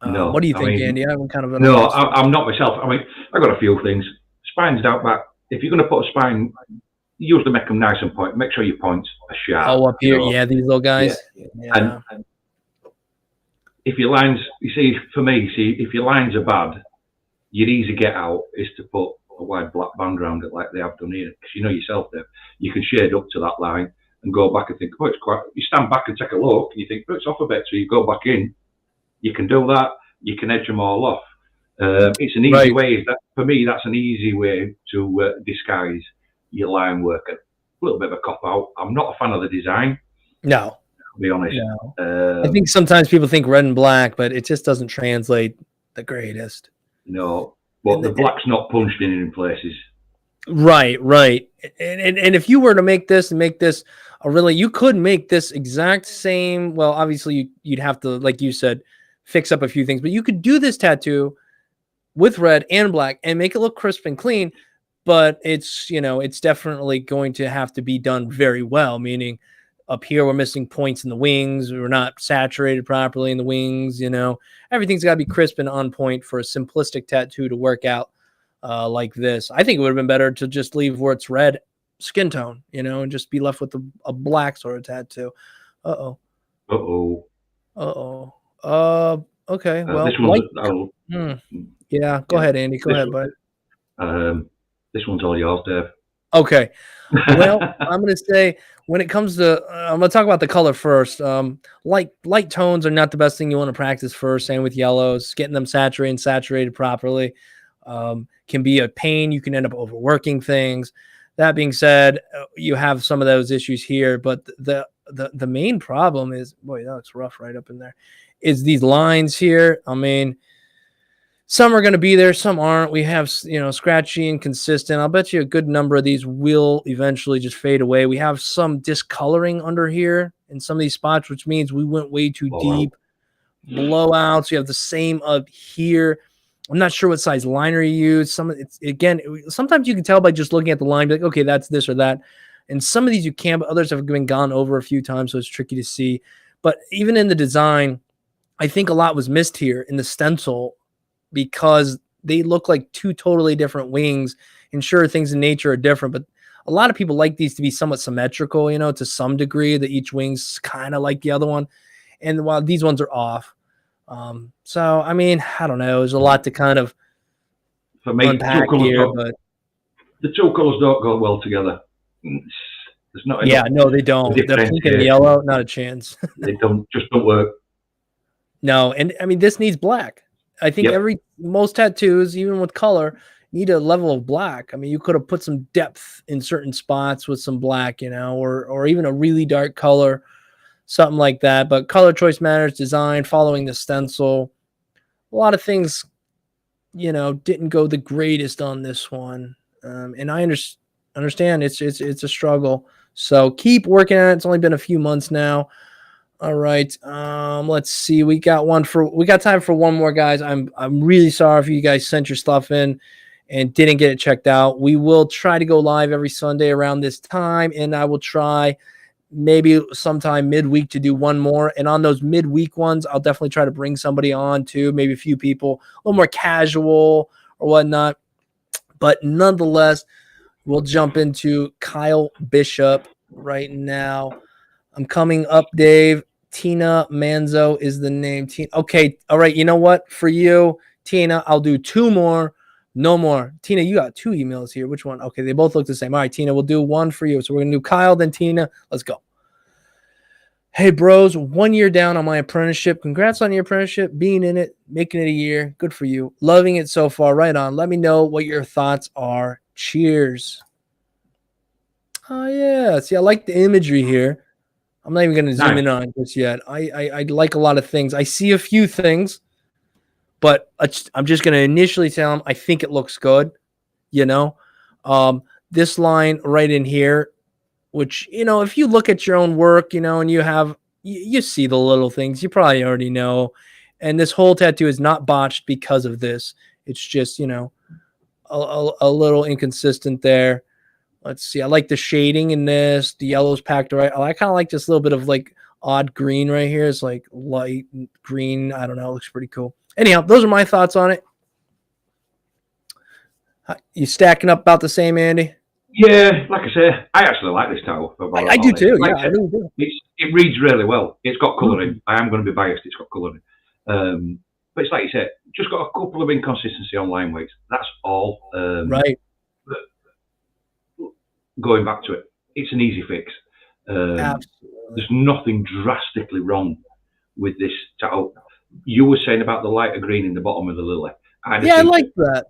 No, what do you think, Andy? I'm kind of I'm not myself. I mean, I got a few things. Spines down back. If you're going to put a spine, usually make them nice and point. Make sure your points are sharp. Oh, up here, these little guys. Yeah. And if your lines, for me, if your lines are bad, your easy get out is to put a wide black band around it like they have done here. Because yourself, Dave, you can shade up to that line and go back and think, oh, it's quite. You stand back and take a look, and you think, oh, it's off a bit, so you go back in. You can do that. You can edge them all off. It's an easy Right. way. For me, that's an easy way to disguise your line work. A little bit of a cop out. I'm not a fan of the design, No, to be honest. no. I think sometimes people think red and black, but it just doesn't translate the greatest. No, but the black's not punched in places. Right, right. And if you were to make this a really, you could make this exact same. Well, obviously you'd have to, like you said, fix up a few things, but you could do this tattoo with red and black and make it look crisp and clean. But it's, it's definitely going to have to be done very well. Meaning, up here we're missing points in the wings. We're not saturated properly in the wings. Everything's got to be crisp and on point for a simplistic tattoo to work out. Like this, I think it would have been better to just leave where it's red skin tone, and just be left with a black sort of tattoo. Uh oh. Okay. Well, this one's, yeah. Go ahead, Andy. Go ahead, bud. This one's all yours, Dave. Okay. Well, I'm going to say when it comes to, I'm going to talk about the color first. Light tones are not the best thing you want to practice first. Same with yellows, getting them saturated properly. Can be a pain. You can end up overworking things. That being said, you have some of those issues here, but the main problem is, boy, that looks rough right up in there, is these lines here. I mean, some are going to be there, some aren't. We have, scratchy and consistent. I'll bet you a good number of these will eventually just fade away. We have some discoloring under here in some of these spots, which means we went way too deep. Blowouts. You have the same up here. I'm not sure what size liner you use. Sometimes you can tell by just looking at the line, like, okay, that's this or that. And some of these you can, but others have been gone over a few times, so it's tricky to see. But even in the design, I think a lot was missed here in the stencil because they look like two totally different wings. And sure, things in nature are different, but a lot of people like these to be somewhat symmetrical, to some degree, that each wing's kind of like the other one. And while these ones are off. So I mean, I don't know. There's a lot to kind of unpack here, but the two colors don't go well together. There's not. Yeah, no, they don't. The pink and yellow, not a chance. They don't work. No, and I mean, this needs black. I think most tattoos, even with color, need a level of black. I mean, you could have put some depth in certain spots with some black, or even a really dark color. Something like that, but color choice matters, design, following the stencil. A lot of things, didn't go the greatest on this one. And I understand it's a struggle. So keep working on it. It's only been a few months now. All right. Let's see. We got time for one more, guys. I'm really sorry if you guys sent your stuff in and didn't get it checked out. We will try to go live every Sunday around this time, and I will try maybe sometime midweek to do one more. And on those midweek ones, I'll definitely try to bring somebody on too, maybe a few people, a little more casual or whatnot. But nonetheless, we'll jump into Kyle Bishop right now. I'm coming up, Dave. Tina Manzo is the name. Okay. All right. You know what? For you, Tina, I'll do two more. No more. Tina, you got two emails here. Which one? Okay, they both look the same. All right, Tina, we'll do one for you. So we're going to do Kyle, then Tina. Let's go. Hey, bros, 1 year down on my apprenticeship. Congrats on your apprenticeship, being in it, making it a year. Good for you. Loving it so far. Right on. Let me know what your thoughts are. Cheers. Oh, yeah. See, I like the imagery here. I'm not even going to zoom in on this yet. I like a lot of things. I see a few things. But I'm just going to initially tell them I think it looks good, This line right in here, which, if you look at your own work, and you see the little things, you probably already know. And this whole tattoo is not botched because of this. It's just, a little inconsistent there. Let's see. I like the shading in this. The yellow's packed right. I kind of like this little bit of like odd green right here. It's like light green. I don't know. It looks pretty cool. Anyhow, those are my thoughts on it. You stacking up about the same, Andy? Yeah, like I say, I actually like this towel. I do too. Yeah, I really do. It reads really well. It's got colouring. I am going to be biased. It's got colouring. But it's like you said, just got a couple of inconsistency on line weights. That's all. Right. Going back to it, it's an easy fix. Absolutely. There's nothing drastically wrong with this towel. You were saying about the lighter green in the bottom of the lily. Yeah, I like that.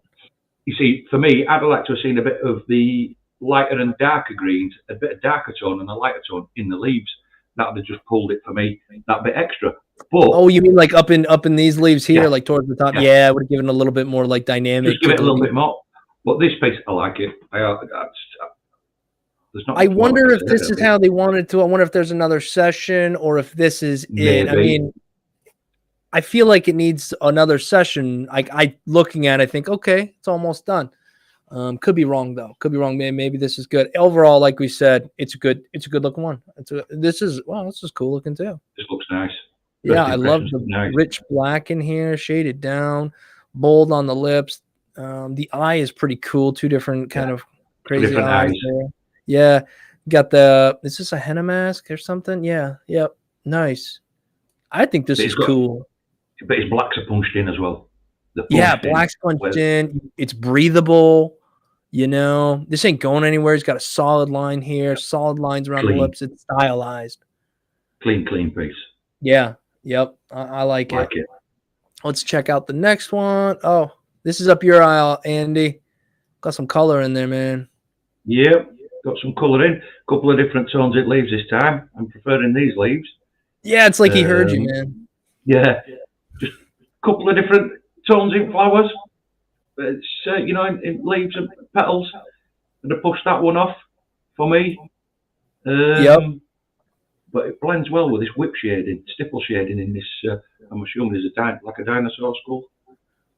You see, for me, I'd like to have seen a bit of the lighter and darker greens, a bit of darker tone and a lighter tone in the leaves. That would have just pulled it for me that bit extra. But oh, you mean like up in these leaves here, like towards the top? yeah. Yeah, it would have given a little bit more like dynamic. Just give it a little bit more. But this piece, I like it. There's not I much more wonder to if say, this is how they wanted to. I wonder if there's another session or if this is it. I Maybe. mean, I feel like it needs another session. I looking at it, I think, okay, it's almost done. Could be wrong though. Could be wrong. Maybe this is good. Overall, like we said, it's a good looking one. This is cool looking too. This looks nice. Yeah, I love the rich black in here, shaded down, bold on the lips. The eye is pretty cool. Two different kind of crazy eyes there. Yeah, got the. Is this a henna mask or something? Yeah. Yep. Nice. I think this is cool. But his blacks are punched in as well. Yeah, black's punched in. It's breathable. You know, this ain't going anywhere. He's got a solid line here, solid lines around the lips. It's stylized. Clean piece. Yeah. Yep. I like it. Let's check out the next one. Oh, this is up your aisle, Andy. Got some color in there, man. Yep. Got some colour in. A couple of different tones it leaves this time. I'm preferring these leaves. Yeah, it's like he heard you, man. Yeah. Just a couple of different tones in flowers. It's, in leaves and petals. And I pushed that one off for me. Yep. But it blends well with this whip shading, stipple shading in this. I'm assuming is like a dinosaur skull.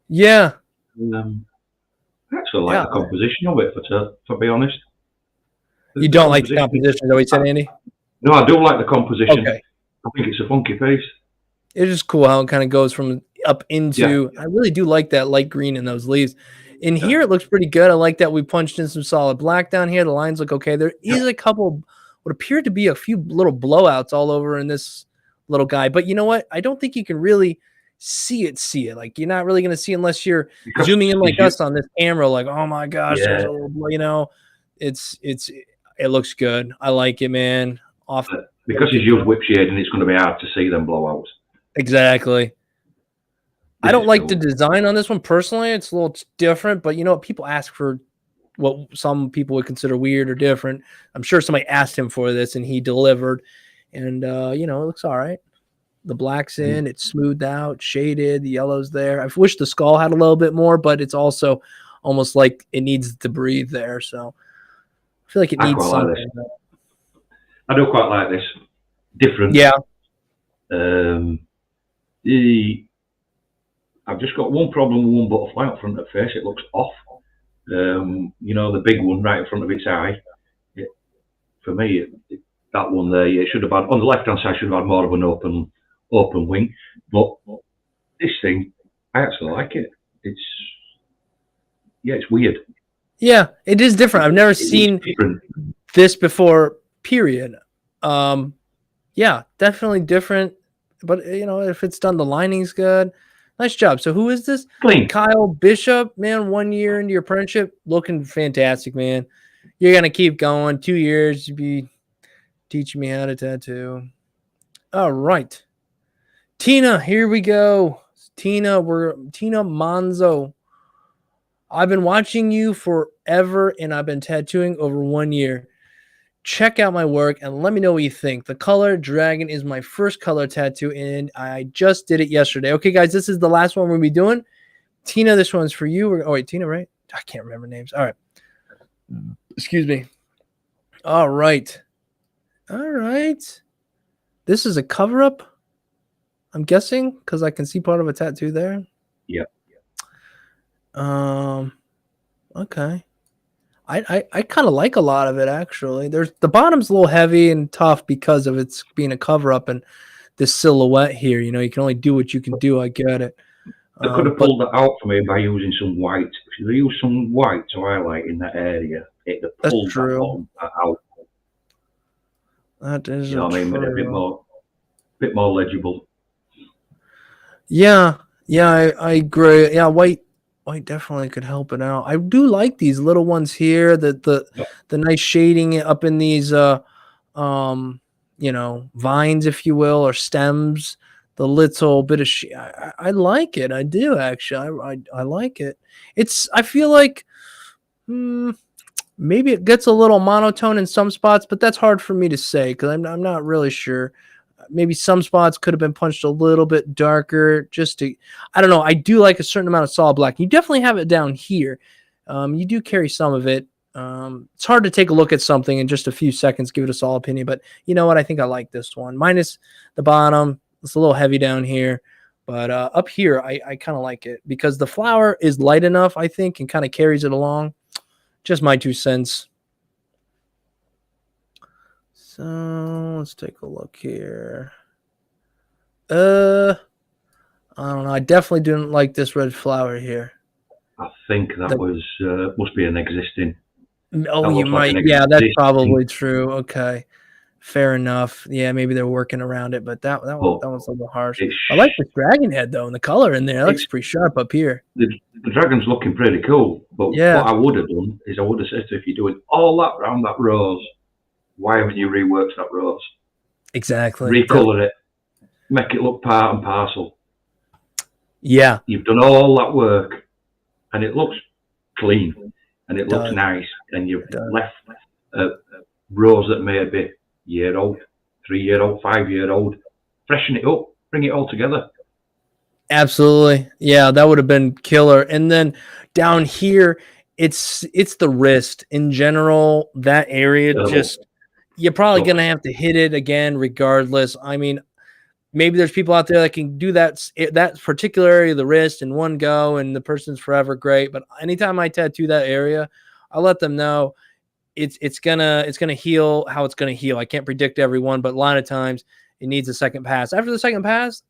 Yeah. I actually like the composition of it, to be honest. You don't like the composition, is that what you said, Andy? No, I do like the composition. Okay. I think it's a funky piece. It is cool how it kind of goes from up into. I really do like that light green in those leaves. In here, it looks pretty good. I like that we punched in some solid black down here. The lines look okay. There is a couple, what appeared to be a few little blowouts all over in this little guy. But you know what? I don't think you can really see it. Like, you're not really going to see unless you're zooming in like us on this camera. Like, oh my gosh, there's a little, it looks good. I like it, man. Because he's used whip shading, it's going to be hard to see them blowouts. Exactly. I don't like the design on this one personally. It's a little different, but you know what? People ask for what some people would consider weird or different. I'm sure somebody asked him for this and he delivered. And, it looks all right. The black's in, it's smoothed out, shaded, the yellow's there. I wish the skull had a little bit more, but it's also almost like it needs to breathe there. So I feel like it needs something. I do quite like this. Different. Yeah. I've just got one problem with one butterfly up front of the face. It looks off. The big one right in front of its eye. For me, that one there, it should have had, on the left-hand side, should have had more of an open wing. But this thing, I actually like it. It's weird. Yeah, it is different. I've never seen this before, period. Yeah, definitely different. But, if it's done, the lining's good. Nice job. So who is this? Clean. Kyle Bishop, man, 1 year into your apprenticeship. Looking fantastic, man. You're going to keep going. 2 years, you'll be teaching me how to tattoo. All right. Tina, here we go. Tina Manzo. I've been watching you forever, and I've been tattooing over 1 year. Check out my work and let me know what you think. The color dragon is my first color tattoo, and I just did it yesterday. Okay, guys, this is the last one we'll be doing. Tina, this one's for you. Oh, wait, Tina, right? I can't remember names. All right. Excuse me. All right. This is a cover-up, I'm guessing, because I can see part of a tattoo there. Yep. Okay. I kind of like a lot of it, actually. The bottom's a little heavy and tough because of its being a cover-up and this silhouette here. You can only do what you can do. I get it. They could have pulled that out for me by using some white. If you use some white to highlight in that area, it would pull that out. That is what I mean? A bit more legible. Yeah, I agree. Yeah, white definitely could help it out. I do like these little ones here, the nice shading up in these vines, if you will, or stems. the little bit of I like it. I do actually. I like it. I feel like maybe it gets a little monotone in some spots, but that's hard for me to say because I'm not really sure. Maybe some spots could have been punched a little bit darker just to, I don't know. I do like a certain amount of solid black. You definitely have it down here. You do carry some of it. It's hard to take a look at something in just a few seconds, give it a solid opinion, but you know what? I think I like this one. Minus the bottom. It's a little heavy down here, but up here, I kind of like it because the flower is light enough, I think, and kind of carries it along. Just my 2 cents. So let's take a look here. I don't know. I definitely didn't like this red flower here. I think that was must be an existing. Oh, you might. Yeah, that's probably true. Okay, fair enough. Yeah, maybe they're working around it, but that one's a little harsh. I like the dragon head though, and the color in there. It looks pretty sharp up here. The dragon's looking pretty cool, but yeah. What I would have done is I would have said, if you're doing all that round that rose, why haven't you reworked that rose? Exactly. Recolor it, make it look part and parcel. Yeah. You've done all that work, and it looks clean, and it looks nice, and you've left a rose that may be year-old, 3-year-old, 5-year-old. Freshen it up, bring it all together. Absolutely. Yeah, that would have been killer. And then down here, it's the wrist in general. That area you're probably going to have to hit it again regardless. I mean, maybe there's people out there that can do that particular area of the wrist in one go and the person's forever great. But anytime I tattoo that area, I let them know it's gonna heal how it's gonna heal. I can't predict everyone, but a lot of times it needs a second pass. After the second pass,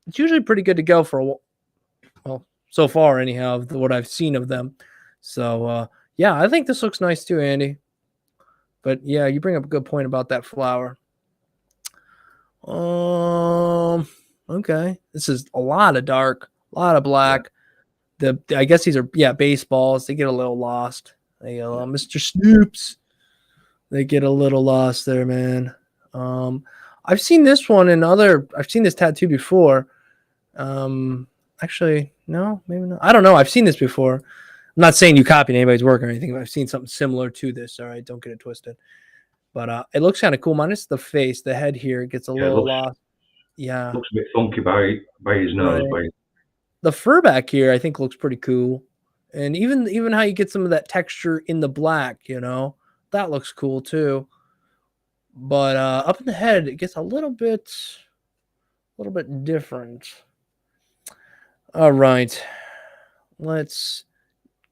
it's usually pretty good to go for so far anyhow, what I've seen of them. So yeah, I think this looks nice too, Andy. But yeah, you bring up a good point about that flower. Okay. This is a lot of dark, a lot of black. I guess these are baseballs. They get a little lost. They Mr. Snoops. They get a little lost there, man. I've seen this one I've seen this tattoo before. Actually, no, maybe not. I don't know. I've seen this before. I'm not saying you copied anybody's work or anything, but I've seen something similar to this. All right, don't get it twisted. But it looks kind of cool. Minus the face, the head here gets a little lost. Yeah, looks a bit funky by his nose. Right. The fur back here, I think, looks pretty cool, and even how you get some of that texture in the black, that looks cool too. But up in the head, it gets a little bit different. All right, let's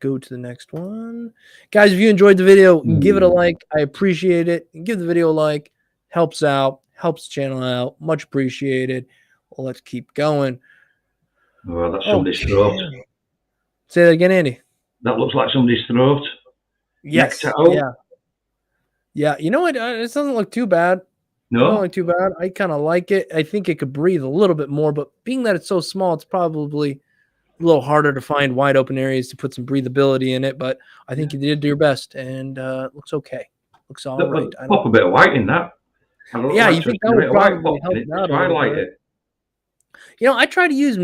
go to the next one. Guys, if you enjoyed the video, give it a like. I appreciate it. Give the video a like. Helps out. Helps the channel out. Much appreciated. Well, let's keep going. Oh, that's somebody's throat. Say that again, Andy. That looks like somebody's throat. Yes. Yeah. You know what? It doesn't look too bad. No. It doesn't look too bad. I kind of like it. I think it could breathe a little bit more, but being that it's so small, it's probably a little harder to find wide open areas to put some breathability in it, but I think you did your best, and it looks okay. Looks all right. Pop a bit of white in that. Yeah, you think that would probably help out a little bit. I try to use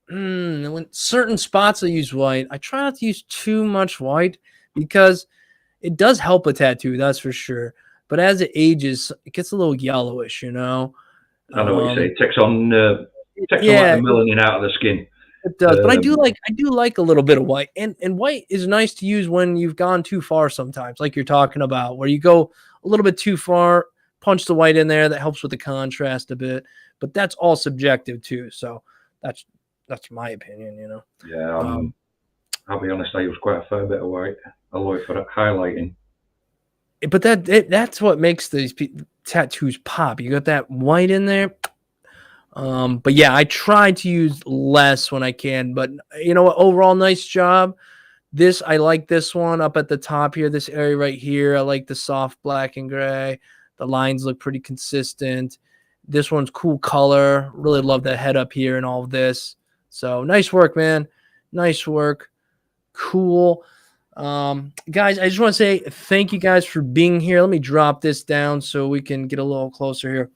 when certain spots I use white. I try not to use too much white because it does help a tattoo, that's for sure. But as it ages, it gets a little yellowish, I know what you say. It takes on the melanin out of the skin. It does, but I do like a little bit of white, and white is nice to use when you've gone too far sometimes, like you're talking about, where you go a little bit too far, punch the white in there. That helps with the contrast a bit, but that's all subjective too. So that's my opinion, Yeah, I'll be honest. I use quite a fair bit of white, although for highlighting. But that's what makes these tattoos pop. You got that white in there. But yeah, I try to use less when I can, but overall nice job. I like this one up at the top here, this area right here. I like the soft black and gray. The lines look pretty consistent. This one's cool color. Really love that head up here and all of this. So nice work, man. Nice work. Cool. Guys, I just want to say thank you guys for being here. Let me drop this down so we can get a little closer here.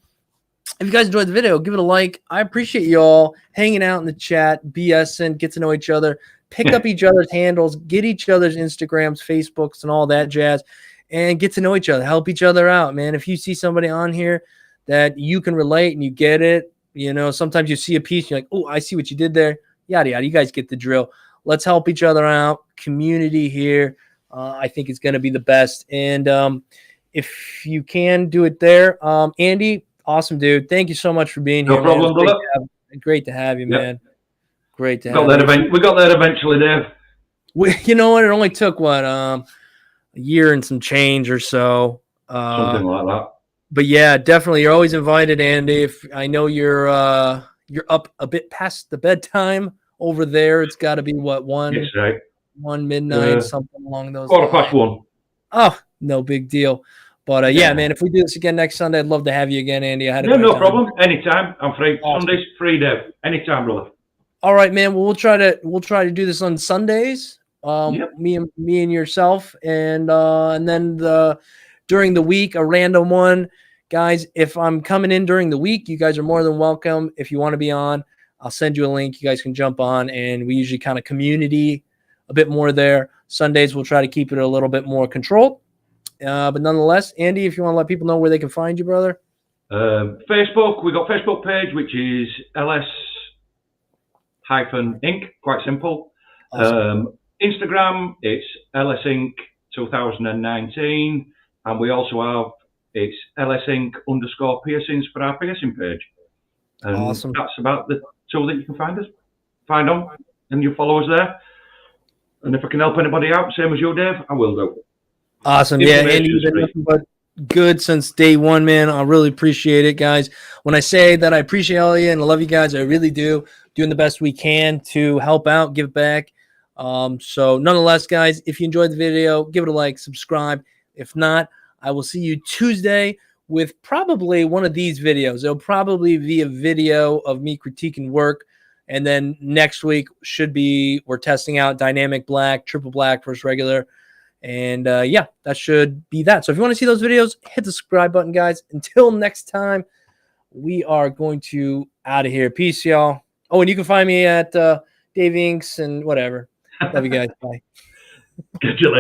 if you guys enjoyed the video, give it a like. I appreciate y'all hanging out in the chat, BSing, get to know each other, pick up each other's handles, get each other's Instagrams, Facebooks, and all that jazz, and get to know each other, help each other out, man. If you see somebody on here that you can relate and you get it, sometimes you see a piece, you're like, oh, I see what you did there, yada, yada. You guys get the drill. Let's help each other out. Community here, I think it's going to be the best. And if you can do it there, Andy, awesome, dude. Thank you so much for being here. No problem, brother. Great to have you, man. Great to have you. We got there eventually, Dave. You know what? It only took, a year and some change or so. Something like that. But yeah, definitely. You're always invited, Andy. If I know you're up a bit past the bedtime over there, it's got to be what, 1 midnight, something along those lines. 1:15. Oh, no big deal. But yeah, man, if we do this again next Sunday, I'd love to have you again, Andy. No problem. Anytime. I'm free. Awesome. Sunday's free, Dave. Anytime, brother. All right, man. Well, we'll try to do this on Sundays. Me and yourself, and then during the week, a random one. Guys, if I'm coming in during the week, you guys are more than welcome. If you want to be on, I'll send you a link. You guys can jump on, and we usually kind of community a bit more there. Sundays, we'll try to keep it a little bit more controlled. But nonetheless, Andy, if you want to let people know where they can find you, brother. Facebook, we got Facebook page, which is LS-Inc. Quite simple. Awesome. Instagram, it's LS Inc. 2019, and we also have it's LS Inc._piercings for our piercing page. And awesome. That's about the tool that you can find on, and you follow us there. And if I can help anybody out, same as you, Dave, I will do. Awesome. Yeah, Andy, you've been nothing but good since day one, man. I really appreciate it, guys. When I say that I appreciate all of you and I love you guys, I really do. Doing the best we can to help out, give back. So nonetheless, guys, if you enjoyed the video, give it a like, subscribe. If not, I will see you Tuesday with probably one of these videos. It'll probably be a video of me critiquing work. And then next week we're testing out dynamic black, triple black versus regular. And yeah, that should be that. So if you want to see those videos, hit the subscribe button, guys. Until next time, we are going to out of here. Peace, y'all. Oh, and you can find me at Dave Inks and whatever. Love you guys. Bye. Catch you later.